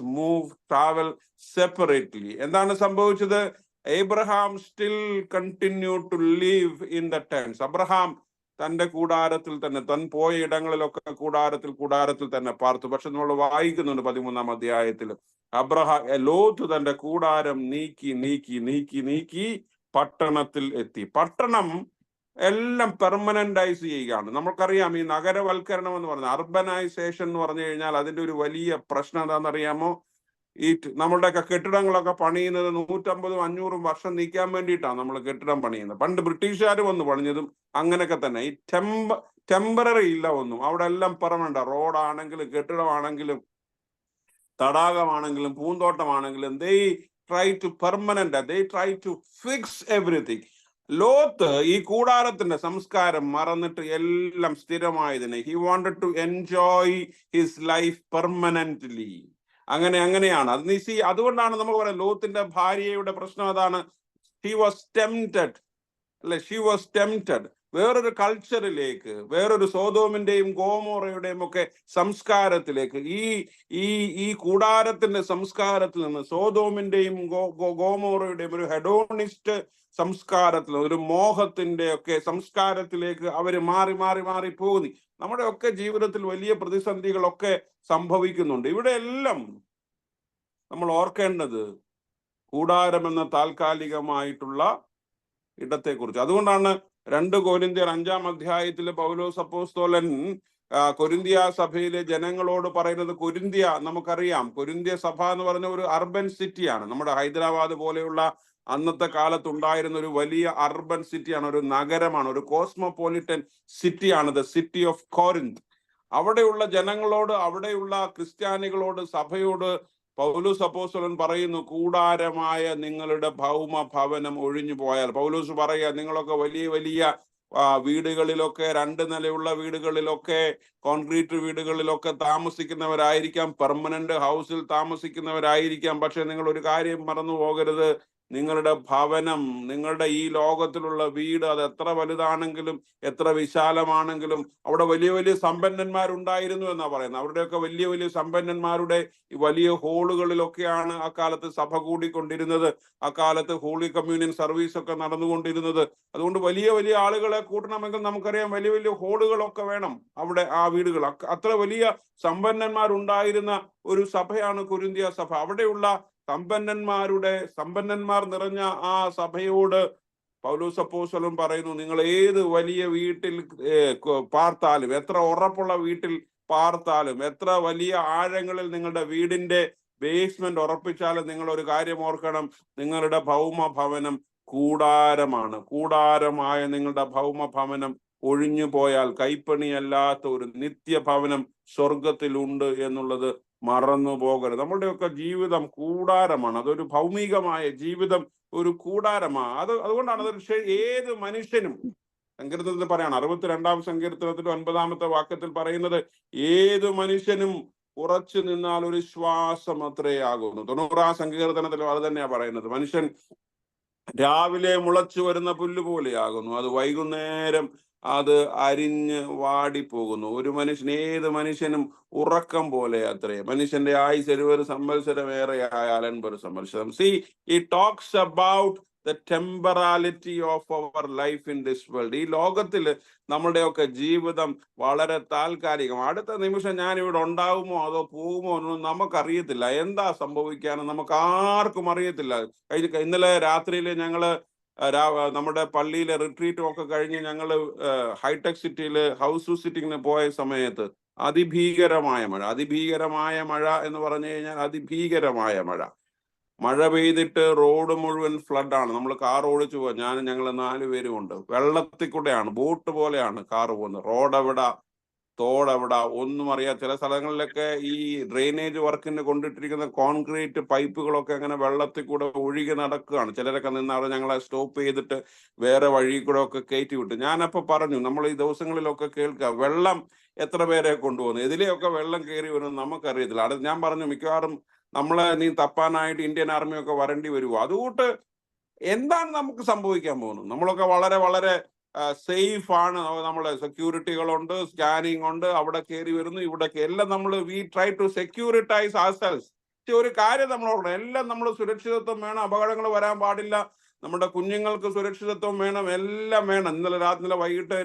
travel separately. എന്താണ് സംഭവിച്ചത്? Abraham still continue to live in the tents. Abraham തന്റെ കൂടാരത്തിൽ തന്നെ, താൻ പോയ ഇടങ്ങളിലൊക്കെ കൂടാരത്തിൽ തന്നെ പാർത്തു. പക്ഷെ നമ്മൾ വായിക്കുന്നുണ്ട് 13-ാം അധ്യായത്തിൽ, ലോത്ത് തന്റെ കൂടാരം നീക്കി പട്ടണത്തിൽ എത്തി. പട്ടണം എല്ലാം പെർമനന്റൈസ് ചെയ്യുകയാണ്. നമുക്കറിയാം, ഈ നഗരവൽക്കരണം എന്ന് പറഞ്ഞ, അർബനൈസേഷൻ എന്ന് പറഞ്ഞു കഴിഞ്ഞാൽ അതിന്റെ ഒരു വലിയ പ്രശ്നം എന്താണെന്നറിയാമോ? നമ്മളുടെയൊക്കെ കെട്ടിടങ്ങളൊക്കെ പണിയുന്നത് 150-500 വർഷം നീക്കാൻ വേണ്ടിയിട്ടാണ് നമ്മൾ കെട്ടിടം പണിയുന്നത്. പണ്ട് ബ്രിട്ടീഷുകാർ വന്ന് പണിഞ്ഞതും അങ്ങനെയൊക്കെ തന്നെ. ഈ ടെമ്പററി ഇല്ല ഒന്നും. അവിടെ എല്ലാം പെർമനന്റ്. റോഡാണെങ്കിലും കെട്ടിടമാണെങ്കിലും തടാകമാണെങ്കിലും പൂന്തോട്ടമാണെങ്കിലും they try to fix everything. Lot ഈ കൂടാരത്തിന്റെ സംസ്കാരം മറന്നിട്ട് എല്ലാം സ്ഥിരമായതിനെ, he wanted to enjoy his life permanently. അങ്ങനെയാണ് അത്. അതുകൊണ്ടാണ് നമുക്ക് പറയാം, ലോത്തിന്റെ ഭാര്യയുടെ പ്രശ്നം അതാണ്. ഷീ വാസ് ടെംപ്റ്റഡ് വേറൊരു കൾച്ചറിലേക്ക്, വേറൊരു സോദോമിന്റെയും ഗോമോറയുടെയും ഒക്കെ സംസ്കാരത്തിലേക്ക്. ഈ കൂടാരത്തിന്റെ സംസ്കാരത്തിൽ നിന്ന് സോദോമിന്റെയും ഗോമോറയുടെയും ഒരു ഹെഡോണിസ്റ്റ് സംസ്കാരത്തിൽ, ഒരു മോഹത്തിന്റെ ഒക്കെ സംസ്കാരത്തിലേക്ക് അവര് മാറി പോകുന്നു. നമ്മുടെ ഒക്കെ ജീവിതത്തിൽ വലിയ പ്രതിസന്ധികളൊക്കെ സംഭവിക്കുന്നുണ്ട്. ഇവിടെ എല്ലാം നമ്മൾ ഓർക്കേണ്ടത് കൂടാരം എന്ന താൽക്കാലികമായിട്ടുള്ള ഇടത്തെക്കുറിച്ച്. അതുകൊണ്ടാണ് 2 കൊരിന്ത്യർ 5-ാം അധ്യായത്തിൽ പൗലോസ് അപ്പോസ്തലൻ കൊരിന്ത്യ സഭയിലെ ജനങ്ങളോട് പറയുന്നത്, നമുക്കറിയാം, കൊരിന്ത്യ സഭ എന്ന് പറഞ്ഞ ഒരു അർബൻ സിറ്റിയാണ്. നമ്മുടെ ഹൈദരാബാദ് പോലെയുള്ള അന്നത്തെ കാലത്തുണ്ടായിരുന്ന ഒരു വലിയ അർബൻ സിറ്റിയാണ്, ഒരു നഗരമാണ്, ഒരു കോസ്മോപൊളിറ്റൻ സിറ്റിയാണ്, ദ സിറ്റി ഓഫ് കോരിന്ത്. അവിടെയുള്ള ജനങ്ങളോട്, അവിടെയുള്ള ക്രിസ്ത്യാനികളോട്, സഭയോട് പൗലോസ് അപ്പോസ്തലൻ പറയുന്നു, കൂടാരമായ നിങ്ങളുടെ ഭൗമ ഭവനം ഒഴിഞ്ഞു പോയാൽ. പൗലോസ് പറയുക, നിങ്ങളൊക്കെ വലിയ വീടുകളിലൊക്കെ, 2 നിലയുള്ള വീടുകളിലൊക്കെ, കോൺക്രീറ്റ് വീടുകളിലൊക്കെ താമസിക്കുന്നവരായിരിക്കാം, പെർമനന്റ് ഹൗസിൽ താമസിക്കുന്നവരായിരിക്കാം. പക്ഷെ നിങ്ങൾ ഒരു കാര്യം മറന്നു പോകരുത്, നിങ്ങളുടെ ഭവനം, നിങ്ങളുടെ ഈ ലോകത്തിലുള്ള വീട്, അത് എത്ര വലുതാണെങ്കിലും എത്ര വിശാലമാണെങ്കിലും, അവിടെ വലിയ സമ്പന്നന്മാരുണ്ടായിരുന്നു എന്നാ പറയുന്നത്. അവരുടെയൊക്കെ വലിയ സമ്പന്നന്മാരുടെ വലിയ ഹോളുകളിലൊക്കെയാണ് അക്കാലത്ത് സഭ കൂടിക്കൊണ്ടിരുന്നത്. അക്കാലത്ത് ഹോളി കമ്മ്യൂണിയൻ സർവീസ് ഒക്കെ നടന്നുകൊണ്ടിരുന്നത്. അതുകൊണ്ട് വലിയ ആളുകളെ കൂട്ടണമെങ്കിൽ നമുക്കറിയാം, വലിയ ഹോളുകളൊക്കെ വേണം അവിടെ, ആ വീടുകൾ. അത്ര വലിയ സമ്പന്നന്മാരുണ്ടായിരുന്ന ഒരു സഭയാണ് കൊരിന്ത്യ സഭ. അവിടെയുള്ള സമ്പന്നന്മാർ നിറഞ്ഞ ആ സഭയോട് പൗലോസ് അപ്പോസ്തലൻ പറയുന്നു, നിങ്ങൾ ഏത് വലിയ വീട്ടിൽ പാർത്താലും, എത്ര ഉറപ്പുള്ള വീട്ടിൽ പാർത്താലും, എത്ര വലിയ ആഴങ്ങളിൽ നിങ്ങളുടെ വീടിന്റെ ബേസ്മെന്റ് ഉറപ്പിച്ചാലും, നിങ്ങൾ ഒരു കാര്യം ഓർക്കണം, നിങ്ങളുടെ ഭൗമഭവനം കൂടാരമാണ്. കൂടാരമായ നിങ്ങളുടെ ഭൗമഭവനം ഒഴിഞ്ഞു പോയാൽ കൈപ്പണിയല്ലാത്ത ഒരു നിത്യഭവനം സ്വർഗത്തിലുണ്ട് എന്നുള്ളത് മറന്നു പോകരുത്. നമ്മളുടെയൊക്കെ ജീവിതം കൂടാരമാണ്. അതൊരു ഭൗമികമായ ജീവിതം ഒരു കൂടാരമാണ്. അതുകൊണ്ടാണ് അതൊരു ഏത് മനുഷ്യനും, സങ്കീർത്തനത്തിൽ പറയാണ്, 62-ാം സങ്കീർത്തനത്തിൽ 9-ാമത്തെ വാക്യത്തിൽ പറയുന്നത്, ഏത് മനുഷ്യനും ഉറച്ചു നിന്നാൽ ഒരു ശ്വാസം അത്രേ ആകുന്നു. 90-ാം സങ്കീർത്തനത്തിലും അത് തന്നെയാ പറയുന്നത്. മനുഷ്യൻ രാവിലെ മുളച്ചു വരുന്ന പുല്ല് പോലെയാകുന്നു, അത് വൈകുന്നേരം അത് അരിഞ്ഞ് വാടിപ്പോകുന്നു. ഒരു ഏത് മനുഷ്യനും ഉറക്കം പോലെ അത്രേ. മനുഷ്യന്റെ ആയുസ് 70 സംവത്സരം ഏറെ ആയാൽ 80 സംവത്സരം. See, it talks about the temporality of our life in this world. ഈ ലോകത്തിൽ നമ്മുടെയൊക്കെ ജീവിതം വളരെ താൽക്കാലികം. അടുത്ത നിമിഷം ഞാൻ ഇവിടെ ഉണ്ടാകുമോ അതോ പോകുമോ എന്നൊന്നും നമുക്കറിയത്തില്ല. എന്താ സംഭവിക്കാനും നമുക്ക് ആർക്കും അറിയത്തില്ല. ഇന്നലെ രാത്രിയിൽ ഞങ്ങള് നമ്മുടെ പള്ളിയിലെ റിട്രീറ്റും ഒക്കെ കഴിഞ്ഞ് ഞങ്ങൾ ഹൈടെക് സിറ്റിയിൽ ഹൗസ് വിസിറ്റിങ്ങിന് പോയ സമയത്ത് അതിഭീകരമായ മഴ എന്ന് പറഞ്ഞു കഴിഞ്ഞാൽ അതിഭീകരമായ മഴ പെയ്തിട്ട് റോഡ് മുഴുവൻ ഫ്ലഡാണ്. നമ്മൾ കാർ ഓടിച്ചു പോകാൻ, ഞങ്ങൾ 4 പേരും ഉണ്ട്. വെള്ളത്തിൽ കൂടെയാണ്, ബോട്ട് പോലെയാണ് കാർ പോകുന്നത്. റോഡെവിടാ, തോടെവിടാ ഒന്നും അറിയാം. ചില സ്ഥലങ്ങളിലൊക്കെ ഈ ഡ്രെയിനേജ് വർക്കിന് കൊണ്ടിട്ടിരിക്കുന്ന കോൺക്രീറ്റ് പൈപ്പുകളൊക്കെ അങ്ങനെ വെള്ളത്തിൽ കൂടെ ഒഴുകി നടക്കുകയാണ്. ചിലരൊക്കെ നിന്ന് അവിടെ ഞങ്ങളെ സ്റ്റോപ്പ് ചെയ്തിട്ട് വേറെ വഴി കൂടെ ഒക്കെ കയറ്റി വിട്ടു. ഞാനപ്പോൾ പറഞ്ഞു, നമ്മൾ ഈ ദിവസങ്ങളിലൊക്കെ കേൾക്കുക, വെള്ളം എത്ര പേരെ കൊണ്ടുപോകുന്നു, ഇതിലെയൊക്കെ വെള്ളം കയറി വരുമെന്ന് നമുക്കറിയത്തില്ല. അത് ഞാൻ പറഞ്ഞു, മിക്കവാറും നമ്മളെ നീ തപ്പാനായിട്ട് ഇന്ത്യൻ ആർമിയൊക്കെ വരേണ്ടി വരുമോ. അതുകൊണ്ട് എന്താണ് നമുക്ക് സംഭവിക്കാൻ പോകുന്നത്? നമ്മളൊക്കെ വളരെ വളരെ സേഫ് ആണ്. നമ്മളെ സെക്യൂരിറ്റികളുണ്ട്, സ്കാനിങ് ഉണ്ട്, അവിടെ കയറി വരുന്നു, ഇവിടെ എല്ലാം നമ്മൾ വി ട്രൈ ടു സെക്യൂരിറ്റൈസ് ആർസെൽസ്. ഒരു കാര്യം നമ്മൾ ഓർക്കണം, എല്ലാം നമ്മൾ സുരക്ഷിതത്വം വേണം, അപകടങ്ങൾ വരാൻ പാടില്ല, നമ്മുടെ കുഞ്ഞുങ്ങൾക്ക് സുരക്ഷിതത്വം വേണം, എല്ലാം വേണം. ഇന്നലെ വൈകിട്ട്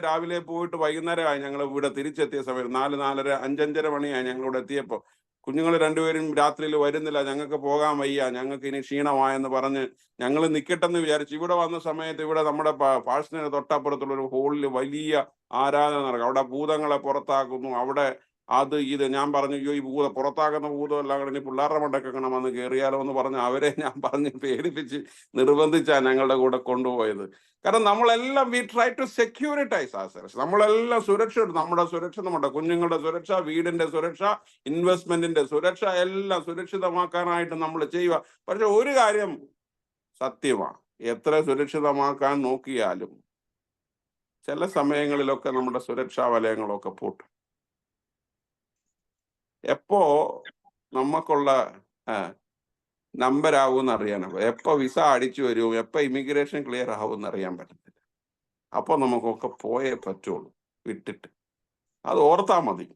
രാവിലെ പോയിട്ട് വൈകുന്നേരമായി ഞങ്ങൾ ഇവിടെ തിരിച്ചെത്തിയ സമയത്ത് 4-4:30 5:30 മണിയായി ഞങ്ങളിവിടെ എത്തിയപ്പോൾ. കുഞ്ഞുങ്ങൾ 2 പേരും രാത്രിയിൽ വരുന്നില്ല, ഞങ്ങൾക്ക് പോകാൻ വയ്യ, ഞങ്ങൾക്ക് ഇനി ക്ഷീണമായെന്ന് പറഞ്ഞ് ഞങ്ങൾ നിൽക്കട്ടെന്ന് വിചാരിച്ചു. ഇവിടെ വന്ന സമയത്ത് ഇവിടെ നമ്മുടെ പാഴ്സണിന് തൊട്ടപ്പുറത്തുള്ള ഒരു ഹോളിൽ വലിയ ആരാധന നടക്കും. അവിടെ ഭൂതങ്ങളെ പുറത്താക്കുന്നു, അവിടെ അത് ഇത്. ഞാൻ പറഞ്ഞു, അയ്യോ, ഈ പുറത്താക്കുന്ന ഭൂതം എല്ലാം കൂടെ ഇനി പിള്ളേരുടെ മണ്ടക്കെങ്ങനെ വന്ന് കയറിയാലോ എന്ന് പറഞ്ഞ് അവരെ ഞാൻ പറഞ്ഞ് പേടിപ്പിച്ച് നിർബന്ധിച്ചാണ് ഞങ്ങളുടെ കൂടെ കൊണ്ടുപോയത്. കാരണം നമ്മളെല്ലാം വി ട്രൈ ടു സെക്യൂരിറ്റൈസ് ആർസെൽസ്. നമ്മളെല്ലാം നമ്മുടെ സുരക്ഷ, നമ്മുടെ കുഞ്ഞുങ്ങളുടെ സുരക്ഷ, വീടിന്റെ സുരക്ഷ, ഇൻവെസ്റ്റ്മെന്റിന്റെ സുരക്ഷ എല്ലാം സുരക്ഷിതമാക്കാനായിട്ട് നമ്മൾ ചെയ്യുക. പക്ഷെ ഒരു കാര്യം സത്യമാണ്, എത്ര സുരക്ഷിതമാക്കാൻ നോക്കിയാലും ചില സമയങ്ങളിലൊക്കെ നമ്മുടെ സുരക്ഷാ വലയങ്ങളൊക്കെ പൂട്ടും. എപ്പോ നമുക്കുള്ള നമ്പർ ആവുമെന്ന് അറിയാനോ, എപ്പോ വിസ അടിച്ചു വരുമോ, എപ്പോ ഇമിഗ്രേഷൻ ക്ലിയർ ആവുമെന്ന് അറിയാൻ പറ്റത്തില്ല. അപ്പോൾ നമുക്കൊക്കെ പോയേ പറ്റുള്ളൂ വിട്ടിട്ട്. അത് ഓർത്താൽ മതി.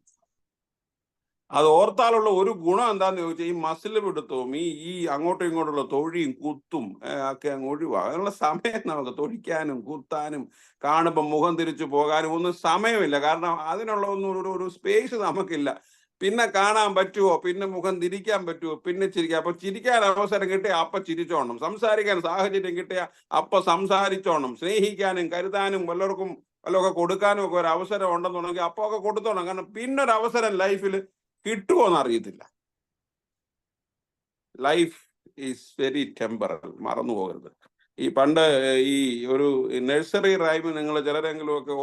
അത് ഓർത്താലുള്ള ഒരു ഗുണം എന്താന്ന് ചോദിച്ചാൽ, ഈ മസിൽ പിടുത്തവും ഈ അങ്ങോട്ടും ഇങ്ങോട്ടുള്ള തൊഴിയും കുത്തും ഒക്കെ അങ്ങ് ഒഴിവാകും. അതിനുള്ള സമയം നമുക്ക് തൊഴിക്കാനും കുത്താനും കാണുമ്പോൾ മുഖം തിരിച്ചു പോകാനും ഒന്നും സമയമില്ല. കാരണം അതിനുള്ള ഒരു സ്പേസ് നമുക്കില്ല. പിന്നെ കാണാൻ പറ്റുമോ, പിന്നെ മുഖം തിരിക്കാൻ പറ്റുമോ, പിന്നെ ചിരിക്കാം. അപ്പൊ ചിരിക്കാൻ അവസരം കിട്ടിയ അപ്പൊ ചിരിച്ചോണം, സംസാരിക്കാൻ സാഹചര്യം കിട്ടിയ അപ്പൊ സംസാരിച്ചോണം, സ്നേഹിക്കാനും കരുതാനും വല്ലതൊക്കെ കൊടുക്കാനും ഒക്കെ ഒരു അവസരം ഉണ്ടെന്നുണ്ടെങ്കിൽ അപ്പൊ ഒക്കെ കൊടുത്തോണം. കാരണം പിന്നൊരു അവസരം ലൈഫിൽ കിട്ടുമോന്ന് അറിയത്തില്ല. ലൈഫ് ഈസ് വെരി ടെമ്പറൽ, മറന്നു പോകരുത്. ഈ പണ്ട് ഈ ഒരു നഴ്സറി റൈം നിങ്ങൾ ചിലരെങ്കിലും ഒക്കെ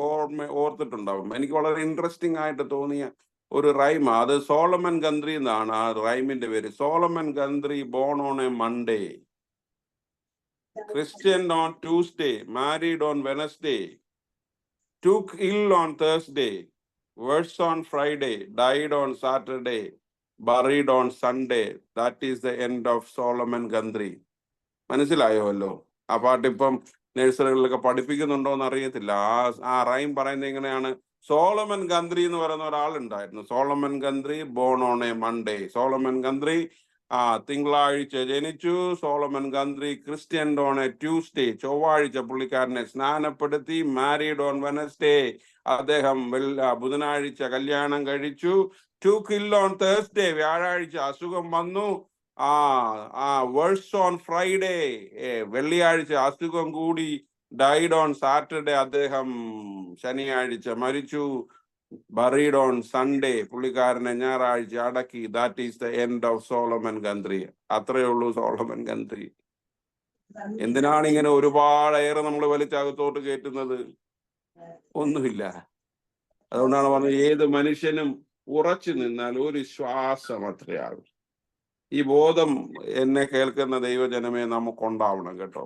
ഓർത്തിട്ടുണ്ടാവും. എനിക്ക് വളരെ ഇൻട്രസ്റ്റിംഗ് ആയിട്ട് തോന്നിയ ഒരു റൈം. അത് സോളമൻ ഗന്ത്രി എന്നാണ് ആ റൈമിന്റെ പേര്. Solomon Grundy born on a Monday, christened on Tuesday, married on Wednesday, took ill on Thursday, worse on Friday, died on Saturday, buried on Sunday. That is the end of Solomon Gundry. മനസ്സിലായോല്ലോ? ആ പാട്ടിപ്പം നഴ്സറികളിലൊക്കെ പഠിപ്പിക്കുന്നുണ്ടോ എന്ന് അറിയത്തില്ല. ആ rhyme പറയുന്നത് ഇങ്ങനെയാണ്. Solomon Grundy എന്ന് പറയുന്ന ഒരാളുണ്ടായിരുന്നു. Solomon Grundy born on a Monday. Solomon Grundy തിങ്കളാഴ്ച ജനിച്ചു. Solomon Grundy christened on a Tuesday, ചൊവ്വാഴ്ച പുള്ളിക്കാരനെ സ്നാനപ്പെടുത്തി. മാരീഡ് ഓൺ വെനസ്ഡേ, അദ്ദേഹം ബുധനാഴ്ച കല്യാണം കഴിച്ചു. ടു കിൽ ഓൺ തേഴ്സ്ഡേ, വ്യാഴാഴ്ച അസുഖം വന്നു. വേഴ്സ് ഓൺ ഫ്രൈഡേ, വെള്ളിയാഴ്ച അസുഖം കൂടി ഡൈഡ് ഓൺ സാറ്റർഡേ, അദ്ദേഹം ശനിയാഴ്ച മരിച്ചു. ബറീഡ് ഓൺ സൺഡേ, പുള്ളിക്കാരനെ ഞായറാഴ്ച അടക്കി. That is the end of Solomon Grundy. അത്രയേ ഉള്ളൂ സോളമൻ ഗന്ത്രി. എന്തിനാണ് ഇങ്ങനെ ഒരുപാട് ഏറെ നമ്മൾ വലിച്ചകത്തോട്ട് കയറ്റുന്നത്? ഒന്നുമില്ല. അതുകൊണ്ടാണ് പറഞ്ഞത് ഏത് മനുഷ്യനും ഉറച്ചു നിന്നാൽ ഒരു ശ്വാസം അത്രയാകും. ഈ ബോധം എന്നെ കേൾക്കുന്ന ദൈവജനമേ നമുക്കുണ്ടാവണം കേട്ടോ.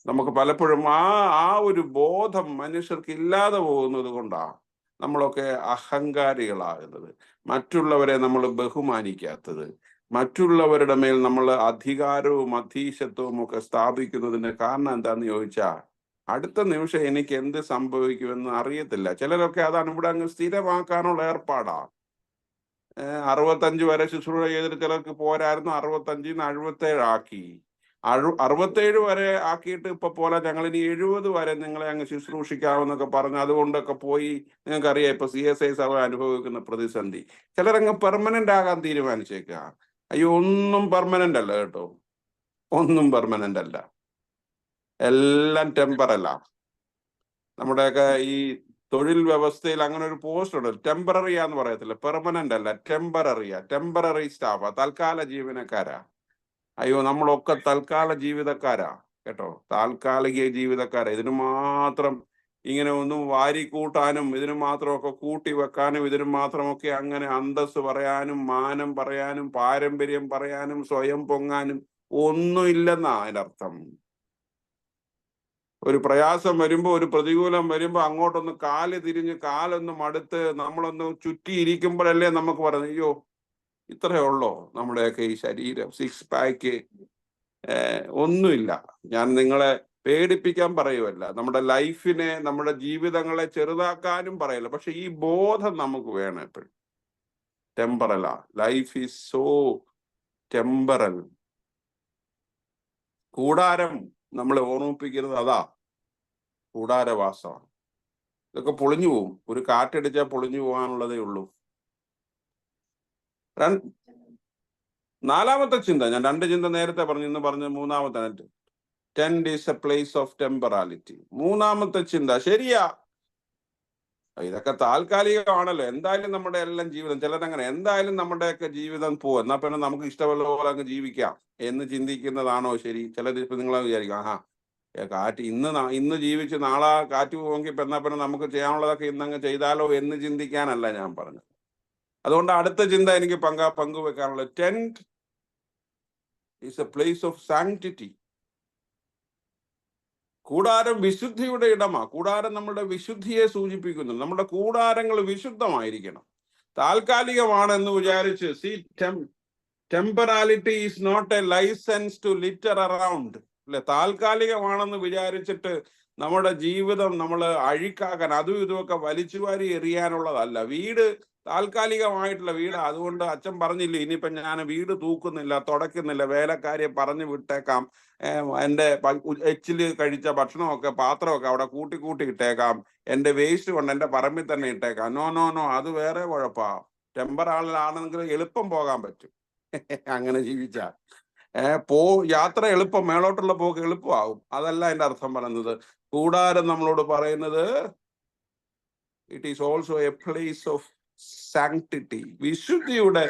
നമുക്ക് പലപ്പോഴും ആ ഒരു ബോധം മനുഷ്യർക്ക് ഇല്ലാതെ പോകുന്നത് കൊണ്ടാണ് നമ്മളൊക്കെ അഹങ്കാരികളാകുന്നത്, മറ്റുള്ളവരെ നമ്മൾ ബഹുമാനിക്കാത്തത്, മറ്റുള്ളവരുടെ മേൽ നമ്മൾ അധികാരവും അധീശത്വവും ഒക്കെ സ്ഥാപിക്കുന്നതിന്റെ കാരണം എന്താന്ന് ചോദിച്ചാൽ അടുത്ത നിമിഷം എനിക്ക് എന്ത് സംഭവിക്കുമെന്ന് അറിയത്തില്ല. ചിലരൊക്കെ അതാണ് ഇവിടെ അങ്ങ് സ്ഥിരമാക്കാനുള്ള ഏർപ്പാടാ. 65 വരെ ശുശ്രൂഷ ചെയ്തിട്ട് ചിലർക്ക് പോരായിരുന്നു, 65 77 ആക്കി. 67 വരെ ആക്കിയിട്ട് ഇപ്പൊ പോലെ ഞങ്ങൾ ഇനി 70 വരെ നിങ്ങളെ അങ്ങ് ശുശ്രൂഷിക്കാമെന്നൊക്കെ പറഞ്ഞു. അതുകൊണ്ടൊക്കെ പോയി. നിങ്ങൾക്കറിയാം ഇപ്പൊ CSI സഭ അനുഭവിക്കുന്ന പ്രതിസന്ധി. ചിലരങ്ങ് പെർമനന്റ് ആകാൻ തീരുമാനിച്ചേക്കുക. അയ്യോ, ഒന്നും പെർമനന്റ് അല്ല കേട്ടോ, ഒന്നും പെർമനന്റ് അല്ല, എല്ലാം ടെമ്പറല്ല. നമ്മുടെയൊക്കെ ഈ തൊഴിൽ വ്യവസ്ഥയിൽ അങ്ങനെ ഒരു പോസ്റ്റ് ഉണ്ട്, ടെമ്പററിയാന്ന് പറയത്തില്ല, പെർമനന്റ് അല്ല, ടെമ്പററിയാ. ടെമ്പററി സ്റ്റാഫാ, തൽക്കാല ജീവനക്കാരാ. അയ്യോ, നമ്മളൊക്കെ തൽക്കാല ജീവിതക്കാരാ കേട്ടോ, താൽക്കാലിക ജീവിതക്കാരാ. ഇതിനു മാത്രം ഇങ്ങനെ ഒന്നും വാരിക്കൂട്ടാനും ഇതിനു മാത്രമൊക്കെ കൂട്ടി വെക്കാനും ഇതിനു മാത്രമൊക്കെ അങ്ങനെ അന്തസ് പറയാനും മാനം പറയാനും പാരമ്പര്യം പറയാനും സ്വയം പൊങ്ങാനും ഒന്നും ഇല്ലെന്നാ അതിനർത്ഥം. ഒരു പ്രയാസം വരുമ്പോ, ഒരു പ്രതികൂലം വരുമ്പോ അങ്ങോട്ടൊന്ന് കാല് തിരിഞ്ഞ് കാലൊന്ന് മടുത്ത് നമ്മളൊന്ന് ചുറ്റിയിരിക്കുമ്പോഴല്ലേ നമുക്ക് പറഞ്ഞു അയ്യോ ഇത്രയേ ഉള്ളോ നമ്മുടെയൊക്കെ ഈ ശരീരം, 6 പാക്ക് ഒന്നുമില്ല. ഞാൻ നിങ്ങളെ പേടിപ്പിക്കാൻ പറയുമല്ല, നമ്മുടെ ലൈഫിനെ നമ്മുടെ ജീവിതങ്ങളെ ചെറുതാക്കാനും പറയല്ല. പക്ഷെ ഈ ബോധം നമുക്ക് വേണം എപ്പോഴും. ടെമ്പറലാ, ലൈഫ് ഈസ് സോ ടെമ്പറൽ. കൂടാരം നമ്മളെ ഓർമ്മിപ്പിക്കുന്നത് അതാ, കൂടാരവാസമാണ്. ഇതൊക്കെ പൊളിഞ്ഞു പോവും, ഒരു കാറ്റടിച്ചാൽ പൊളിഞ്ഞു പോകാനുള്ളതേ ഉള്ളൂ. നാലാമത്തെ ചിന്ത, ഞാൻ 2 ചിന്ത നേരത്തെ പറഞ്ഞു, ഇന്ന് പറഞ്ഞ മൂന്നാമത്തെ. Tent is a place of temporality. മൂന്നാമത്തെ ചിന്ത ശരിയാ, ഇതൊക്കെ താൽക്കാലികമാണല്ലോ, എന്തായാലും നമ്മുടെ എല്ലാം ജീവിതം, ചിലരങ്ങനെ എന്തായാലും നമ്മുടെയൊക്കെ ജീവിതം പോവും, എന്നാ പിന്നെ നമുക്ക് ഇഷ്ടമുള്ള പോലെ അങ്ങ് ജീവിക്കാം എന്ന് ചിന്തിക്കുന്നതാണോ ശരി? ചിലർ ഇപ്പൊ നിങ്ങളെ വിചാരിക്കും കാറ്റ് ഇന്ന് ജീവിച്ച് നാളെ കാറ്റ് പോകെങ്കിൽ ഇപ്പൊ എന്നാ പിന്നെ നമുക്ക് ചെയ്യാനുള്ളതൊക്കെ ഇന്നങ്ങ് ചെയ്താലോ എന്ന് ചിന്തിക്കാനല്ല ഞാൻ പറഞ്ഞത്. അതുകൊണ്ട് അടുത്ത ചിന്ത എനിക്ക് പങ്കുവെക്കാനുള്ളത്, tent is a place of sanctity. കൂടാരം വിശുദ്ധിയുടെ ഇടമാ. കൂടാരം നമ്മുടെ വിശുദ്ധിയെ സൂചിപ്പിക്കുന്നു. നമ്മുടെ കൂടാരങ്ങൾ വിശുദ്ധമായിരിക്കണം. താൽക്കാലികമാണെന്ന് വിചാരിച്ച് temporality is not a license to litter around അല്ലെ. താൽക്കാലികമാണെന്ന് വിചാരിച്ചിട്ട് നമ്മുടെ ജീവിതം നമ്മൾ അഴുക്കാക്കാൻ അതും ഇതുമൊക്കെ വലിച്ചുവാരി എറിയാനുള്ളതല്ല. വീട് താൽക്കാലികമായിട്ടുള്ള വീട്. അതുകൊണ്ട് അച്ഛൻ പറഞ്ഞില്ലേ, ഇനിയിപ്പം ഞാൻ വീട് തൂക്കുന്നില്ല, തുടയ്ക്കുന്നില്ല, വേലക്കാരിയെ പറഞ്ഞു വിട്ടേക്കാം, എൻ്റെ എച്ചില് കഴിച്ച ഭക്ഷണമൊക്കെ പാത്രമൊക്കെ അവിടെ കൂട്ടി ഇട്ടേക്കാം, എൻ്റെ വേസ്റ്റ് കൊണ്ട് എൻ്റെ പറമ്പിൽ തന്നെ ഇട്ടേക്കാം. നോ, അത് വേറെ കുഴപ്പാ. ടെമ്പറാളിലാണെങ്കിൽ എളുപ്പം പോകാൻ പറ്റും അങ്ങനെ ജീവിച്ചാൽ. യാത്ര എളുപ്പം, മേളോട്ടുള്ള പോക്ക് എളുപ്പമാകും. അതല്ല എൻ്റെ അർത്ഥം പറയുന്നത്. കൂടാരം നമ്മളോട് പറയുന്നത് it is also A place of sanctity. വിശുദ്ധിയുടെ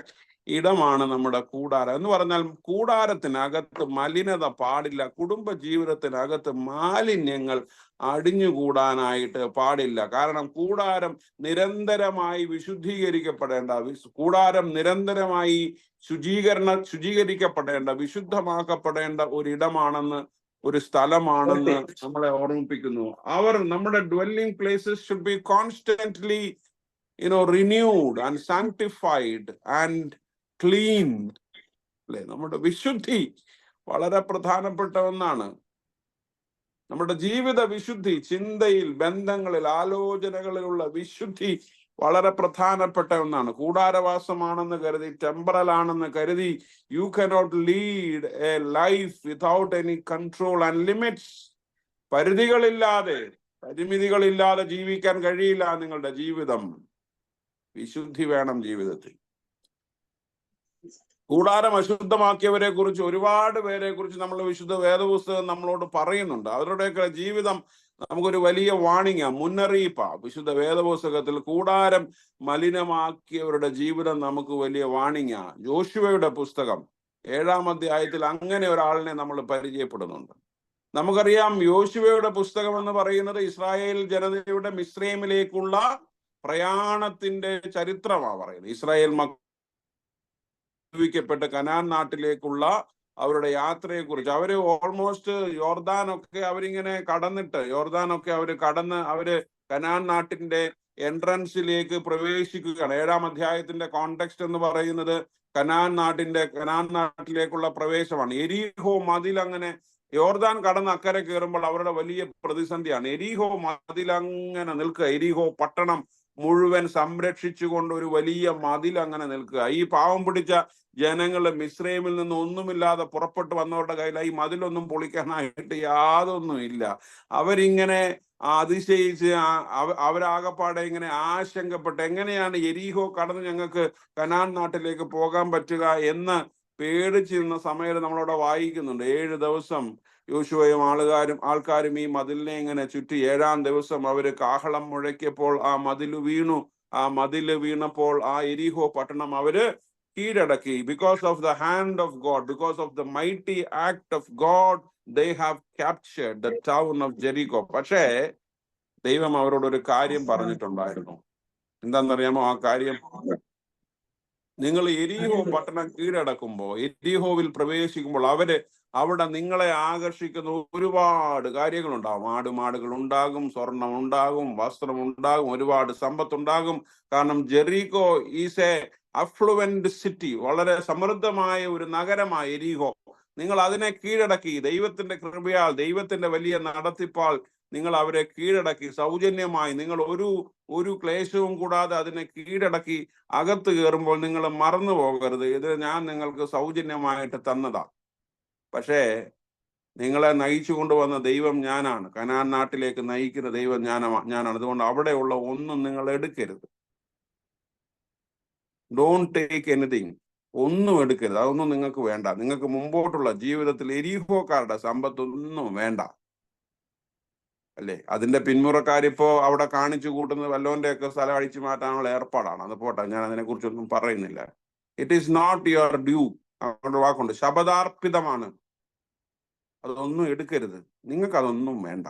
ഇടമാണ് നമ്മുടെ കൂടാരം എന്ന് പറഞ്ഞാൽ. കൂടാരത്തിനകത്ത് മലിനത പാടില്ല. കുടുംബ ജീവിതത്തിനകത്ത് മാലിന്യങ്ങൾ അടിഞ്ഞുകൂടാനായിട്ട് പാടില്ല. കാരണം കൂടാരം നിരന്തരമായി വിശുദ്ധീകരിക്കപ്പെടേണ്ട, കൂടാരം നിരന്തരമായി ശുചീകരിക്കപ്പെടേണ്ട, വിശുദ്ധമാക്കപ്പെടേണ്ട ഒരിടമാണെന്ന്, ഒരു സ്ഥലമാണെന്ന് നമ്മളെ ഓർമ്മിപ്പിക്കുന്നു. നമ്മുടെ dwelling places should be constantly renewed and sanctified and cleaned. അല്ലെ, നമ്മുടെ വിശുദ്ധി വളരെ പ്രധാനപ്പെട്ട ഒന്നാണ്. നമ്മുടെ ജീവിത വിശുദ്ധി, ചിന്തയിൽ, ബന്ധങ്ങളിൽ, ആലോചനകളിലുള്ള വിശുദ്ധി വളരെ പ്രധാനപ്പെട്ട ഒന്നാണ്. കൂടാരവാസമാണെന്ന് കരുതി, ടെമ്പറൽ ആണെന്ന് കരുതി you cannot lead a life without any control and limits. പരിധികളില്ലാതെ, പരിമിതികളില്ലാതെ ജീവിക്കാൻ കഴിയില്ല നിങ്ങളുടെ ജീവിതം. വിശുദ്ധി വേണം ജീവിതത്തിൽ. കൂടാരം അശുദ്ധമാക്കിയവരെ കുറിച്ച് ഒരുപാട് പേരെ കുറിച്ച് നമ്മൾ വിശുദ്ധ വേദപുസ്തകം നമ്മളോട് പറയുന്നുണ്ട്. അവരുടെയൊക്കെ ജീവിതം നമുക്കൊരു വലിയ വാണിംഗാ, മുന്നറിയിപ്പാ. വിശുദ്ധ വേദപുസ്തകത്തിൽ കൂടാരം മലിനമാക്കിയവരുടെ ജീവിതം നമുക്ക് വലിയ വാണിംഗാ. യോശുവയുടെ പുസ്തകം 7-ാം അധ്യായത്തിൽ അങ്ങനെ ഒരാളിനെ നമ്മൾ പരിചയപ്പെടുന്നുണ്ട്. നമുക്കറിയാം, യോശുവയുടെ പുസ്തകം എന്ന് പറയുന്നത് ഇസ്രായേൽ ജനതയുടെ മിസ്രൈമിലേക്കുള്ള പ്രയാണത്തിന്റെ ചരിത്രമാണ് പറയുന്നത്. ഇസ്രായേൽ പ്പെട്ട് കനാൻ നാട്ടിലേക്കുള്ള അവരുടെ യാത്രയെ കുറിച്ച്. അവര് ഓൾമോസ്റ്റ് യോർദാനൊക്കെ അവരിങ്ങനെ യോർദാനൊക്കെ കടന്ന് അവര് കനാൻ നാട്ടിന്റെ എൻട്രൻസിലേക്ക് പ്രവേശിക്കുകയാണ്. 7-ാം അധ്യായത്തിന്റെ കോണ്ടെക്സ്റ്റ് എന്ന് പറയുന്നത് കനാൻ നാട്ടിലേക്കുള്ള പ്രവേശമാണ്. എരീഹോ മതിൽ അങ്ങനെ യോർദാൻ കടന്ന് അക്കരെ കയറുമ്പോൾ അവരുടെ വലിയ പ്രതിസന്ധിയാണ്. എരീഹോ മതിൽ അങ്ങനെ നിൽക്കുക. എരീഹോ പട്ടണം മുഴുവൻ സംരക്ഷിച്ചുകൊണ്ട് ഒരു വലിയ മതിൽ അങ്ങനെ നിൽക്കുക. ഈ പാവം പിടിച്ച ജനങ്ങള് മിസ്രൈമിൽ നിന്ന് ഒന്നുമില്ലാതെ പുറപ്പെട്ടു വന്നവരുടെ കയ്യിൽ ഈ മതിലൊന്നും പൊളിക്കാനായിട്ട് യാതൊന്നും ഇല്ല. അവരിങ്ങനെ അതിശയിച്ച് അവരാകപ്പാടെ ഇങ്ങനെ ആശങ്കപ്പെട്ട് എങ്ങനെയാണ് എരീഹോ കടന്ന് ഞങ്ങൾക്ക് കനാൻ നാട്ടിലേക്ക് പോകാൻ പറ്റുക എന്ന് പേടിച്ചിരുന്ന സമയത്ത് നമ്മളവിടെ വായിക്കുന്നുണ്ട്. 7 ദിവസം യോശുവയും ആൾക്കാരും ഈ മതിലിനെ ഇങ്ങനെ ചുറ്റി 7-ാം ദിവസം അവര് കാഹളം മുഴക്കിയപ്പോൾ ആ മതില് വീണു. ആ മതില് വീണപ്പോൾ ആ എരീഹോ പട്ടണം അവര് കീഴടക്കി. Because of the hand of God, because of the mighty act of God, they have captured the town of Jericho. പക്ഷേ ദൈവം അവരോട് ഒരു കാര്യം പറഞ്ഞിട്ടുണ്ടായിരുന്നു. എന്താണെന്നറിയാമോ ആ കാര്യം? നിങ്ങൾ എരീഹോ പട്ടണം കീഴടക്കുമ്പോൾ, എരീഹോവിൽ പ്രവേശിക്കുമ്പോൾ അവിടെ നിങ്ങളെ ആകർഷിക്കുന്ന ഒരുപാട് കാര്യങ്ങളുണ്ടാകും. ആടുമാടുകൾ ഉണ്ടാകും, സ്വർണം ഉണ്ടാകും, വസ്ത്രം ഉണ്ടാകും, ഒരുപാട് സമ്പത്തുണ്ടാകും. കാരണം Jericho is A affluent city, വളരെ സമൃദ്ധമായ ഒരു നഗരമായ എരീഹോ. നിങ്ങൾ അതിനെ കീഴടക്കി. ദൈവത്തിന്റെ കൃപയാൽ, ദൈവത്തിന്റെ വലിയ നടത്തിപ്പാൽ നിങ്ങൾ അവരെ കീഴടക്കി. സൗജന്യമായി നിങ്ങൾ ഒരു ക്ലേശവും കൂടാതെ അതിനെ കീഴടക്കി അകത്ത് കയറുമ്പോൾ നിങ്ങൾ മറന്നു പോകരുത്, ഇത് ഞാൻ നിങ്ങൾക്ക് സൗജന്യമായിട്ട് തന്നതാ. പക്ഷേ നിങ്ങളെ നയിച്ചു കൊണ്ടുവന്ന ദൈവം ഞാനാണ്. കനാൻ നാട്ടിലേക്ക് നയിക്കുന്ന ദൈവം ഞാനാണ്. അതുകൊണ്ട് അവിടെയുള്ള ഒന്നും നിങ്ങൾ എടുക്കരുത്. Don't take anything. ഒന്നും എടുക്കരുത്. അതൊന്നും നിങ്ങൾക്ക് വേണ്ട. നിങ്ങൾക്ക് മുമ്പോട്ടുള്ള ജീവിതത്തിൽ എരീഹോക്കാരുടെ സമ്പത്തൊന്നും വേണ്ട. അല്ലേ? അതിന്റെ പിന്മുറക്കാരിപ്പോ അവിടെ കാണിച്ചു കൂട്ടുന്നത് വല്ലോന്റെ ഒക്കെ സ്ഥലം അടിച്ചു മാറ്റാനുള്ള ഏർപ്പാടാണ്. അത് പോട്ടെ, ഞാൻ അതിനെ കുറിച്ചൊന്നും പറയുന്നില്ല. It is not your due. അവരുടെ വാക്കുണ്ട്, ശബദാർപ്പിതമാണ്. അതൊന്നും എടുക്കരുത്. നിങ്ങൾക്ക് അതൊന്നും വേണ്ട.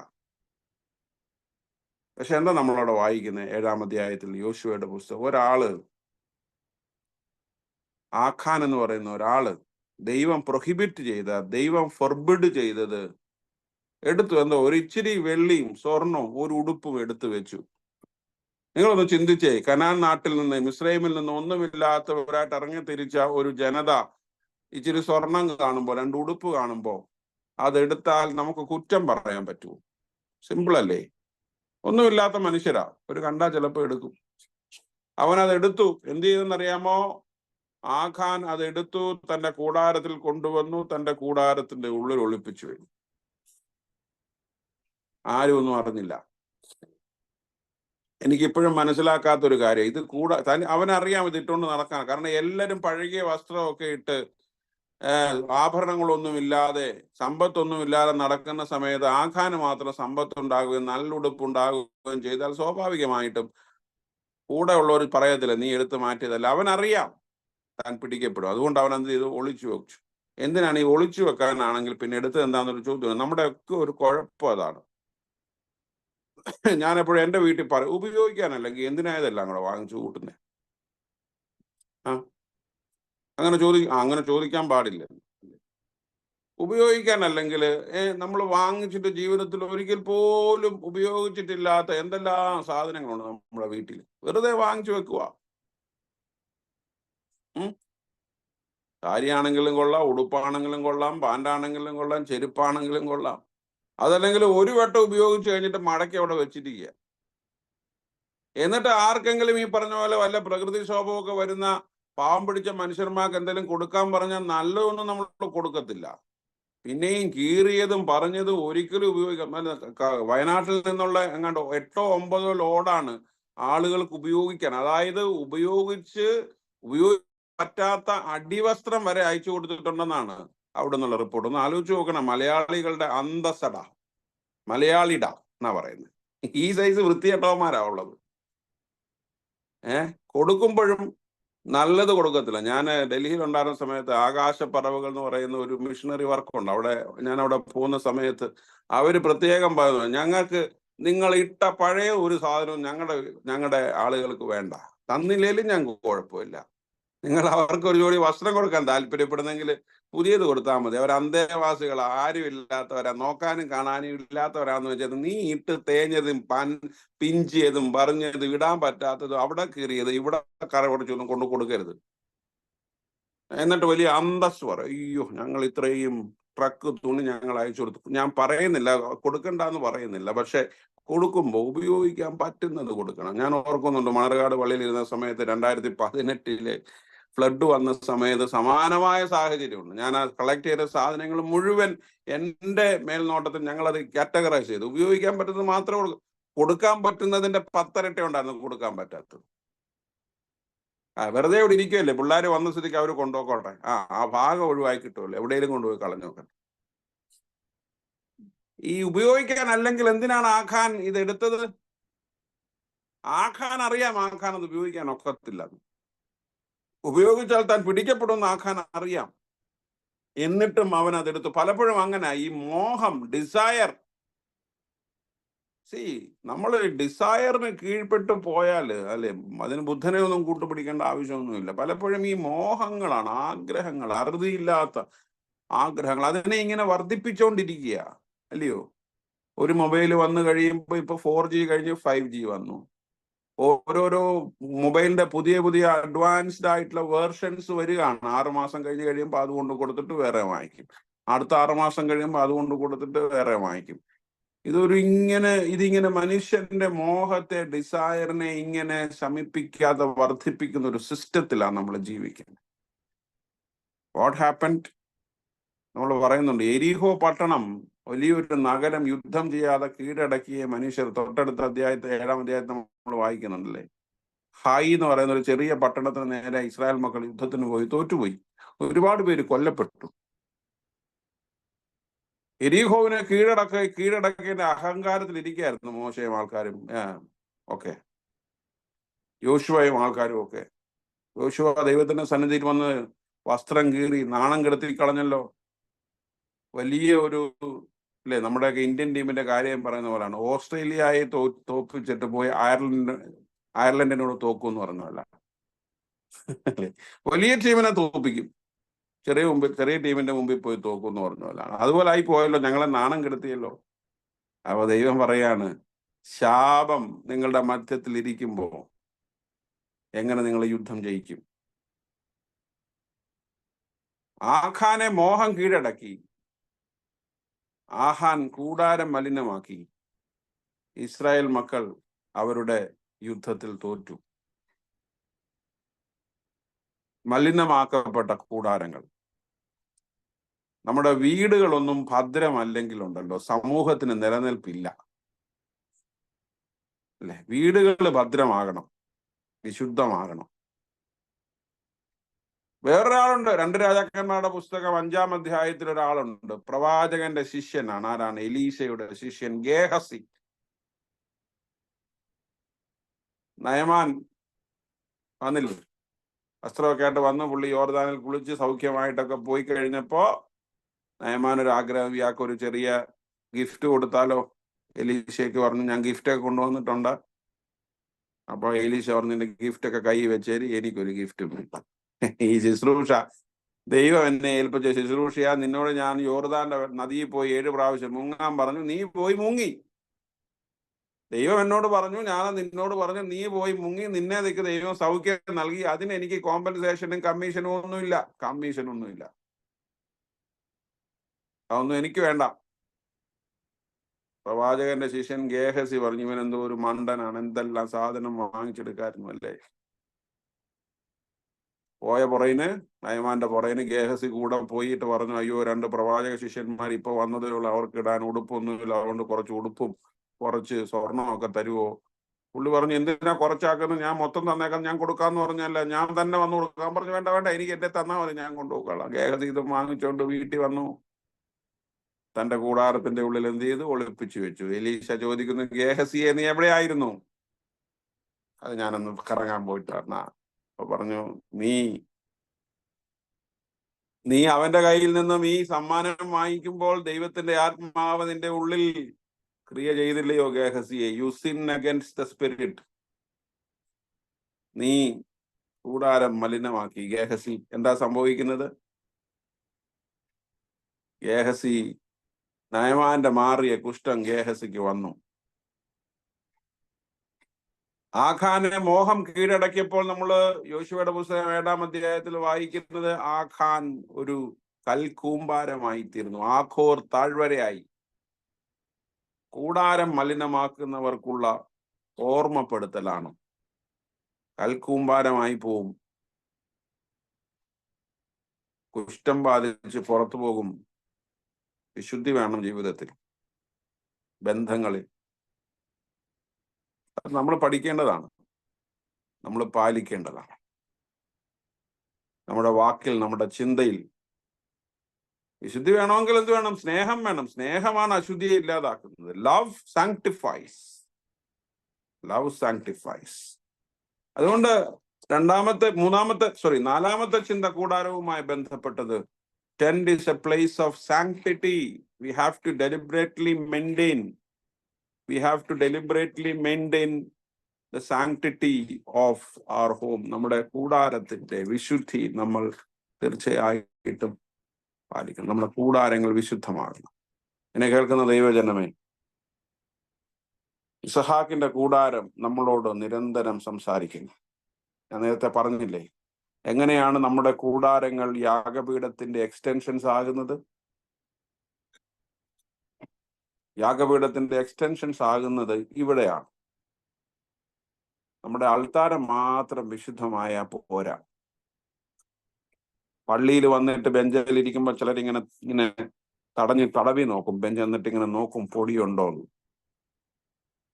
പക്ഷെ എന്താ നമ്മളവിടെ വായിക്കുന്നത്? 7-ാം അധ്യായത്തിൽ യോശുവയുടെ പുസ്തകം, ഒരാള് ആഖാൻ എന്ന് പറയുന്ന ഒരാള് ദൈവം പ്രൊഹിബിറ്റ് ചെയ്ത, ദൈവം ഫോർബിഡ് ചെയ്തത് എടുത്തു. ഒരു ഇച്ചിരി വെള്ളിയും സ്വർണവും ഒരു ഉടുപ്പും എടുത്തു വെച്ചു. നിങ്ങളൊന്ന് ചിന്തിച്ചേ, കനാൻ നാട്ടിൽ നിന്ന്, മിസ്രൈമിൽ നിന്ന് ഒന്നുമില്ലാത്തവരായിട്ട് ഇറങ്ങി തിരിച്ച ഒരു ജനത ഇച്ചിരി സ്വർണം കാണുമ്പോൾ, 2 ഉടുപ്പ് കാണുമ്പോൾ അതെടുത്താൽ നമുക്ക് കുറ്റം പറയാൻ പറ്റുമോ? സിമ്പിൾ അല്ലേ? ഒന്നുമില്ലാത്ത മനുഷ്യരാ, ഒരു കണ്ടാ ചിലപ്പോൾ എടുക്കും. അവനതെടുത്തു. എന്ത് ചെയ്തെന്നറിയാമോ? ആഖാൻ അതെടുത്തു, തന്റെ കൂടാരത്തിൽ കൊണ്ടുവന്നു, തന്റെ കൂടാരത്തിന്റെ ഉള്ളിൽ ഒളിപ്പിച്ചു വരും. ആരും ഒന്നും അറിഞ്ഞില്ല. എനിക്കിപ്പോഴും മനസ്സിലാക്കാത്തൊരു കാര്യം, ഇത് അവനറിയാം ഇത് ഇട്ടുകൊണ്ട് നടക്കാൻ. കാരണം എല്ലാവരും പഴകിയ വസ്ത്രമൊക്കെ ഇട്ട് ആഭരണങ്ങളൊന്നുമില്ലാതെ, സമ്പത്തൊന്നുമില്ലാതെ നടക്കുന്ന സമയത്ത് ആഖാന് മാത്രം സമ്പത്തുണ്ടാകുകയും നല്ല ഉടുപ്പുണ്ടാകുകയും ചെയ്താൽ സ്വാഭാവികമായിട്ടും കൂടെ ഉള്ളവർ പറയത്തില്ല നീ എടുത്ത് മാറ്റിയതല്ല. അവനറിയാം താൻ പിടിക്കപ്പെടും. അതുകൊണ്ട് അവൻ എന്ത് ചെയ്തു? ഒളിച്ചു വെച്ചു. എന്തിനാണ് ഈ ഒളിച്ചു വെക്കാനാണെങ്കിൽ പിന്നെ എടുത്തത് എന്താണെന്നൊരു ചോദ്യം. നമ്മുടെ ഒക്കെ ഒരു കുഴപ്പം അതാണ്. ഞാൻ എപ്പോഴും എൻ്റെ വീട്ടിൽ പറയും, ഉപയോഗിക്കാനല്ലെങ്കിൽ എന്തിനായതെല്ലാം കൂടെ വാങ്ങിച്ചു കൂട്ടുന്നേ. അങ്ങനെ ചോദിക്കാൻ പാടില്ല. ഉപയോഗിക്കാനല്ലെങ്കിൽ നമ്മൾ വാങ്ങിച്ചിട്ട് ജീവിതത്തിൽ ഒരിക്കൽ പോലും ഉപയോഗിച്ചിട്ടില്ലാത്ത എന്തെല്ലാം സാധനങ്ങളുണ്ട് നമ്മുടെ വീട്ടിൽ, വെറുതെ വാങ്ങിച്ചു വെക്കുക. സാരിയാണെങ്കിലും കൊള്ളാം, ഉടുപ്പാണെങ്കിലും കൊള്ളാം, പാൻ്റാണെങ്കിലും കൊള്ളാം, ചെരുപ്പാണെങ്കിലും കൊള്ളാം. അതല്ലെങ്കിൽ ഒരു വട്ടം ഉപയോഗിച്ച് കഴിഞ്ഞിട്ട് മടക്കി അവിടെ വെച്ചിരിക്കുക. എന്നിട്ട് ആർക്കെങ്കിലും ഈ പറഞ്ഞ പോലെ വല്ല പ്രകൃതിക്ഷോഭമൊക്കെ വരുന്ന പാവം പിടിച്ച മനുഷ്യന്മാർക്ക് എന്തെങ്കിലും കൊടുക്കാൻ പറഞ്ഞാൽ നല്ലതൊന്നും നമ്മൾ കൊടുക്കത്തില്ല. പിന്നെയും കീറിയതും പറഞ്ഞതും ഒരിക്കലും ഉപയോഗിക്കാം. വയനാട്ടിൽ നിന്നുള്ള എങ്ങാണ്ടോ 8 or 9 ലോഡാണ് ആളുകൾക്ക് ഉപയോഗിക്കാൻ. അതായത് ഉപയോഗിച്ച് പറ്റാത്ത അടിവസ്ത്രം വരെ അയച്ചു കൊടുത്തിട്ടുണ്ടെന്നാണ് അവിടെ നിന്നുള്ള റിപ്പോർട്ട്. ഒന്ന് ആലോചിച്ച് നോക്കണം. മലയാളികളുടെ അന്തസ്സട, മലയാളിട എന്നാ പറയുന്നത്. ഈ സൈസ് വൃത്തികെട്ടവന്മാരാ ഉള്ളത്. കൊടുക്കുമ്പോഴും നല്ലത് കൊടുക്കത്തില്ല. ഞാൻ ഡൽഹിയിൽ ഉണ്ടായിരുന്ന സമയത്ത് ആകാശപ്പറവുകൾ എന്ന് പറയുന്ന ഒരു മിഷണറി വർക്കുണ്ട്. ഞാൻ അവിടെ പോകുന്ന സമയത്ത് അവര് പ്രത്യേകം പറയുന്നു, ഞങ്ങൾക്ക് നിങ്ങൾ ഇട്ട പഴയ ഒരു സാധനവും ഞങ്ങളുടെ ആളുകൾക്ക് വേണ്ട, തന്നില്ലേലും ഞങ്ങൾക്ക് കുഴപ്പമില്ല. നിങ്ങൾ അവർക്ക് ഒരു ജോഡി വസ്ത്രം കൊടുക്കാൻ താല്പര്യപ്പെടുന്നെങ്കിൽ പുതിയത് കൊടുത്താൽ മതി. അവർ അന്തേവാസികൾ, ആരും ഇല്ലാത്തവരാ, നോക്കാനും കാണാനും ഇല്ലാത്തവരാന്ന് വെച്ചത് നീ ഇട്ട് തേഞ്ഞതും പിഞ്ചിയതും പറഞ്ഞതും ഇടാൻ പറ്റാത്തതും അവിടെ കീറിയത് ഇവിടെ കറ പൊടിച്ചൊന്നും കൊണ്ട് കൊടുക്കരുത്. എന്നിട്ട് വലിയ അന്തസ് പറയും, അയ്യോ ഞങ്ങൾ ഇത്രയും ട്രക്ക് തുണി ഞങ്ങൾ അയച്ചു കൊടുത്തു. ഞാൻ പറയുന്നില്ല കൊടുക്കണ്ടെന്ന് പറയുന്നില്ല, പക്ഷെ കൊടുക്കുമ്പോൾ ഉപയോഗിക്കാൻ പറ്റുന്നത് കൊടുക്കണം. ഞാൻ ഓർക്കുന്നുണ്ട്, മണർകാട് പള്ളിയിൽ ഇരുന്ന സമയത്ത് 2018 ഫ്ലഡ് വന്ന സമയത്ത് സമാനമായ സാഹചര്യമുണ്ട്. ഞാൻ ആ കളക്ട് ചെയ്ത സാധനങ്ങൾ മുഴുവൻ എൻ്റെ മേൽനോട്ടത്തിൽ ഞങ്ങളത് കാറ്റഗറൈസ് ചെയ്തു. ഉപയോഗിക്കാൻ പറ്റുന്നത് മാത്രമേ കൊടുക്കാൻ പറ്റുന്നതിന്റെ 10 ഇരട്ടി ഉണ്ടായിരുന്നു കൊടുക്കാൻ പറ്റാത്തത്. വെറുതെ ഇവിടെ ഇരിക്കുമല്ലേ, പിള്ളേർ വന്ന സ്ഥിതിക്ക് അവർ കൊണ്ടുപോക്കോട്ടെ, ആ ഭാഗം ഒഴിവാക്കി കിട്ടുമല്ലോ, എവിടെയെങ്കിലും കൊണ്ടുപോയി കളഞ്ഞു നോക്കട്ടെ. ഈ ഉപയോഗിക്കാൻ അല്ലെങ്കിൽ എന്തിനാണ് ആഖാൻ ഇത് എടുത്തത്? ആഖാൻ അറിയാം ആഖാൻ അത് ഉപയോഗിക്കാൻ ഒക്കത്തില്ല. ഉപയോഗിച്ചാൽ താൻ പിടിക്കപ്പെടുമെന്ന് ആഖാൻ അറിയാം. എന്നിട്ടും അവൻ അതെടുത്തു. പലപ്പോഴും അങ്ങനെ ഈ മോഹം, ഡിസയർ, നമ്മൾ ഡിസയറിന് കീഴ്പ്പെട്ടു പോയാൽ അല്ലെ, അതിന് ബുദ്ധനെ ഒന്നും കൂട്ടുപിടിക്കേണ്ട ആവശ്യമൊന്നുമില്ല. പലപ്പോഴും ഈ മോഹങ്ങളാണ്, ആഗ്രഹങ്ങൾ, അറുതിയില്ലാത്ത ആഗ്രഹങ്ങൾ, അതിനെ ഇങ്ങനെ വർദ്ധിപ്പിച്ചുകൊണ്ടിരിക്കുക അല്ലയോ. ഒരു മൊബൈൽ വന്നു കഴിയുമ്പോൾ ഇപ്പൊ 4G കഴിഞ്ഞ് 5G വന്നു. ഓരോരോ മൊബൈലിന്റെ പുതിയ പുതിയ അഡ്വാൻസ്ഡ് ആയിട്ടുള്ള വേർഷൻസ് വരികയാണ്. 6 മാസം കഴിഞ്ഞ് കഴിയുമ്പോൾ അതുകൊണ്ട് കൊടുത്തിട്ട് വേറെ വാങ്ങിക്കും, അടുത്ത 6 മാസം കഴിയുമ്പോൾ അതുകൊണ്ട് കൊടുത്തിട്ട് വേറെ വാങ്ങിക്കും. ഇതിങ്ങനെ മനുഷ്യന്റെ മോഹത്തെ, ഡിസയറിനെ ഇങ്ങനെ ശമിപ്പിക്കാതെ വർദ്ധിപ്പിക്കുന്ന ഒരു സിസ്റ്റത്തിലാണ് നമ്മൾ ജീവിക്കുന്നത്. What happened? നമ്മൾ പറയുന്നുണ്ട്, എരിഹോ പട്ടണം, വലിയൊരു നഗരം യുദ്ധം ചെയ്യാതെ കീഴടക്കിയ മനുഷ്യർ. തൊട്ടടുത്ത അധ്യായത്തെ 7-ാം അധ്യായത്തെ നമ്മൾ വായിക്കുന്നുണ്ടല്ലേ. ഹായി എന്ന് പറയുന്ന ഒരു ചെറിയ പട്ടണത്തിന് നേരെ ഇസ്രായേൽ മക്കൾ യുദ്ധത്തിന് പോയി, തോറ്റുപോയി, ഒരുപാട് പേര് കൊല്ലപ്പെട്ടു. എരീഹോവിനെ കീഴടക്കേണ്ട അഹങ്കാരത്തിൽ ഇരിക്കുകയായിരുന്നു മോശയും ആൾക്കാരും ഒക്കെ, യോശുവയും ആൾക്കാരും ഒക്കെ. യോശുവ ദൈവത്തിന്റെ സന്നിധിയിൽ വന്ന് വസ്ത്രം കീറി നാണം കെടുത്തി കളഞ്ഞല്ലോ. വലിയ ഒരു അല്ലേ, നമ്മുടെയൊക്കെ ഇന്ത്യൻ ടീമിന്റെ കാര്യം പറയുന്ന പോലെയാണ്. ഓസ്ട്രേലിയയെ തോപ്പിച്ചിട്ട് പോയി അയർലൻഡിനോട് തോക്കും എന്ന് പറഞ്ഞല്ല, വലിയ ടീമിനെ തോപ്പിക്കും, ചെറിയ ടീമിന്റെ മുമ്പിൽ പോയി തോക്കും എന്ന് പറഞ്ഞ പോലാണ്. അതുപോലെ ആയി പോയല്ലോ, ഞങ്ങളെ നാണം കെടുത്തിയല്ലോ. അപ്പൊ ദൈവം പറയാണ്, ശാപം നിങ്ങളുടെ മധ്യത്തിൽ ഇരിക്കുമ്പോ എങ്ങനെ നിങ്ങൾ യുദ്ധം ജയിക്കും? ആഖാനെ മോഹം കീഴടക്കി, ആഹാൻ കൂടാരം മലിനമാക്കി, ഇസ്രായേൽ മക്കൾ അവരുടെ യുദ്ധത്തിൽ തോറ്റു. മലിനമാക്കപ്പെട്ട കൂടാരങ്ങൾ. നമ്മുടെ വീടുകളൊന്നും ഭദ്രമല്ലെങ്കിലുണ്ടല്ലോ സമൂഹത്തിന് നിലനിൽപ്പില്ല അല്ലെ. വീടുകൾ ഭദ്രമാകണം, വിശുദ്ധമാകണം. വേറൊരാളുണ്ട്, 2 രാജാക്കന്മാരുടെ പുസ്തകം 5-ാം അധ്യായത്തിൽ ഒരാളുണ്ട്, പ്രവാചകന്റെ ശിഷ്യനാണ്. ആരാണ്? എലീശയുടെ ശിഷ്യൻ ഗേഹസി. നയമാൻ വന്നില്ലേ, വസ്ത്രമൊക്കെ ആയിട്ട് വന്ന് പുള്ളി യോർദാനിൽ കുളിച്ച് സൗഖ്യമായിട്ടൊക്കെ പോയി കഴിഞ്ഞപ്പോ നയമാൻ ഒരു ആഗ്രഹം, ഇയാൾക്ക് ഒരു ചെറിയ ഗിഫ്റ്റ് കൊടുത്താലോ. എലീശയ്ക്ക് പറഞ്ഞു, ഞാൻ ഗിഫ്റ്റൊക്കെ കൊണ്ടുവന്നിട്ടുണ്ട്. അപ്പൊ എലീശ പറഞ്ഞു, നിന്റെ ഗിഫ്റ്റ് ഒക്കെ കൈ വെച്ചേരി, എനിക്കൊരു ഗിഫ്റ്റ്. ഈ ശുശ്രൂഷ ദൈവം എന്നെ ഏൽപ്പിച്ച ശുശ്രൂഷയാ. നിന്നോട് ഞാൻ യോർദാന്റെ നദിയിൽ പോയി 7 പ്രാവശ്യം മുങ്ങാൻ പറഞ്ഞു, നീ പോയി മുങ്ങി. ദൈവം എന്നോട് പറഞ്ഞു, ഞാൻ നിന്നോട് പറഞ്ഞു, നീ പോയി മുങ്ങി, നിന്നെ നിൽക്ക് ദൈവം സൗഖ്യം നൽകി. അതിന് എനിക്ക് കോമ്പൻസേഷനും കമ്മീഷനും ഒന്നുമില്ല. അതൊന്നും എനിക്ക് വേണ്ട. പ്രവാചകന്റെ ശിഷ്യൻ ഗേഹസി പറഞ്ഞു, ഇവൻ എന്തോ ഒരു മണ്ടനാണ്, എന്തെല്ലാം സാധനം വാങ്ങിച്ചെടുക്കായിരുന്നു അല്ലേ. പോയ പുറയിന്, നയമാന്റെ പുറയിന് ഗേഹസി കൂടെ പോയിട്ട് പറഞ്ഞു, അയ്യോ 2 പ്രവാചക ശിഷ്യന്മാർ ഇപ്പൊ വന്നതേ ഉള്ളൂ, അവർക്ക് ഇടാൻ ഉടുപ്പൊന്നുമില്ല, അതുകൊണ്ട് കുറച്ച് ഉടുപ്പും കുറച്ച് സ്വർണമൊക്കെ തരുവോ? പുള്ളി പറഞ്ഞു, എന്തിനാ കുറച്ചാക്കുന്നത്, ഞാൻ മൊത്തം തന്നേക്കാം, ഞാൻ കൊടുക്കാന്ന് പറഞ്ഞല്ല, ഞാൻ തന്നെ വന്നു കൊടുക്കാൻ പറഞ്ഞു. വേണ്ട വേണ്ട, എനിക്ക് എന്റെ തന്നാൽ മതി, ഞാൻ കൊണ്ടുപോയിക്കോളാം. ഗേഹസി ഇത് വാങ്ങിച്ചോണ്ട് വീട്ടിൽ വന്നു. തന്റെ കൂടാരത്തിന്റെ ഉള്ളിൽ എന്ത് ചെയ്തു? ഒളിപ്പിച്ചു വെച്ചു. എലീശ ചോദിക്കുന്നു, ഗേഹസിയെ നീ എവിടെയായിരുന്നു? അത് ഞാനൊന്ന് കറങ്ങാൻ പോയിട്ട് വന്നാ. അപ്പൊ പറഞ്ഞു, നീ അവന്റെ കയ്യിൽ നിന്നും ഈ സമ്മാനം വാങ്ങിക്കുമ്പോൾ ദൈവത്തിന്റെ ആത്മാവ് നിന്റെ ഉള്ളിൽ ക്രിയ ചെയ്തില്ലയോ ഗേഹസിയെ? You sin against the spirit. നീ കൂടാരം മലിനമാക്കി. ഗേഹസി എന്താ സംഭവിക്കുന്നത്? ഗേഹസി, നയമാന്റെ മാറിയ കുഷ്ഠം ഗേഹസിക്ക് വന്നു. ആഖാനെ മോഹം കീഴടക്കിയപ്പോൾ നമ്മള് യോശുവയുടെ പുസ്തകം 7-ാം അധ്യായത്തിൽ വായിക്കുന്നത്, ആഖാൻ ഒരു കൽക്കൂമ്പാരമായി തീർന്നു. ആഖോർ താഴ്വരയായി. കൂടാരം മലിനമാക്കുന്നവർക്കുള്ള ഓർമ്മപ്പെടുത്തലാണ്. കൽക്കൂമ്പാരമായി പോവും. കുഷ്ഠം ബാധിച്ച് പുറത്തു പോകും. വിശുദ്ധി വേണം ജീവിതത്തിൽ, ബന്ധങ്ങളിൽ. അത് നമ്മൾ പഠിക്കേണ്ടതാണ്, നമ്മൾ പാലിക്കേണ്ടതാണ്. നമ്മുടെ വാക്കിൽ, നമ്മുടെ ചിന്തയിൽ വിശുദ്ധി വേണമെങ്കിൽ എന്ത് വേണം? സ്നേഹം വേണം. സ്നേഹമാണ് അശുദ്ധിയെ ഇല്ലാതാക്കുന്നത്. Love sanctifies. Love sanctifies. അതുകൊണ്ട് നാലാമത്തെ ചിന്ത കൂടാരവുമായി ബന്ധപ്പെട്ടത്, tent is a place of sanctity. We have to deliberately maintain the sanctity of our home. നമ്മുടെ കൂടാരത്തിന്റെ വിശുദ്ധി നമ്മൾ തീർച്ചയായിട്ടും പാലിക്കണം. നമ്മുടെ കൂടാരങ്ങൾ വിശുദ്ധമാകണം. എന്നെ കേൾക്കുന്ന ദൈവജനമേ, ഇസഹാക്കിന്റെ കൂടാരം നമ്മളോട് നിരന്തരം സംസാരിക്കുന്നു. ഞാൻ നേരത്തെ പറഞ്ഞില്ലേ, എങ്ങനെയാണ് നമ്മുടെ കൂടാരങ്ങൾ യാഗപീഠത്തിന്റെ എക്സ്റ്റൻഷൻസ് ആകുന്നത്? യാഗപീഠത്തിന്റെ എക്സ്റ്റൻഷൻസ് ആകുന്നത് ഇവിടെയാണ്. നമ്മുടെ അൾത്താരം മാത്രം വിശുദ്ധമായ പോരാ. പള്ളിയിൽ വന്നിട്ട് ബെഞ്ചിൽ ഇരിക്കുമ്പോൾ ചിലരിങ്ങനെ തടവി നോക്കും. ബെഞ്ച് എന്നിട്ട് ഇങ്ങനെ നോക്കും പൊടിയുണ്ടോ എന്ന്.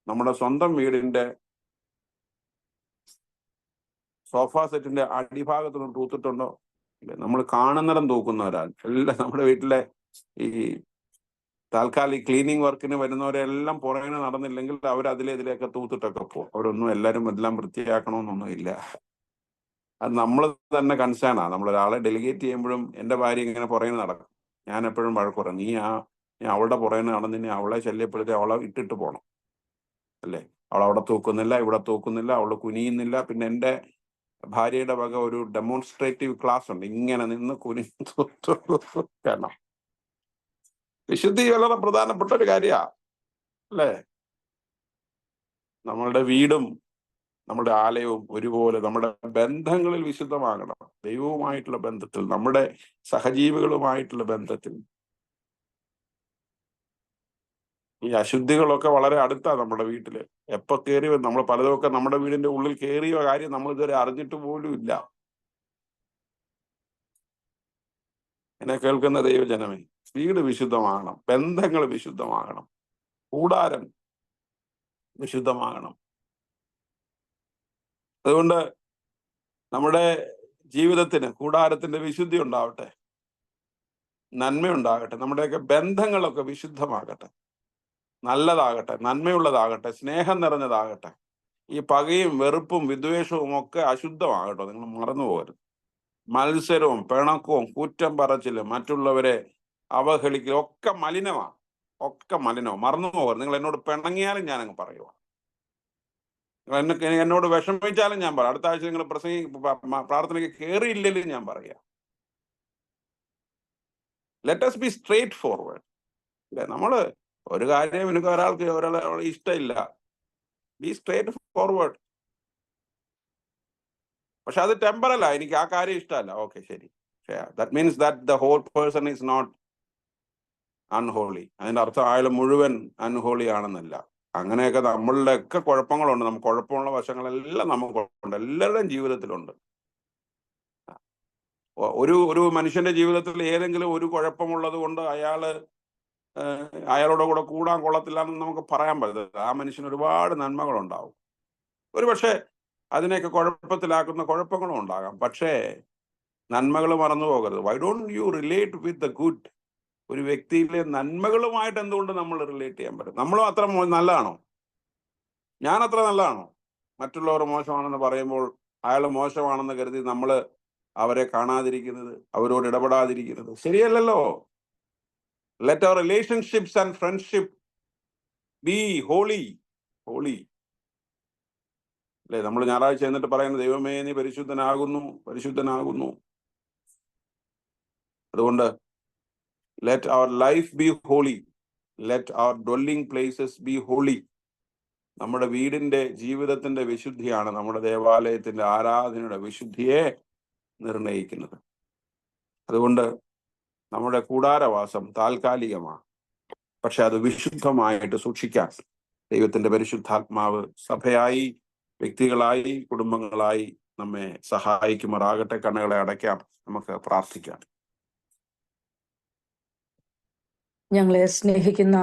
നമ്മുടെ സ്വന്തം വീടിന്റെ സോഫ സെറ്റിന്റെ അടിഭാഗത്തൊന്നും തൂത്തിട്ടുണ്ടോ? ഇല്ല. നമ്മൾ കാണുന്നിടം തൂക്കുന്നവരാൾ എല്ലാം. നമ്മുടെ വീട്ടിലെ ഈ താൽക്കാലിക ക്ലീനിങ് വർക്കിന് വരുന്നവരെല്ലാം പുറകെ നടന്നില്ലെങ്കിൽ അവർ ഇതിലേക്ക് തൂത്തിട്ടൊക്കെ പോകും. അവരൊന്നും എല്ലാം വൃത്തിയാക്കണമെന്നൊന്നും ഇല്ല. അത് നമ്മൾ തന്നെ കൺസേണാ. നമ്മളൊരാളെ ഡെലിഗേറ്റ് ചെയ്യുമ്പോഴും എൻ്റെ ഭാര്യ ഇങ്ങനെ പുറകെ നടക്കും. ഞാൻ എപ്പോഴും വഴക്കുറയും, നീ അവളുടെ പുറകെ നടന്നിനി അവളെ ശല്യപ്പെടുത്തി അവളെ ഇട്ടിട്ട് പോകണം അല്ലേ? അവൾ അവിടെ തൂക്കുന്നില്ല, ഇവിടെ തൂക്കുന്നില്ല, അവൾ കുനിയുന്നില്ല. പിന്നെ എൻ്റെ ഭാര്യയുടെ വക ഒരു ഡെമോൺസ്ട്രേറ്റീവ് ക്ലാസ് ഉണ്ട്. ഇങ്ങനെ നിന്ന് കാരണം വിശുദ്ധി വളരെ പ്രധാനപ്പെട്ട ഒരു കാര്യമാണ് അല്ലേ? നമ്മളുടെ വീടും നമ്മുടെ ആലയവും ഒരുപോലെ നമ്മുടെ ബന്ധങ്ങളിൽ വിശുദ്ധമാകണം. ദൈവവുമായിട്ടുള്ള ബന്ധത്തിൽ, നമ്മുടെ സഹജീവികളുമായിട്ടുള്ള ബന്ധത്തിൽ. ഈ അശുദ്ധികളൊക്കെ വളരെ അടുത്താണ് നമ്മുടെ വീട്ടില്. എപ്പോ കയറി നമ്മൾ പലതൊക്കെ നമ്മുടെ വീടിന്റെ ഉള്ളിൽ കയറിയ കാര്യം നമ്മൾ ഇതുവരെ അറിഞ്ഞിട്ട് പോലും ഇല്ല. എന്നെ കേൾക്കുന്ന ദൈവജനമേ, വീട് വിശുദ്ധമാകണം, ബന്ധങ്ങൾ വിശുദ്ധമാകണം, കൂടാരം വിശുദ്ധമാകണം. അതുകൊണ്ട് നമ്മുടെ ജീവിതത്തിന് കൂടാരത്തിന്റെ വിശുദ്ധി ഉണ്ടാവട്ടെ, നന്മയുണ്ടാകട്ടെ. നമ്മുടെയൊക്കെ ബന്ധങ്ങളൊക്കെ വിശുദ്ധമാകട്ടെ, നല്ലതാകട്ടെ, നന്മയുള്ളതാകട്ടെ, സ്നേഹം നിറഞ്ഞതാകട്ടെ. ഈ പകയും വെറുപ്പും വിദ്വേഷവും ഒക്കെ അശുദ്ധമാകട്ടെ. നിങ്ങൾ മറന്നു പോകരുത്. മത്സരവും പിണക്കവും കുറ്റം പറച്ചിലും മറ്റുള്ളവരെ അവഹേളിക്കലും ഒക്കെ മലിനമാണ്. മറന്നു പോകരുത്. നിങ്ങൾ എന്നോട് പിണങ്ങിയാലും ഞാനങ്ങ് പറയുക, എന്നോട് വിഷമിച്ചാലും ഞാൻ പറയാം. അടുത്ത ആഴ്ച നിങ്ങൾ പ്രാർത്ഥനയ്ക്ക് കയറിയില്ലെങ്കിലും ഞാൻ പറയാം. Let us be straight forward. അല്ലെ? നമ്മള് ഒരു കാര്യം എനിക്ക് ഒരാളെ ഇഷ്ടമില്ല, ബി സ്ട്രേറ്റ് ഫോർവേഡ്. പക്ഷെ അത് ടെമ്പറലാ. എനിക്ക് ആ കാര്യം ഇഷ്ടമല്ല, ഓക്കെ ശരി. That means that the whole person is not unholy. അതിന്റെ അർത്ഥം അയാൾ മുഴുവൻ അൺഹോളി ആണെന്നല്ല. അങ്ങനെയൊക്കെ നമ്മളുടെ ഒക്കെ കുഴപ്പങ്ങളുണ്ട്. നമുക്ക് കുഴപ്പമുള്ള വശങ്ങളെല്ലാം നമുക്കുണ്ട്, എല്ലാവരുടെയും ജീവിതത്തിലുണ്ട്. ഒരു മനുഷ്യന്റെ ജീവിതത്തിൽ ഏതെങ്കിലും ഒരു കുഴപ്പമുള്ളത് കൊണ്ട് അയാളോട് കൂടെ കൂടാൻ കൊള്ളത്തില്ല എന്ന് നമുക്ക് പറയാൻ പറ്റത്തില്ല. ആ മനുഷ്യന് ഒരുപാട് നന്മകളുണ്ടാവും. ഒരുപക്ഷെ അതിനെയൊക്കെ കുഴപ്പത്തിലാക്കുന്ന കുഴപ്പങ്ങളും ഉണ്ടാകാം. പക്ഷേ നന്മകൾ മറന്നു പോകരുത്. Why don't you relate with the good? ഒരു വ്യക്തിയിലെ നന്മകളുമായിട്ട് എന്തുകൊണ്ട് നമ്മൾ റിലേറ്റ് ചെയ്യാൻ പറ്റും? നമ്മളും അത്ര നല്ലതാണോ? ഞാൻ അത്ര നല്ലതാണോ? മറ്റുള്ളവർ മോശമാണെന്ന് പറയുമ്പോൾ അയാൾ മോശമാണെന്ന് കരുതി നമ്മൾ അവരെ കാണാതിരിക്കുന്നത്, അവരോട് ഇടപെടാതിരിക്കുന്നത് ശരിയല്ലല്ലോ. Let our relationships and friendship be holy. Holy അല്ലേ? നമ്മൾ ഞായറാഴ്ച എന്നിട്ട് പറയുന്നത്, ദൈവമേ നീ പരിശുദ്ധനാകുന്നു, പരിശുദ്ധനാകുന്നു. അതുകൊണ്ട് let our life be holy, let our dwelling places be holy. നമ്മുടെ വീടിന്റെ ജീവിതത്തിന്റെ വിശുദ്ധിയാണ് നമ്മുടെ ദേവാലയത്തിന്റെ ആരാധനയുടെ വിശുദ്ധിയെ നിർണയിക്കുന്നത്. അതുകൊണ്ട് നമ്മുടെ കൂടാരവാസം താൽക്കാലികമാണ്, പക്ഷെ അത് വിശുദ്ധമായിട്ട് സൂക്ഷിക്കാൻ ദൈവത്തിന്റെ പരിശുദ്ധാത്മാവ് സഭയായി, വ്യക്തികളായി, കുടുംബങ്ങളായി നമ്മെ സഹായിക്കുമാറാകട്ടെ. കണ്ണുകളെ അടയ്ക്കാം, നമുക്ക് പ്രാർത്ഥിക്കാം. ഞങ്ങളെ സ്നേഹിക്കുന്ന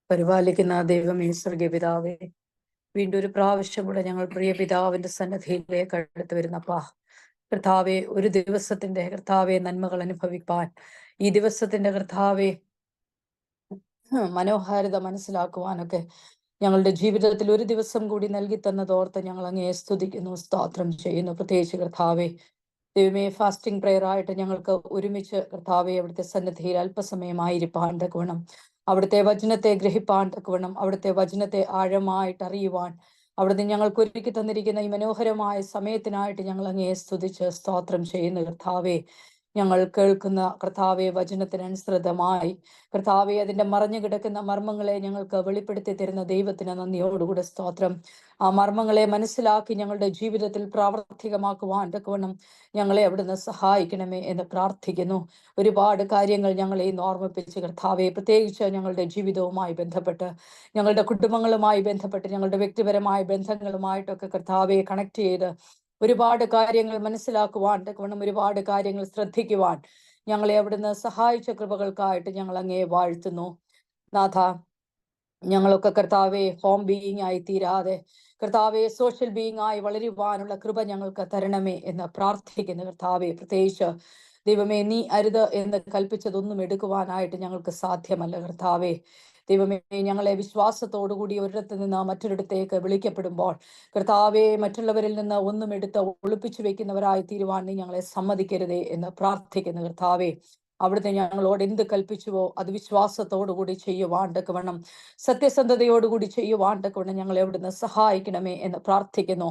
പരിപാലിക്കുന്ന ദൈവമേ, സ്വർഗീയ പിതാവേ, വീണ്ടും ഒരു പ്രാവശ്യം കൂടെ ഞങ്ങൾ പ്രിയ പിതാവിന്റെ സന്നിധിയിലേക്ക് അടുത്ത് വരുന്നപ്പാ കർത്താവെ, ഒരു ദിവസത്തിന്റെ കർത്താവെ നന്മകൾ അനുഭവിപ്പാൻ, ഈ ദിവസത്തിന്റെ കർത്താവെ മനോഹാരിത മനസ്സിലാക്കുവാനൊക്കെ ഞങ്ങളുടെ ജീവിതത്തിൽ ഒരു ദിവസം കൂടി നൽകി തന്നതോർത്ത് ഞങ്ങൾ അങ്ങയെ സ്തുതിക്കുന്നു, സ്തോത്രം ചെയ്യുന്നു. പ്രത്യേകിച്ച് കർത്താവെ ദൈവമേ, ഫാസ്റ്റിംഗ് പ്രെയർ ആയിട്ട് ഞങ്ങൾക്ക് ഒരുമിച്ച് കർത്താവെ അവിടുത്തെ സന്നിധിയിൽ അല്പസമയമായിരിക്കാൻ തക്കവണ്ണം, അവിടുത്തെ വചനത്തെ ഗ്രഹിപ്പാൻ തക്കവണ്ണം, അവിടുത്തെ വചനത്തെ ആഴമായിട്ട് അറിയുവാൻ അവിടുന്ന് ഞങ്ങൾക്ക് ഒരുക്കി തന്നിരിക്കുന്ന ഈ മനോഹരമായ സമയത്തിനായിട്ട് ഞങ്ങൾ അങ്ങയെ സ്തുതിച്ച് സ്തോത്രം ചെയ്യുന്നു. കർത്താവെ, ഞങ്ങൾ കേൾക്കുന്ന കർത്താവെ വചനത്തിനനുസൃതമായി കർത്താവെ അതിന്റെ മറഞ്ഞു കിടക്കുന്ന മർമ്മങ്ങളെ ഞങ്ങൾക്ക് വെളിപ്പെടുത്തി തരുന്ന ദൈവത്തിന് നന്ദിയോടുകൂടെ സ്തോത്രം. ആ മർമ്മങ്ങളെ മനസ്സിലാക്കി ഞങ്ങളുടെ ജീവിതത്തിൽ പ്രാവർത്തികമാക്കുവാൻ തക്കവണ്ണം ഞങ്ങളെ അവിടുന്ന് സഹായിക്കണമേ എന്ന് പ്രാർത്ഥിക്കുന്നു. ഒരുപാട് കാര്യങ്ങൾ ഞങ്ങളെ ഇന്ന് ഓർമ്മിപ്പിച്ച് കർത്താവെ, പ്രത്യേകിച്ച് ഞങ്ങളുടെ ജീവിതവുമായി ബന്ധപ്പെട്ട്, ഞങ്ങളുടെ കുടുംബങ്ങളുമായി ബന്ധപ്പെട്ട്, ഞങ്ങളുടെ വ്യക്തിപരമായ ബന്ധങ്ങളുമായിട്ടൊക്കെ കർത്താവെ കണക്ട് ചെയ്ത് ഒരുപാട് കാര്യങ്ങൾ മനസ്സിലാക്കുവാൻ തക്കവണ്ണം, ഒരുപാട് കാര്യങ്ങൾ ശ്രദ്ധിക്കുവാൻ ഞങ്ങളെ അവിടുന്ന് സഹായിച്ച കൃപകൾക്കായിട്ട് ഞങ്ങൾ അങ്ങയെ വാഴ്ത്തുന്നു. നാഥ, ഞങ്ങളൊക്കെ കർത്താവെ ഹോം ബീയിങ് ആയി തീരാതെ കർത്താവെ സോഷ്യൽ ബീയിങ് ആയി വളരുവാനുള്ള കൃപ ഞങ്ങൾക്ക് തരണമേ എന്ന് പ്രാർത്ഥിക്കുന്നു. കർത്താവെ, പ്രത്യേകിച്ച് ദൈവമേ, നീ അരുത് എന്ന് കൽപ്പിച്ചതൊന്നും എടുക്കുവാനായിട്ട് ഞങ്ങൾക്ക് സാധ്യമല്ല. കർത്താവെ ദൈവമേ, ഞങ്ങളെ വിശ്വാസത്തോടുകൂടി ഒരിടത്ത് നിന്ന് മറ്റൊരിടത്തേക്ക് വിളിക്കപ്പെടുമ്പോൾ കർത്താവെ, മറ്റുള്ളവരിൽ നിന്ന് ഒന്നും എടുത്ത് ഒളിപ്പിച്ചു വെക്കുന്നവരായി തീരുവാൻ നീ ഞങ്ങളെ സമ്മതിക്കരുതേ എന്ന് പ്രാർത്ഥിക്കുന്നു. കർത്താവെ, അവിടുത്തെ ഞങ്ങളോട് എന്ത് കൽപ്പിച്ചുവോ അത് വിശ്വാസത്തോടുകൂടി ചെയ്യുവാൻ തക്കവണ്ണം, സത്യസന്ധതയോടുകൂടി ചെയ്യുവാൻ തക്കവണ്ണം ഞങ്ങളെ അവിടുന്ന് സഹായിക്കണമേ എന്ന് പ്രാർത്ഥിക്കുന്നു.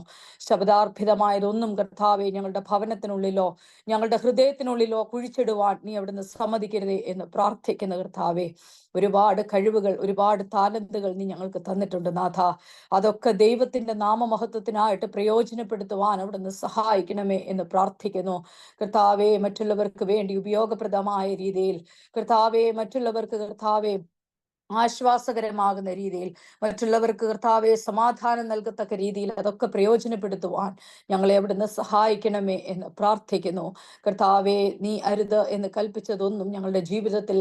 ശബ്ദാർപ്പിതമായതൊന്നും കർത്താവെ ഞങ്ങളുടെ ഭവനത്തിനുള്ളിലോ ഞങ്ങളുടെ ഹൃദയത്തിനുള്ളിലോ കുഴിച്ചിടുവാൻ നീ അവിടുന്ന് സമ്മതിക്കരുതേ എന്ന് പ്രാർത്ഥിക്കുന്നു. കർത്താവെ, ഒരുപാട് കഴിവുകൾ, ഒരുപാട് താലന്തുകൾ നീ ഞങ്ങൾക്ക് തന്നിട്ടുണ്ട് നാഥ. അതൊക്കെ ദൈവത്തിന്റെ നാമമഹത്വത്തിനായിട്ട് പ്രയോജനപ്പെടുത്തുവാൻ അവിടുന്ന് സഹായിക്കണമേ എന്ന് പ്രാർത്ഥിക്കുന്നു. കർത്താവെ, മറ്റുള്ളവർക്ക് വേണ്ടി ഉപയോഗപ്രദമായ രീതിയിൽ കർത്താവെ, മറ്റുള്ളവർക്ക് കർത്താവെ ആശ്വാസകരമാകുന്ന രീതിയിൽ, മറ്റുള്ളവർക്ക് കർത്താവെ സമാധാനം നൽകത്തക്ക രീതിയിൽ അതൊക്കെ പ്രയോജനപ്പെടുത്തുവാൻ ഞങ്ങളെ അവിടുന്ന് സഹായിക്കണമേ എന്ന് പ്രാർത്ഥിക്കുന്നു. കർത്താവെ, നീ അരുത് എന്ന് കൽപ്പിച്ചതൊന്നും ഞങ്ങളുടെ ജീവിതത്തിൽ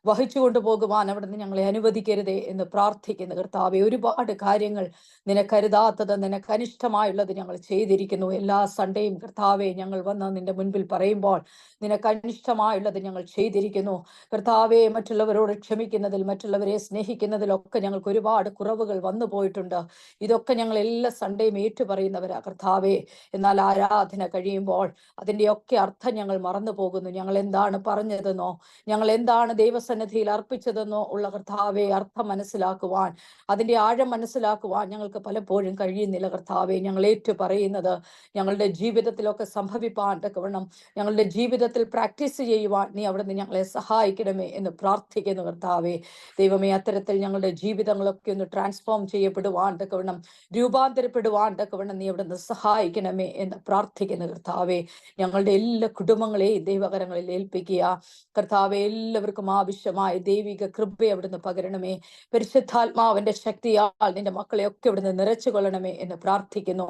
വഹിച്ചു കൊണ്ടുപോകുവാൻ അവിടുന്ന് ഞങ്ങളെ അനുവദിക്കരുതേ എന്ന് പ്രാർത്ഥിക്കുന്നു. കർത്താവെ, ഒരുപാട് കാര്യങ്ങൾ നിനക്കരുതാത്തത്, നിനക്ക് അനിഷ്ടമായുള്ളത് ഞങ്ങൾ ചെയ്തിരിക്കുന്നു. എല്ലാ സൺഡേയും കർത്താവെ ഞങ്ങൾ വന്ന് നിന്റെ മുൻപിൽ പറയുമ്പോൾ നിനക്ക് അനിഷ്ടമായുള്ളത് ഞങ്ങൾ ചെയ്തിരിക്കുന്നു. കർത്താവെ, മറ്റുള്ളവരോട് ക്ഷമിക്കുന്നതിൽ, മറ്റുള്ളവരെ സ്നേഹിക്കുന്നതിലൊക്കെ ഞങ്ങൾക്ക് ഒരുപാട് കുറവുകൾ വന്നു പോയിട്ടുണ്ട്. ഇതൊക്കെ ഞങ്ങൾ എല്ലാ സൺഡേയും ഏറ്റുപറയുന്നവരാ കർത്താവെ. എന്നാൽ ആരാധന കഴിയുമ്പോൾ അതിൻ്റെയൊക്കെ അർത്ഥം ഞങ്ങൾ മറന്നു പോകുന്നു. ഞങ്ങൾ എന്താണ് പറഞ്ഞതെന്നോ, ഞങ്ങൾ എന്താണ് ദൈവസന്നിധിയിൽ അർപ്പിച്ചതെന്നോ ഉള്ള കർത്താവെ അർത്ഥം മനസ്സിലാക്കുവാൻ, അതിൻ്റെ ആഴം മനസ്സിലാക്കുവാൻ ഞങ്ങൾക്ക് പലപ്പോഴും കഴിയുന്നില്ല. കർത്താവെ, ഞങ്ങൾ ഏറ്റുപറയുന്നത് ഞങ്ങളുടെ ജീവിതത്തിലൊക്കെ സംഭവിപ്പാൻ തക്കവണ്ണം, ഞങ്ങളുടെ ജീവിതത്തിൽ പ്രാക്ടീസ് ചെയ്യുവാൻ നീ അവിടുന്ന് ഞങ്ങളെ സഹായിക്കണമേ എന്ന് പ്രാർത്ഥിക്കുന്നു. കർത്താവെ ദൈവമേ, അത്തരത്തിൽ ഞങ്ങളുടെ ജീവിതങ്ങളൊക്കെ ഒന്ന് ട്രാൻസ്ഫോം ചെയ്യപ്പെടുവാൻ തക്കവണ്ണം, രൂപാന്തരപ്പെടുവാൻ തക്കവണ്ണം നീ അവിടുന്ന് സഹായിക്കണമേ എന്ന് പ്രാർത്ഥിക്കുന്നു. കർത്താവെ, ഞങ്ങളുടെ എല്ലാ കുടുംബങ്ങളെയും ദൈവകരങ്ങളിൽ ഏൽപ്പിക്കുക. കർത്താവെ, എല്ലാവർക്കും ആവശ്യമായ ദൈവിക കൃപ അവിടുന്ന് പകരണമേ. പരിശുദ്ധാത്മാവിന്റെ ശക്തിയാൽ നിന്റെ മക്കളെയൊക്കെ അവിടുന്ന് നിറച്ചു കൊള്ളണമേ എന്ന് പ്രാർത്ഥിക്കുന്നു.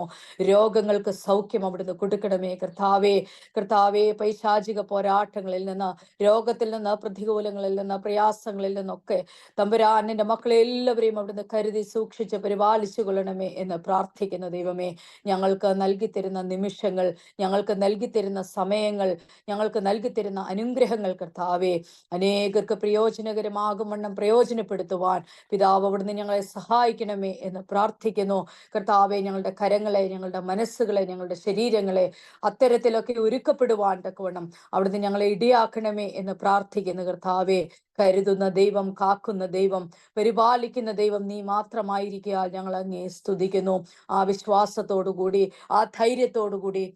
രോഗങ്ങൾക്ക് സൗഖ്യം അവിടുന്ന് കൊടുക്കണമേ. കർത്താവെ, പൈശാചിക പോരാട്ടങ്ങളിൽ നിന്ന്, രോഗത്തിൽ നിന്ന്, പ്രതികൂലങ്ങളിൽ നിന്ന്, പ്രയാസങ്ങളിൽ നിന്നൊക്കെ തമ്പുരാൻ എൻ്റെ മക്കളെ എല്ലാവരെയും അവിടുന്ന് കരുതി സൂക്ഷിച്ച് പരിപാലിച്ചു കൊള്ളണമേ എന്ന് പ്രാർത്ഥിക്കുന്ന ദൈവമേ, ഞങ്ങൾക്ക് നൽകിത്തരുന്ന നിമിഷങ്ങൾ, ഞങ്ങൾക്ക് നൽകിത്തരുന്ന സമയങ്ങൾ, ഞങ്ങൾക്ക് നൽകിത്തരുന്ന അനുഗ്രഹങ്ങൾ കർത്താവേ അനേകർക്ക് പ്രയോജനകരമാകും വണ്ണം പ്രയോജനപ്പെടുത്തുവാൻ പിതാവ് അവിടുന്ന് ഞങ്ങളെ സഹായിക്കണമേ എന്ന് പ്രാർത്ഥിക്കുന്നു. കർത്താവെ, ഞങ്ങളുടെ കരങ്ങളെ, ഞങ്ങളുടെ മനസ്സുകളെ, ഞങ്ങളുടെ ശരീരങ്ങളെ അത്തരത്തിലൊക്കെ ഒരുക്കപ്പെടുവാൻ തക്കവണ്ണം അവിടുന്ന് ഞങ്ങളെ ഇടിയാക്കണമേ എന്ന് പ്രാർത്ഥിക്കുന്നു. കർത്താവെ, കരുതുന്ന ദൈവം, കാക്കുന്ന ദൈവം, പരിപാലിക്കുന്ന ദൈവം നീ മാത്രമായിരിക്കുക. ഞങ്ങൾ അങ്ങേ സ്തുതിക്കുന്നു. ആ വിശ്വാസത്തോടുകൂടി, ആ ധൈര്യത്തോടുകൂടി,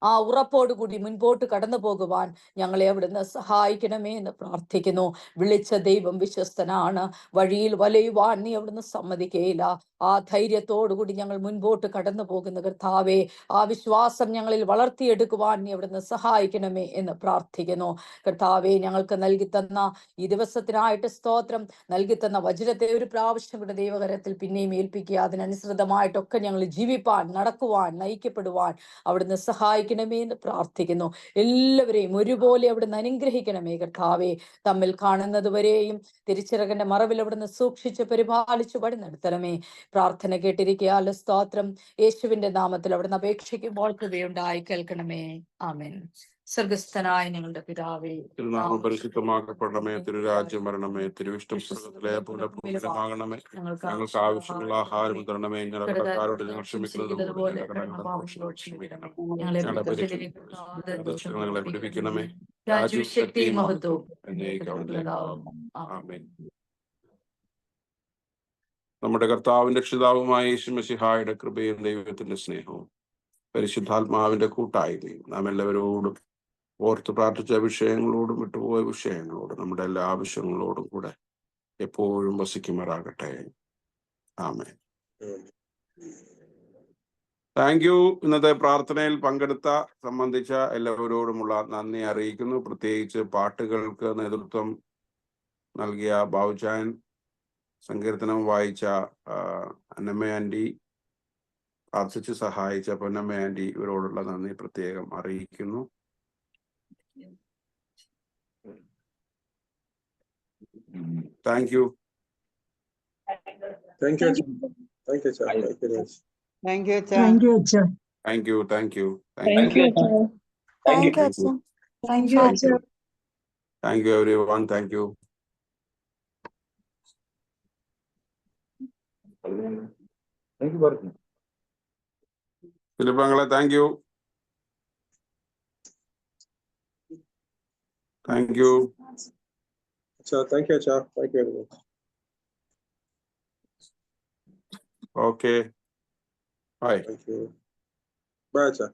ആ ഉറപ്പോടുകൂടി മുൻപോട്ട് കടന്നു പോകുവാൻ ഞങ്ങളെ അവിടുന്ന് സഹായിക്കണമേ എന്ന് പ്രാർത്ഥിക്കുന്നു. വിളിച്ച ദൈവം വിശ്വസ്തനാണ്. വഴിയിൽ വലയുവാൻ നീ അവിടുന്ന് സമ്മതിക്കുകയില്ല. ആ ധൈര്യത്തോടുകൂടി ഞങ്ങൾ മുൻപോട്ട് കടന്നു പോകുന്ന കർത്താവേ, ആ വിശ്വാസം ഞങ്ങളിൽ വളർത്തിയെടുക്കുവാൻ നീ അവിടുന്ന് സഹായിക്കണമേ എന്ന് പ്രാർത്ഥിക്കുന്നു. കർത്താവെ, ഞങ്ങൾക്ക് നൽകി തന്ന ഈ ദിവസത്തിനായിട്ട് സ്തോത്രം. നൽകി തന്ന വചനത്തെ ഒരു പ്രാവശ്യം കൂടെ ദൈവകരത്തിൽ പിന്നെയും ഏൽപ്പിക്കുക. അതിനനുസൃതമായിട്ടൊക്കെ ഞങ്ങൾ ജീവിപ്പാൻ, നടക്കുവാൻ, നയിക്കപ്പെടുവാൻ അവിടുന്ന് സഹായിക്കണമേ എന്ന് പ്രാർത്ഥിക്കുന്നു. എല്ലാവരെയും ഒരുപോലെ അവിടുന്ന് അനുഗ്രഹിക്കണമേ കർത്താവേ. തമ്മിൽ കാണുന്നത് വരെയും തിരിച്ചിറകന്റെ മറവിൽ അവിടുന്ന് സൂക്ഷിച്ച് പരിപാലിച്ചു വഴി നടത്തണമേ. പ്രാർത്ഥന കേട്ടിരിക്കുക. സ്തോത്രം. യേശുവിന്റെ നാമത്തിൽ അവിടുന്ന് അപേക്ഷിക്കുമ്പോൾ കൃപയുണ്ടായി കേൾക്കണമേ. ആമേൻ. സ്വർഗസ്ഥനായ ഞങ്ങളുടെ പിതാവേ, തിരുനാമം പരിശുദ്ധമാക്കപ്പെടണമേ. തിരുരാജ്യം വരണമേ. തിരുവിഷ്ടം സ്വർഗ്ഗത്തിലെ പോലെ ഭൂമിയിലുമാകണമേ. ഞങ്ങൾക്ക് ആവശ്യമുള്ള ആഹാരം തരണമേ. ഞങ്ങളുടെ കടക്കാരോട് ഞങ്ങൾ ക്ഷമിക്കുന്നത് പോലെ ഞങ്ങളെ പഠിപ്പിക്കണമേ. രാജ്യവും ശക്തിയും മഹത്വവും ആമേൻ. നമ്മുടെ കർത്താവിന്റെ രക്ഷിതാവുമായ യേശു മിശിഹായുടെ കൃപയും ദൈവത്തിന്റെ സ്നേഹവും പരിശുദ്ധാത്മാവിന്റെ കൂട്ടായ്മയും നാം എല്ലാവരോടും ഓർത്ത് പ്രാർത്ഥിച്ച വിഷയങ്ങളോടും വിട്ടുപോയ വിഷയങ്ങളോടും നമ്മുടെ എല്ലാ ആവശ്യങ്ങളോടും കൂടെ എപ്പോഴും വസിക്കുമാറാകട്ടെ. ആമേൻ. Thank you. ഇന്നത്തെ പ്രാർത്ഥനയിൽ സംബന്ധിച്ച എല്ലാവരോടുമുള്ള നന്ദി അറിയിക്കുന്നു. പ്രത്യേകിച്ച് പാട്ടുകൾക്ക് നേതൃത്വം നൽകിയ ബാബുചാൻ, സങ്കീർത്തനം വായിച്ച അന്നമ്മ ആൻറ്റി, പ്രാർത്ഥിച്ച് സഹായിച്ച പൊന്നമ്മ ആൻറ്റി, ഇവരോടുള്ള നന്ദി പ്രത്യേകം അറിയിക്കുന്നു. Thank you. Thank you. Thank you, sir. Thank you. Thank you, sir. Thank you അച്ഛാ. Thank you. Thank you. Thank you. Thank you. Thank you അച്ഛാ. Thank you everyone. Thank you. ഫിലിപ്പങ്ങളെ thank you. Thank you. Sir, thank you, sir. Thank you very much. Okay. Bye. Thank you. Bye, sir.